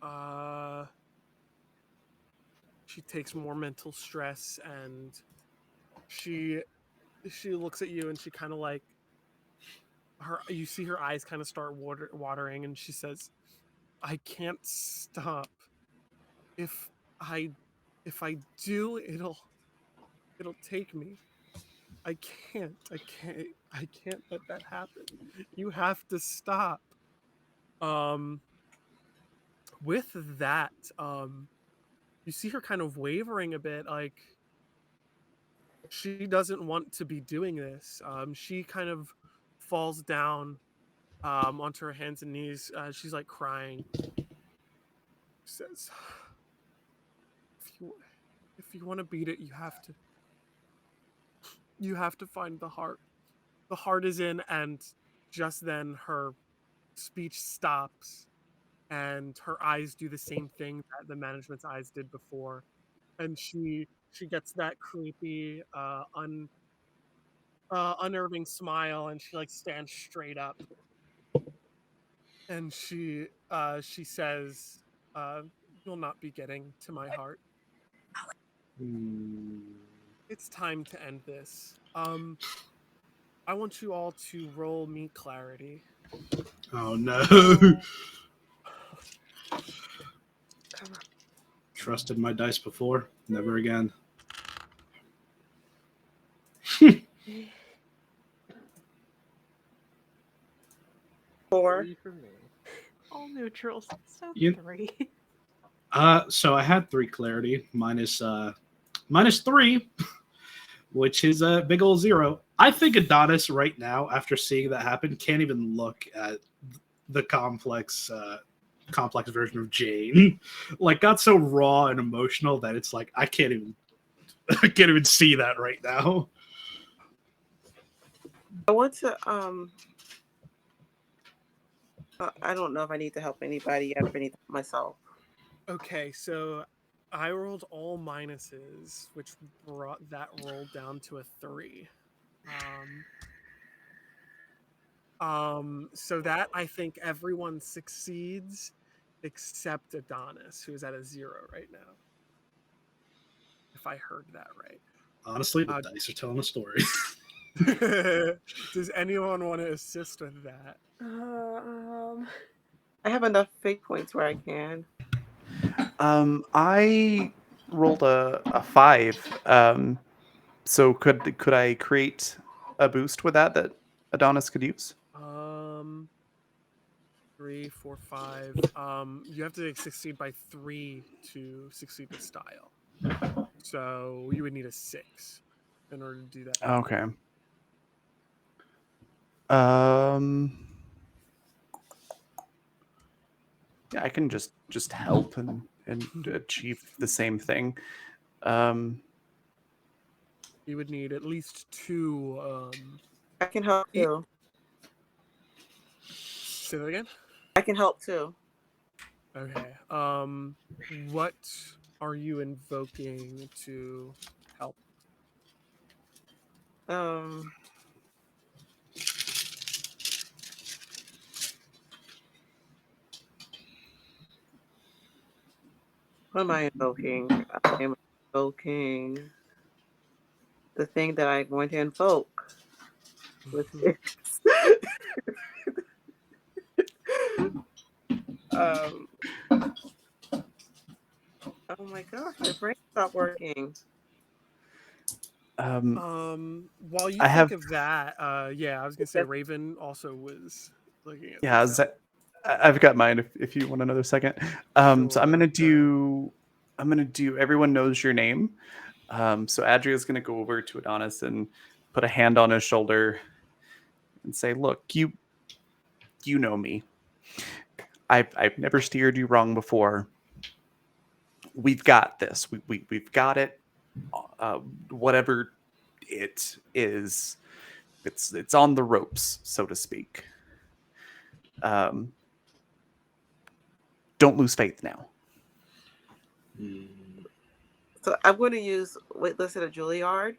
wow. She takes more mental stress, and she looks at you, and she kind of like you see her eyes kind of start watering, and she says, "I can't stop. If I do, it'll take me. I can't let that happen. You have to stop." With that, you see her kind of wavering a bit, like she doesn't want to be doing this. She kind of falls down onto her hands and knees. She's like crying. Says, if you want to beat it, you have to find the heart. The heart is in," and just then her speech stops, and her eyes do the same thing that the management's eyes did before, and she gets that creepy, unnerving smile, and she like stands straight up, and she says, "You'll not be getting to my heart. It's time to end this. I want you all to roll me clarity." Oh no. Come on. Trusted my dice before. Never again. 4. 3 for me. All neutrals. So You- 3. So I had 3 clarity minus 3, which is a big old 0. I think Adonis right now, after seeing that happen, can't even look at the complex version of Jane. Like, got so raw and emotional that it's like I can't even see that right now. I want to I don't know if I need to help anybody yet, if I need to help myself. Okay, so I rolled all minuses, which brought that roll down to a 3. So that I think everyone succeeds except Adonis, who's at a 0 right now. If I heard that right. Honestly, the dice are telling a story. Does anyone want to assist with that? I have enough fate points where I can. I rolled a 5. So could I create a boost with that Adonis could use? 3, 4, 5. You have to succeed by 3 to succeed with style. So you would need a 6 in order to do that. Okay. Yeah, I can just help and achieve the same thing. You would need at least 2. I can help too. Say that again. I can help too. Okay. What are you invoking to help? What am I invoking? I am invoking the thing that I'm going to invoke, which is oh my gosh, my brain stopped working. While you I think have- of that, yeah, I was gonna say Raven also was looking at. Yeah, this. I've got mine if you want another second. So I'm gonna do everyone knows your name. So Adria's gonna go over to Adonis and put a hand on his shoulder and say, "Look, you know me. I've never steered you wrong before. We've got this. We've got it. Whatever it is, it's on the ropes, so to speak. Don't lose faith now." So I'm going to use Waitlist at Juilliard.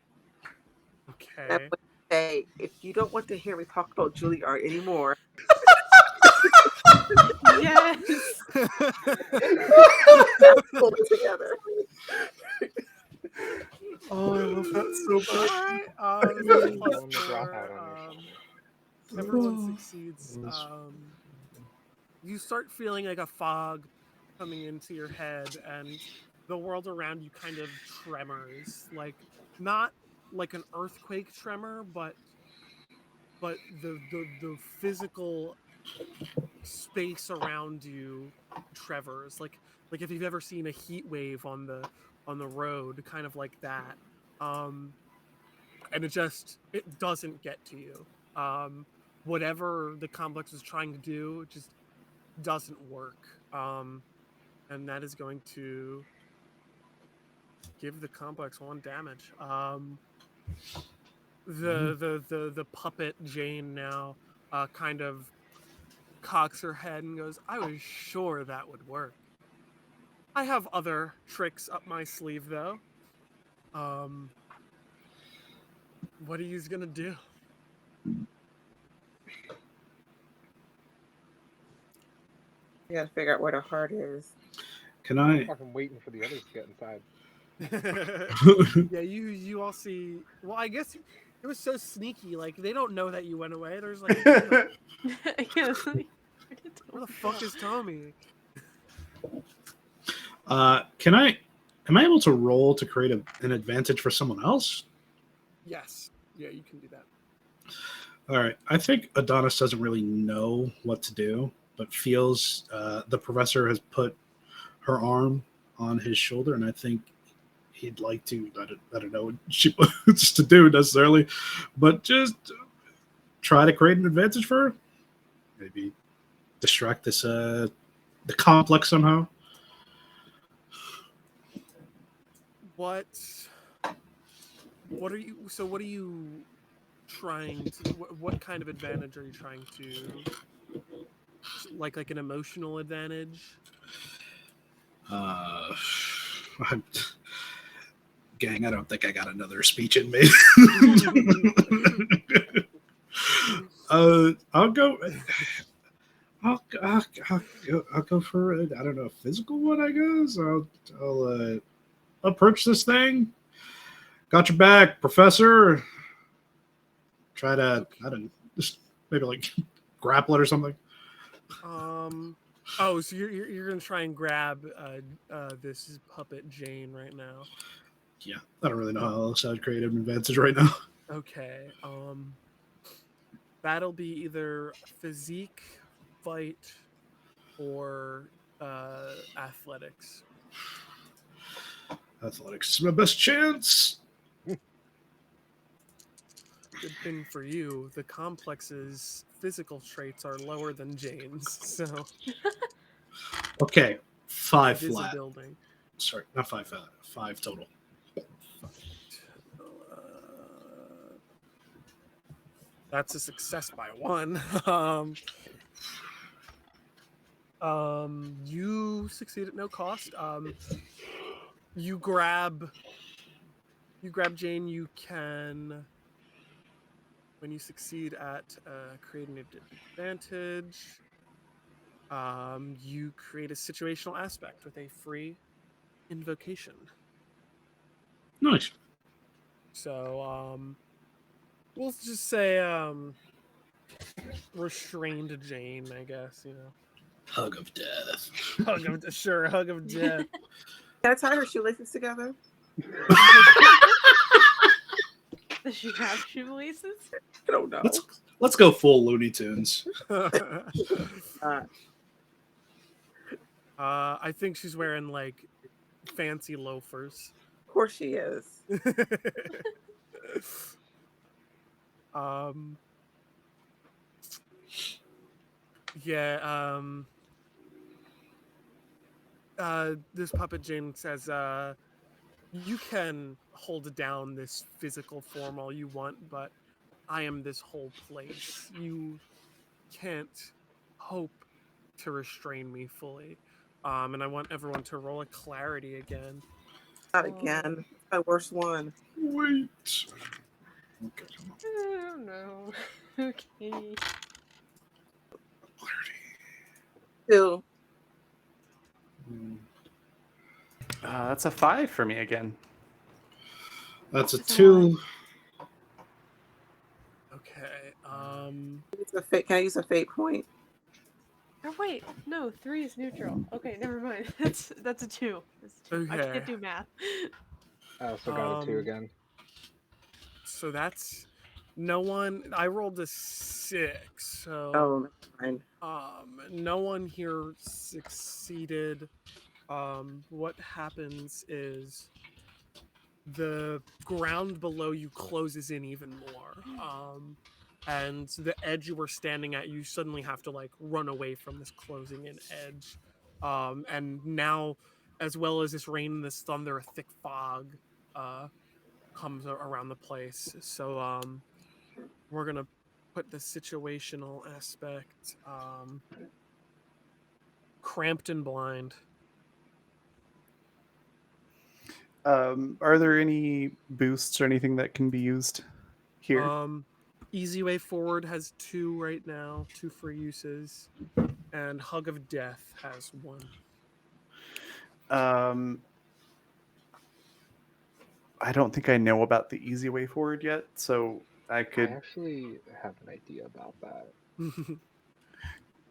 That Okay. would say, if you don't want to hear me talk about Juilliard anymore, Yes. let's pull it together. Oh, I love that so much. Alright, Really plus going to drop 4, out on everyone Oh. succeeds. You start feeling like a fog coming into your head, and the world around you kind of tremors. Like, not like an earthquake tremor, but the physical space around you tremors. Like if you've ever seen a heat wave on the road, kind of like that. And it doesn't get to you. Whatever the complex is trying to do just doesn't work. And that is going to give the complex 1 damage. The puppet Jane now kind of cocks her head and goes, "I was sure that would work. I have other tricks up my sleeve, though. What are you gonna do?" You got to figure out where the heart is. Can I? Fucking waiting for the others to get inside. Yeah, you all see. Well, I guess it was so sneaky. Like, they don't know that you went away. There's like, Yes. where the fuck is Tommy? Can I? Am I able to roll to create an advantage for someone else? Yes. Yeah, you can do that. All right. I think Adonis doesn't really know what to do, but feels the professor has put her arm on his shoulder, and I think he'd like to. I don't know what she wants to do necessarily, but just try to create an advantage for her. Maybe distract this the complex somehow. What are you? So what are you trying to? What kind of advantage are you trying to? Like an emotional advantage? Gang, I don't think I got another speech in me. I'll go. I'll go for I don't know, a physical one. I guess I'll approach this thing. Got your back, Professor. Try to I don't know, just maybe like grapple it or something. Oh, so you're gonna try and grab this puppet Jane right now. Yeah, I don't really know how else I'd create an advantage right now. Okay. That'll be either physique, fight, or athletics. Athletics is my best chance. Good thing for you, the complex's physical traits are lower than Jane's, so Okay, 5 it is a flat. building. Sorry, not 5 flat. 5 total. That's a success by 1. You succeed at no cost. You grab Jane. You can, when you succeed at creating an advantage, you create a situational aspect with a free invocation. Nice. So, we'll just say restrained Jane, I guess. You know, Hug of death. hug of death. Can I tie her shoelaces together? Does she have shoelaces? I don't know. Let's go full Looney Tunes. I think she's wearing like fancy loafers. Of course she is. um. Yeah. This puppet Jane says, you can hold down this physical form all you want, but I am this whole place. You can't hope to restrain me fully. And I want everyone to roll a clarity again. Not again. My worst one. Wait. Okay, come on. Oh no. Okay. Clarity. 2. Hmm. That's a 5 for me again. That's a It's a 2. Okay. Can I use a fate point? Oh wait, no, 3 is neutral. Okay, never mind. That's a 2. That's a 2. I Okay. can't do math. I also got a 2 Um, again. So that's no one. I rolled a 6. So Oh, never mind. no one here succeeded. What happens is the ground below you closes in even more. And the edge you were standing at, you suddenly have to like run away from this closing in edge. And now, as well as this rain and this thunder, a thick fog comes around the place. So we're gonna put the situational aspect cramped and blind. Are there any boosts or anything that can be used here? Easy Way Forward has 2 right now, 2 free uses, and Hug of Death has 1. I don't think I know about the easy way forward yet, so I I could. actually have an idea about that.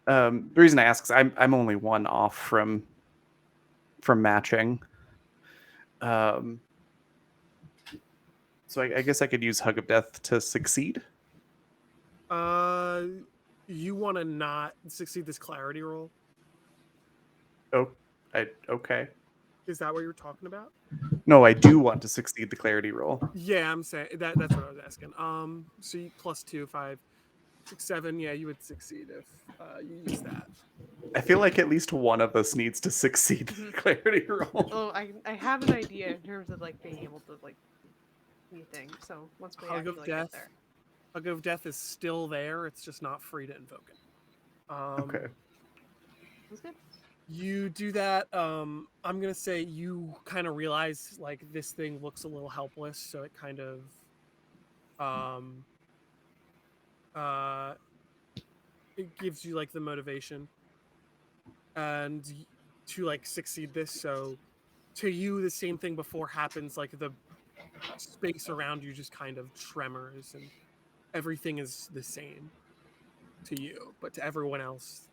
The reason I ask is I'm only 1 off from matching. So I guess I could use Hug of Death to succeed. You want to not succeed this clarity roll? Okay. Is that what you're talking about? No, I do want to succeed the clarity roll. Yeah, I'm saying that's what I was asking. So you +2, 5, 6, 7. Yeah, you would succeed if you use that. I feel like at least one of us needs to succeed the clarity roll. Oh, I have an idea in terms of like being able to like anything. So once we Hug of actually Death. get there. Hug of Death is still there. It's just not free to invoke it. Okay. That's good. You do that. I'm gonna say you kind of realize like this thing looks a little helpless, so it kind of it gives you like the motivation and to like succeed this. So to you, the same thing before happens. Like the space around you just kind of tremors, and everything is the same to you, but to everyone else.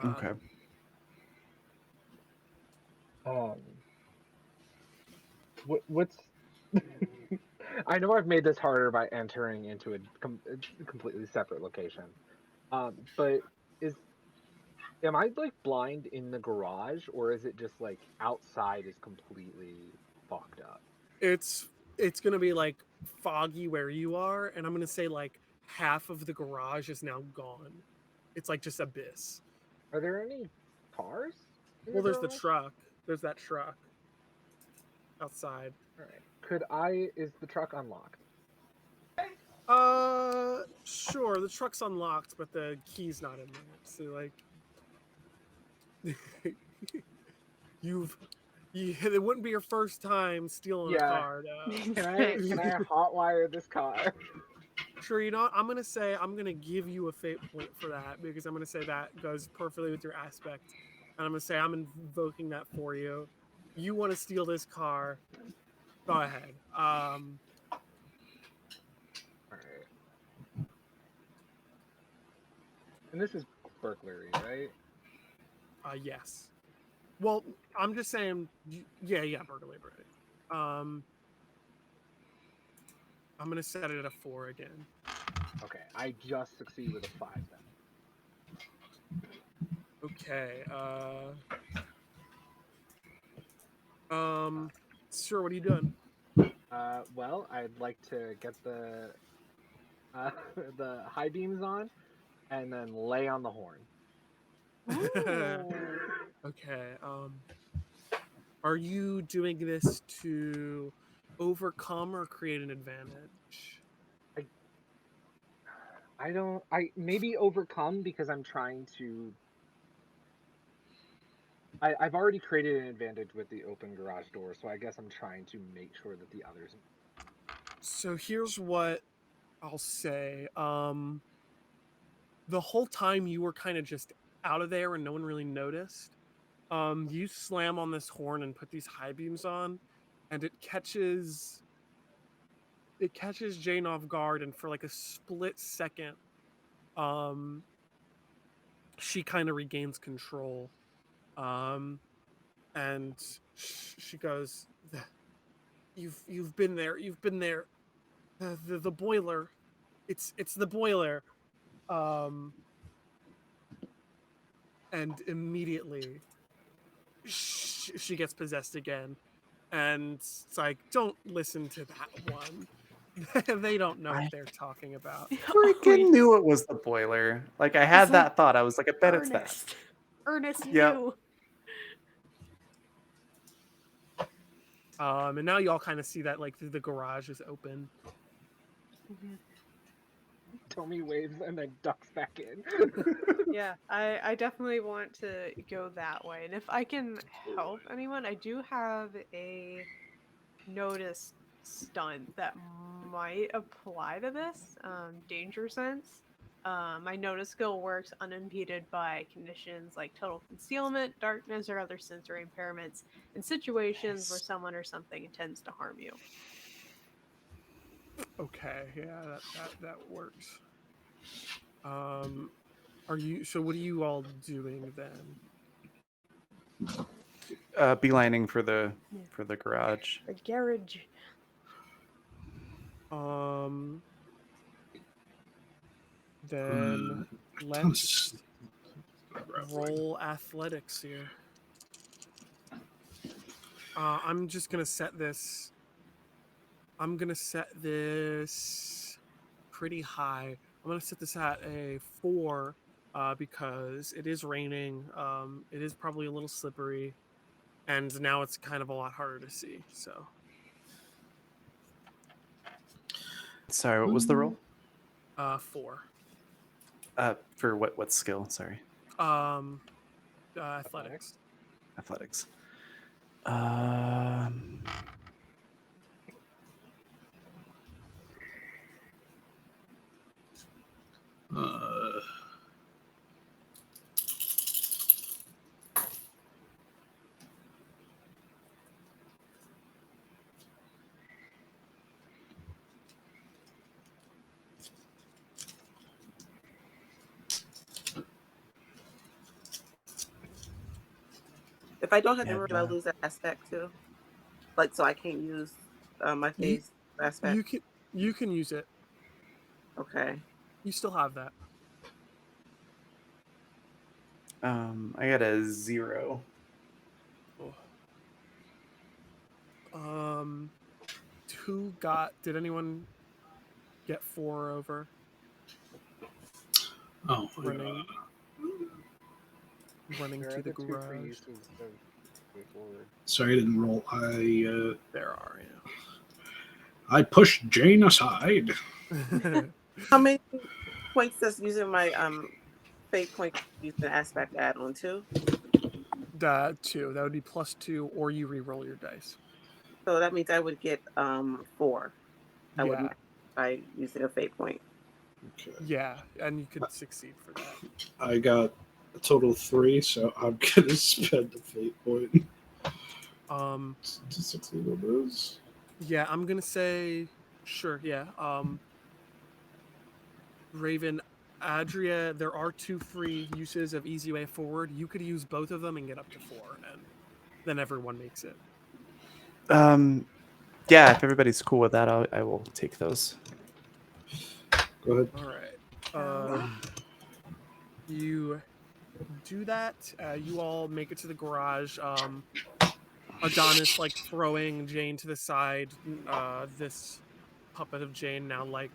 Okay. What's I know I've made this harder by entering into a completely separate location. But am I like blind in the garage, or is it just like outside is completely fucked up? It's gonna be like foggy where you are, and I'm gonna say like half of the garage is now gone. It's like just abyss. Are there any cars? in Well, there's the garage? truck. There's that truck outside. All is the truck unlocked? Sure. The truck's unlocked, but the key's not in there. So like, it wouldn't be your first time stealing a Yeah. car. No. Can I hotwire this car? Sure, you know what? I'm gonna give you a fate point for that because I'm gonna say that goes perfectly with your aspect, and I'm gonna say I'm invoking that for you. You want to steal this car? Go ahead. All right. And this is burglary, right? Yes. Well, I'm just saying. Yeah, burglary. I'm gonna set it at a 4 again. Okay, I just succeed with a 5 then. Okay. Sure. What are you doing? Well, I'd like to get the the high beams on, and then lay on the horn. Ooh. Okay. Are you doing this to overcome or create an advantage? I don't. I maybe overcome because I'm trying to. I've already created an advantage with the open garage door, so I guess I'm trying to make sure that the others. So here's what I'll say. The whole time you were kind of just out of there and no one really noticed. You slam on this horn and put these high beams on, and it catches Jane off guard, and for like a split second, um, she kind of regains control. Um, and she goes, You've been there. You've been there. The boiler. It's the boiler." Um, and immediately she gets possessed again, and it's like, don't listen to that one. They don't know what I they're talking about. freaking knew it was the boiler. Like I had It's like that thought. I was like, I bet it's that. Ernest. Ernest Yep. knew. And now you all kind of see that like the garage is open. Tommy waves and then ducks back in. Yeah, I definitely want to go that way. And if I can help anyone, I do have a notice stunt that might apply to this. Danger sense. My notice skill works unimpeded by conditions like total concealment, darkness, or other sensory impairments in situations where someone or something intends to harm you. Okay, yeah, that works. Are you? So what are you all doing then? Beelining for the Yeah. garage. The garage. Then let's roll athletics here. I'm just gonna set this. I'm gonna set this pretty high. I'm gonna set this at a 4, because it is raining. It is probably a little slippery, and now it's kind of a lot harder to see. So Sorry, what was the roll? 4. For what skill? Sorry, Athletics. athletics. If I don't have the Yeah, room, do I lose that aspect too? Like, so I can't use my phase aspect? You can use it. Okay. You still have that. I got a 0. Who got? Did anyone get 4 over? Oh, Running There to are the the two garage. free uses of straightforward. sorry, I didn't roll. There are, I pushed Jane aside. yeah. How many points does using my fate point use an aspect add on to? 2. That would be +2, or you re-roll your dice. So that means I would get 4. I would Yeah, max by using a fate point. Okay. yeah, and you could succeed for that. I got a total of 3, so I'm gonna spend a fate point to succeed on those. Yeah, I'm gonna say, sure, yeah. Raven, Adria, there are 2 free uses of Easy Way Forward. You could use both of them and get up to 4, and then everyone makes it. Yeah, if everybody's cool with that, I will take those. Go ahead. All right. You do that. You all make it to the garage. Adonis like throwing Jane to the side. This puppet of Jane now like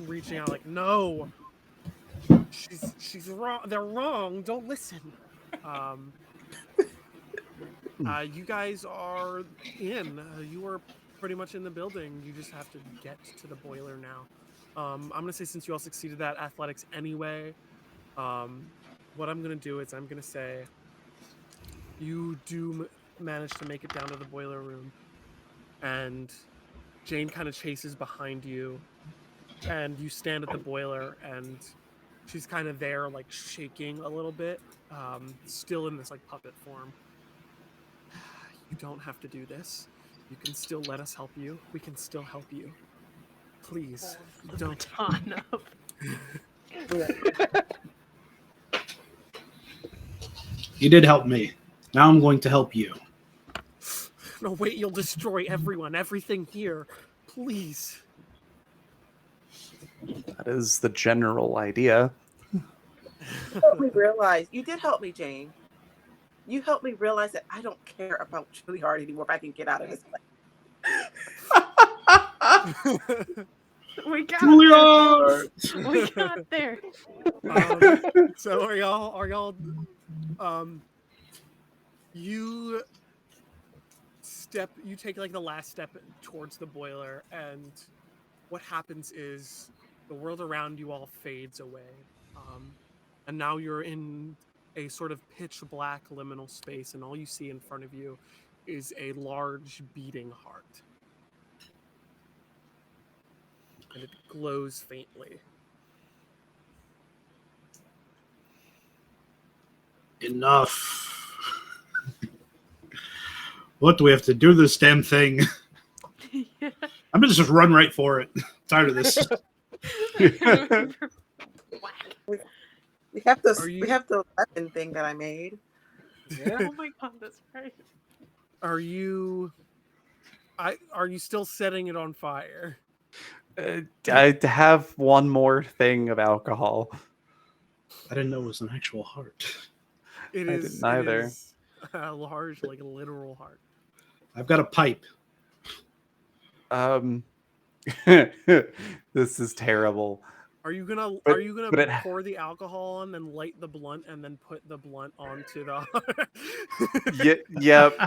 reaching out like, no, she's wrong. They're wrong. Don't listen. Um, you guys are in. You are pretty much in the building. You just have to get to the boiler now. I'm gonna say since you all succeeded that athletics anyway, what I'm gonna do is I'm gonna say you do manage to make it down to the boiler room, and Jane kind of chases behind you, and you stand at the boiler, and she's kind of there, like shaking a little bit, still in this like puppet form. You don't have to do this. You can still let us help you. We can still help you. Please, The don't. baton up. You did help me. Now I'm going to help you. No, wait, you'll destroy everyone, everything here. Please. That is the general idea. Help me realize you did help me, Jane. You helped me realize that I don't care about Juilliard anymore. If I can get out of this place. We got Juilliard! there. We got there. So are y'all you take like the last step towards the boiler, and what happens is the world around you all fades away, and now you're in a sort of pitch black liminal space, and all you see in front of you is a large beating heart, and it glows faintly. Enough. What do we have to do this damn thing? Yeah. I'm gonna just run right for it. Tired of this. We have the Are you- we have the weapon thing that I made. Yeah. Oh my god, that's right. Are you still setting it on fire? I have one more thing of alcohol. I didn't know it was an actual heart. It I is. didn't either. It is a large, like literal heart. I've got a pipe. This is terrible. Are you gonna But- are you gonna but it- pour the alcohol on, then light the blunt, and then put the blunt onto the? Yep.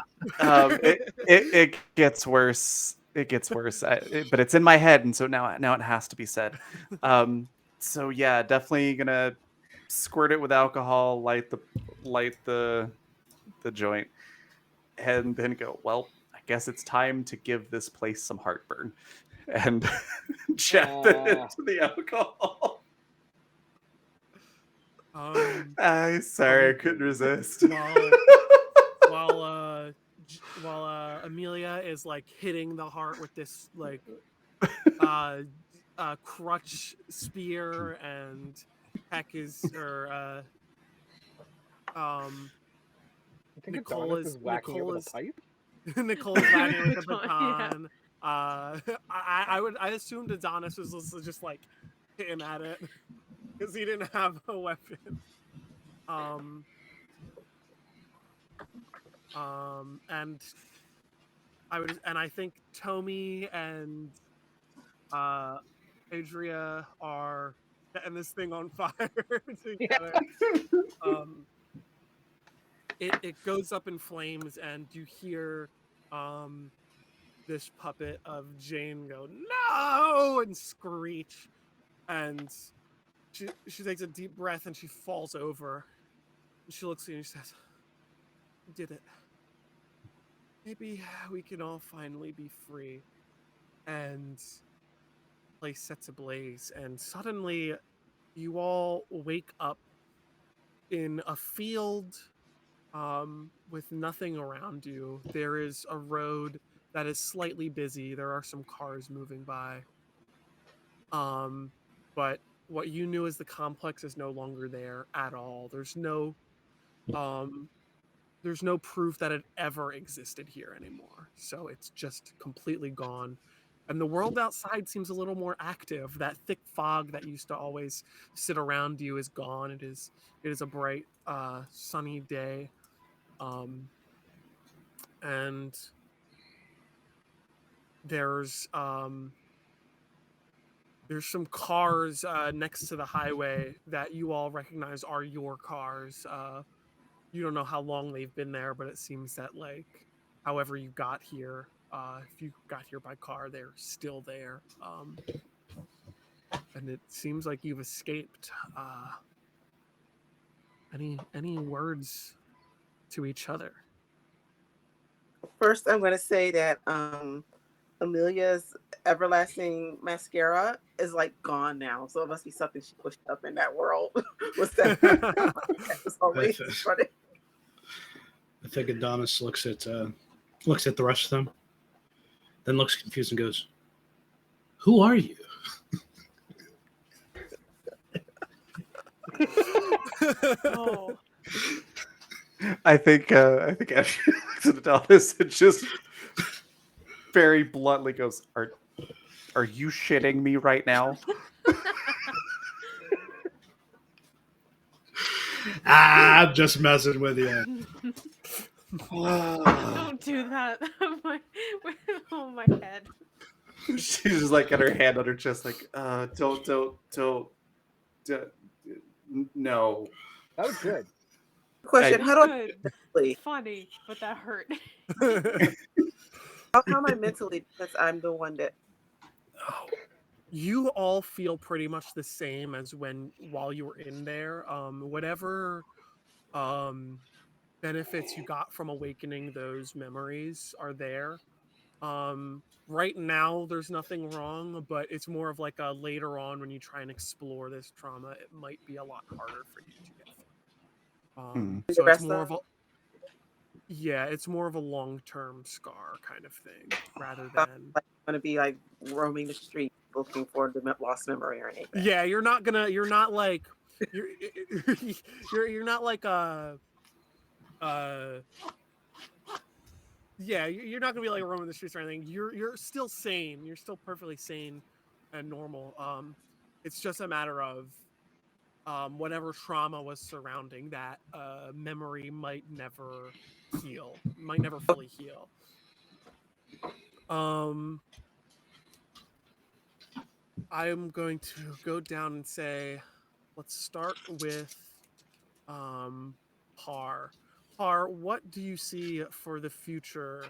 It gets worse. It gets worse. But it's in my head, and so now it has to be said. So yeah, definitely gonna squirt it with alcohol, light the joint, and then go. Well, I guess it's time to give this place some heartburn, and jab it into the alcohol. Sorry, I couldn't resist. While Amelia is like hitting the heart with this like crutch spear, and Heck is I think Nicole Adonis is- is whacking it Nicole with is- a pipe. Nicole is whacking with the Baton, yeah. baton. I assumed Adonis was just like hitting at it because he didn't have a weapon. And I think Tomi and Adria are setting this thing on fire together. It goes up in flames, and you hear this puppet of Jane go no and screech, and she takes a deep breath and she falls over, and she looks at you and she says, "You did it. Maybe we can all finally be free." And the place sets ablaze, and suddenly you all wake up in a field with nothing around you. There is a road that is slightly busy. There are some cars moving by. But what you knew as the complex is no longer there at all. There's no proof that it ever existed here anymore. So it's just completely gone. And the world outside seems a little more active. That thick fog that used to always sit around you is gone. It is a bright, sunny day. and there's some cars next to the highway that you all recognize are your cars. You don't know how long they've been there, but it seems that like however you got here, if you got here by car, they're still there. And it seems like you've escaped. Any words to each other? First, I'm going to say that Amelia's everlasting mascara is like gone now, so it must be something she pushed up in that world. Was that was always funny? I think Adonis looks at the rest of them, then looks confused and goes, "Who are you?" Oh, I think Ashley looks at Adonis and just very bluntly goes, "Are you shitting me right now?" I'm just messing with you. don't do that. Oh my head. She's just like got her hand on her chest, like, don't, no. That was good. Question: How do I Good, mentally? funny, but that hurt. How am I mentally? Because I'm the one that. You all feel pretty much the same as while you were in there. Whatever benefits you got from awakening those memories are there. Right now there's nothing wrong, but it's more of like a later on when you try and explore this trauma, it might be a lot harder for you to get through. The So it's rest more of of a it's more of a long-term scar kind of thing rather I'm than going to be like roaming the street looking for the lost memory or anything. yeah, you're not like you're you're not like yeah, you're not gonna be like roaming the streets or anything. You're still sane. You're still perfectly sane and normal. It's just a matter of whatever trauma was surrounding that memory might never fully heal. I'm going to go down and say, let's start with Par. Par, what do you see for the future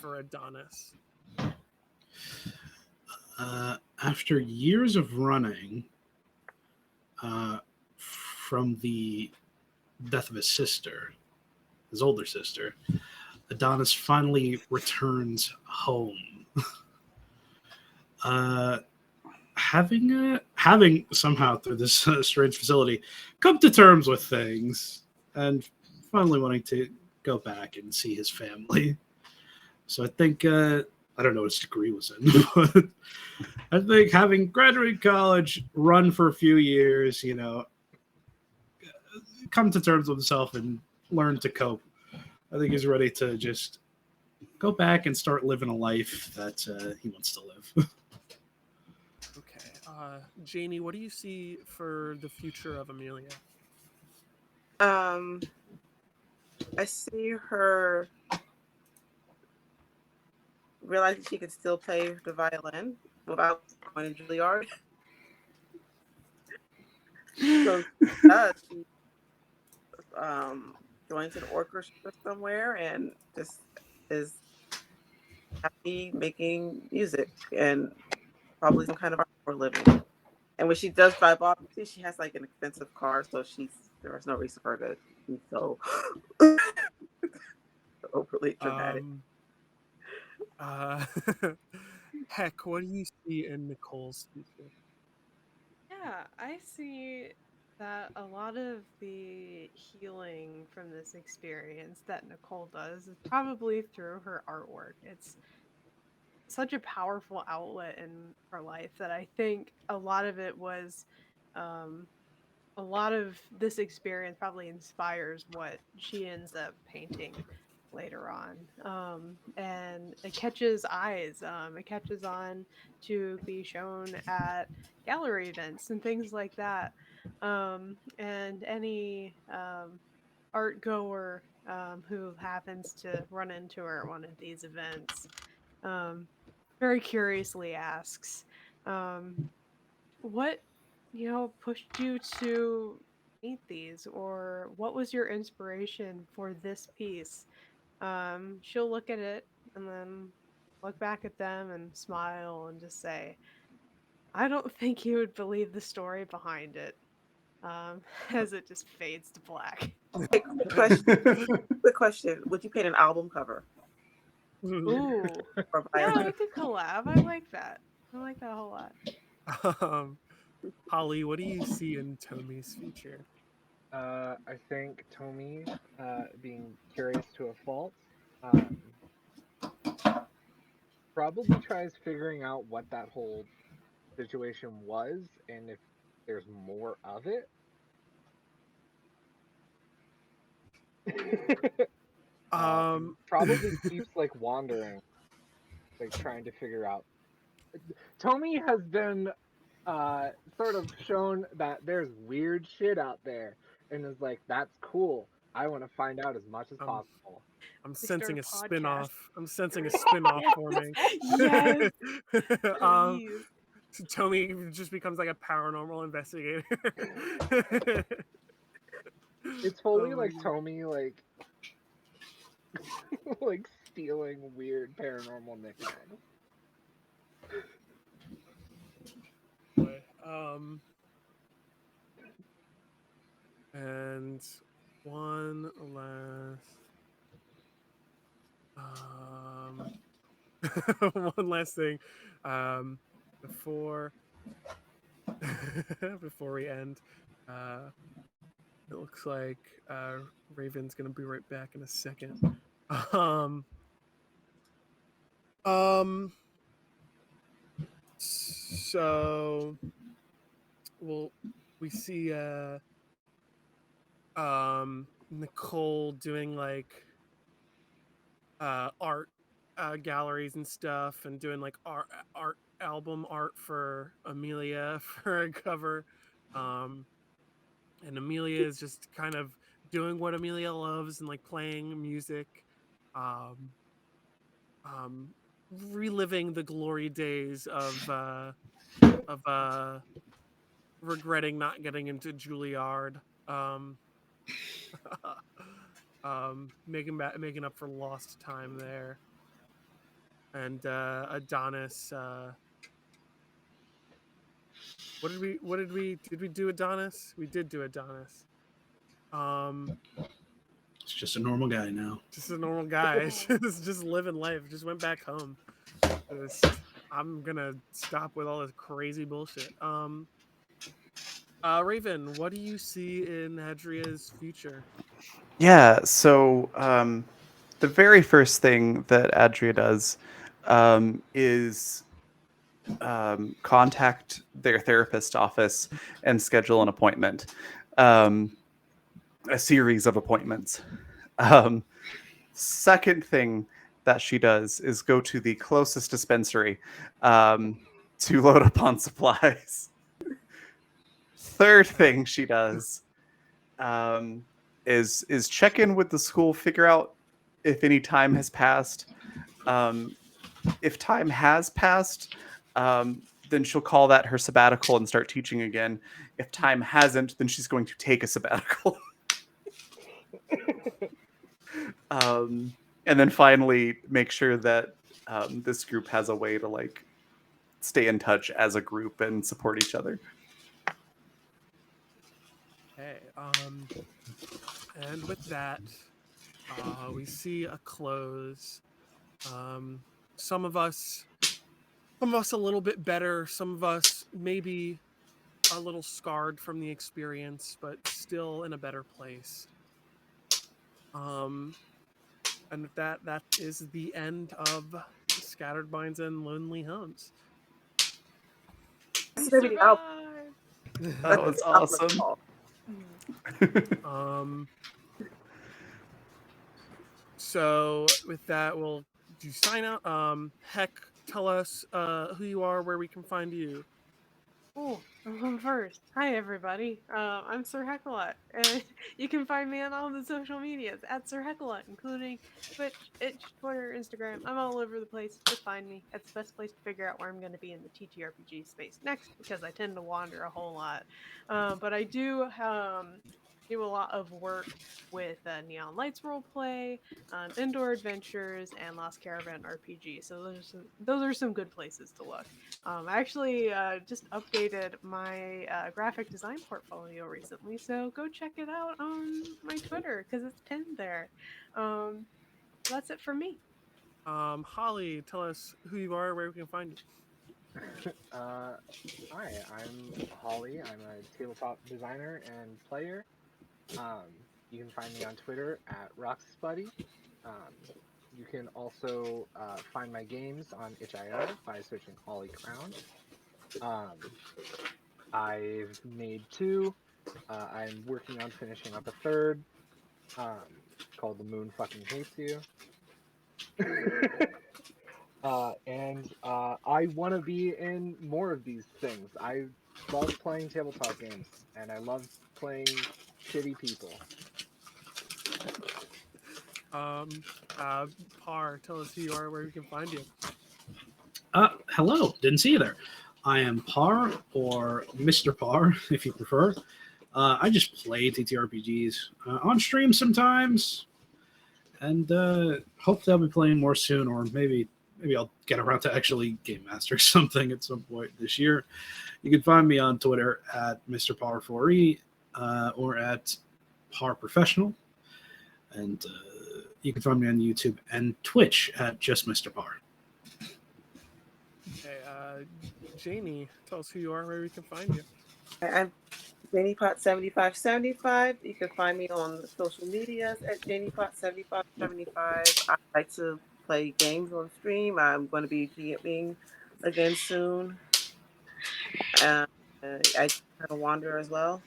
for Adonis? After years of running from the death of his sister, his older sister, Adonis finally returns home. Having somehow through this strange facility come to terms with things and finally wanting to go back and see his family. So I think I don't know what his degree was in, but I think having graduated college, run for a few years, come to terms with himself and learn to cope. I think he's ready to just go back and start living a life that he wants to live. Okay. Janie, what do you see for the future of Amelia? I see her realizing she can still play the violin without going to Juilliard. So she joins an orchestra somewhere and just is happy making music and probably some kind of art for a living. And when she does drive off, she has like an expensive car, so there's no reason for her to be so overly dramatic. Heck, what do you see in Nicole's future? Yeah, I see that a lot of the healing from this experience that Nicole does is probably through her artwork. It's such a powerful outlet in her life that I think a lot of it was a lot of this experience probably inspires what she ends up painting later on. And it catches eyes. It catches on to be shown at gallery events and things like that. And any art goer who happens to run into her at one of these events, very curiously asks, what, pushed you to meet these, or what was your inspiration for this piece? She'll look at it and then look back at them and smile and just say, I don't think you would believe the story behind it. As it just fades to black. Hey, quick question. Would you paint an album cover? Ooh. Or buy Yeah, a- we could collab. I like that. I like that a whole lot. Holly, what do you see in Tomi's future? I think Tomi, being curious to a fault, um, probably tries figuring out what that whole situation was and if there's more of it. Probably keeps like wandering, like trying to figure out. Tomi has been sort of shown that there's weird shit out there, and is like, that's cool. I want to find out as much as Um, possible. I'm We start sensing a a podcast. spin-off. I'm sensing a spin-off forming. Yes, um, please. Tomi just becomes like a paranormal investigator. It's fully Oh my like God. Tomi, like like stealing weird paranormal nicknames. Boy. And one one last thing, before before we end, it looks like Raven's gonna be right back in a second. Um, um, so we see Nicole doing like art galleries and stuff, and doing like art album art for Amelia for a cover. And Amelia is just kind of doing what Amelia loves and like playing music, um, reliving the glory days of regretting not getting into Juilliard, um, making up for lost time there. And Adonis. Did we do Adonis? We did do Adonis. It's just a normal guy now. Just a normal guy. just living life. Just went back home. I'm gonna stop with all this crazy bullshit. Raven, what do you see in Adria's future? Yeah, so the very first thing that Adria does is contact their therapist office and schedule an appointment, a series of appointments. Second thing that she does is go to the closest dispensary to load up on supplies. Third thing she does is check in with the school, figure out if any time has passed. If time has passed, then she'll call that her sabbatical and start teaching again. If time hasn't, then she's going to take a sabbatical. And then finally make sure that this group has a way to like stay in touch as a group and support each other. Okay. And with that, we see a close. Some of us a little bit better. Some of us maybe a little scarred from the experience, but still in a better place. And with that, that is the end of Scattered Minds and Lonely Homes. We Maybe the album. survived. That was awesome. So with that, we'll do sign out. Heck, tell us who you are, where we can find you. Oh, I'm first. Hi, everybody. I'm Sir Heckalot, and you can find me on all the social medias at Sir Heckalot, including Twitch, Itch, Twitter, Instagram. I'm all over the place. Just find me. That's the best place to figure out where I'm going to be in the TTRPG space next, because I tend to wander a whole lot. But I do a lot of work with Neon Lights Roleplay, Indoor Adventures, and Lost Caravan RPG. So those are some good places to look. I actually just updated my graphic design portfolio recently, so go check it out on my Twitter because it's pinned there. Um, that's it for me. Holly, tell us who you are, where we can find you. Hi, I'm Holly. I'm a tabletop designer and player. You can find me on Twitter at RoxasBuddy. Um, you can also find my games on itch.io by searching Holly Crown. Um, I've made two. I'm working on finishing up a third, called The Moon Fucking Hates You. And I want to be in more of these things. I love playing tabletop games, and I love playing shitty people. Um, Par, tell us who you are, where we can find you. Hello, didn't see you there. I am Par, or Mr. Par, if you prefer. I just play TTRPGs on stream sometimes, and hopefully I'll be playing more soon, or maybe I'll get around to actually game master something at some point this year. You can find me on Twitter at Mr. Par4E or at Par Professional, and you can find me on YouTube and Twitch at just Mr. Par. Okay, Janie, tell us who you are, where we can find you. I'm JaniePot7575. You can find me on social medias at JaniePot7575. I like to play games on stream. I'm going to be GMing again soon. I kind of wander as well.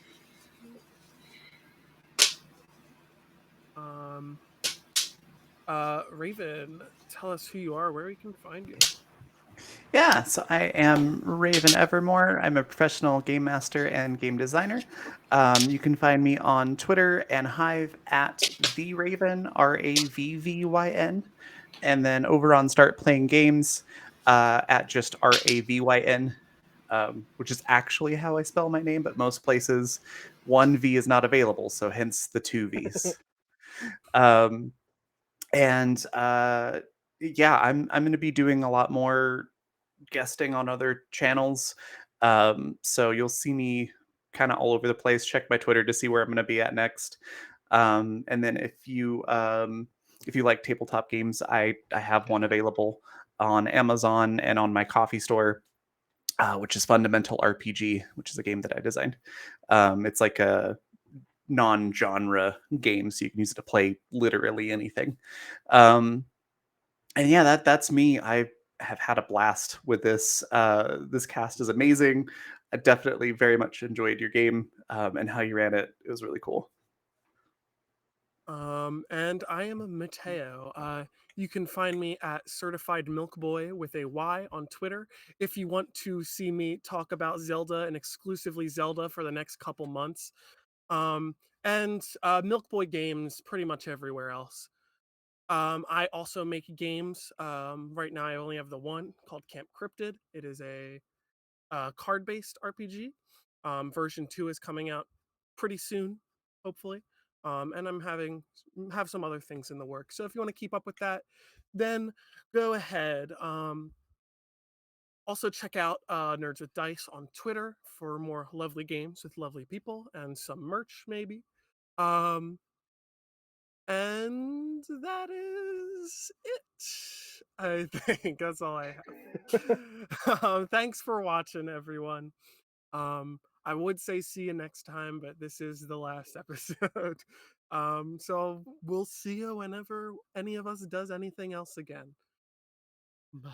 Raven, tell us who you are, where we can find you. Yeah, so I am Raven Evermore. I'm a professional game master and game designer. You can find me on Twitter and Hive at the Raven, RAVVYN, and then over on Start Playing Games at just RAVYN, which is actually how I spell my name, but most places one V is not available, so hence the two Vs. um, and yeah, I'm going to be doing a lot more guesting on other channels. So you'll see me kind of all over the place. Check my Twitter to see where I'm going to be at next. And then if you like tabletop games, I have one available on Amazon and on my coffee store, which is Fundamental RPG, which is a game that I designed. It's like a non-genre game, so you can use it to play literally anything. And yeah, that's me. I have had a blast with this. This cast is amazing. I definitely very much enjoyed your game and how you ran it. It was really cool. And I am Mateo. You can find me at Certified Milk Boy with a Y on Twitter. If you want to see me talk about Zelda and exclusively Zelda for the next couple months, um, and Milk Boy games pretty much everywhere else. I also make games. Right now, I only have the one called Camp Cryptid. It is a card-based RPG. Version 2 is coming out pretty soon, hopefully. And have some other things in the works. So if you want to keep up with that, then go ahead. Also check out Nerds with Dice on Twitter for more lovely games with lovely people and some merch, maybe. Um, and that is it. I think that's all I have. Thanks for watching, everyone. I would say see you next time, but this is the last episode. So we'll see you whenever any of us does anything else again. Bye.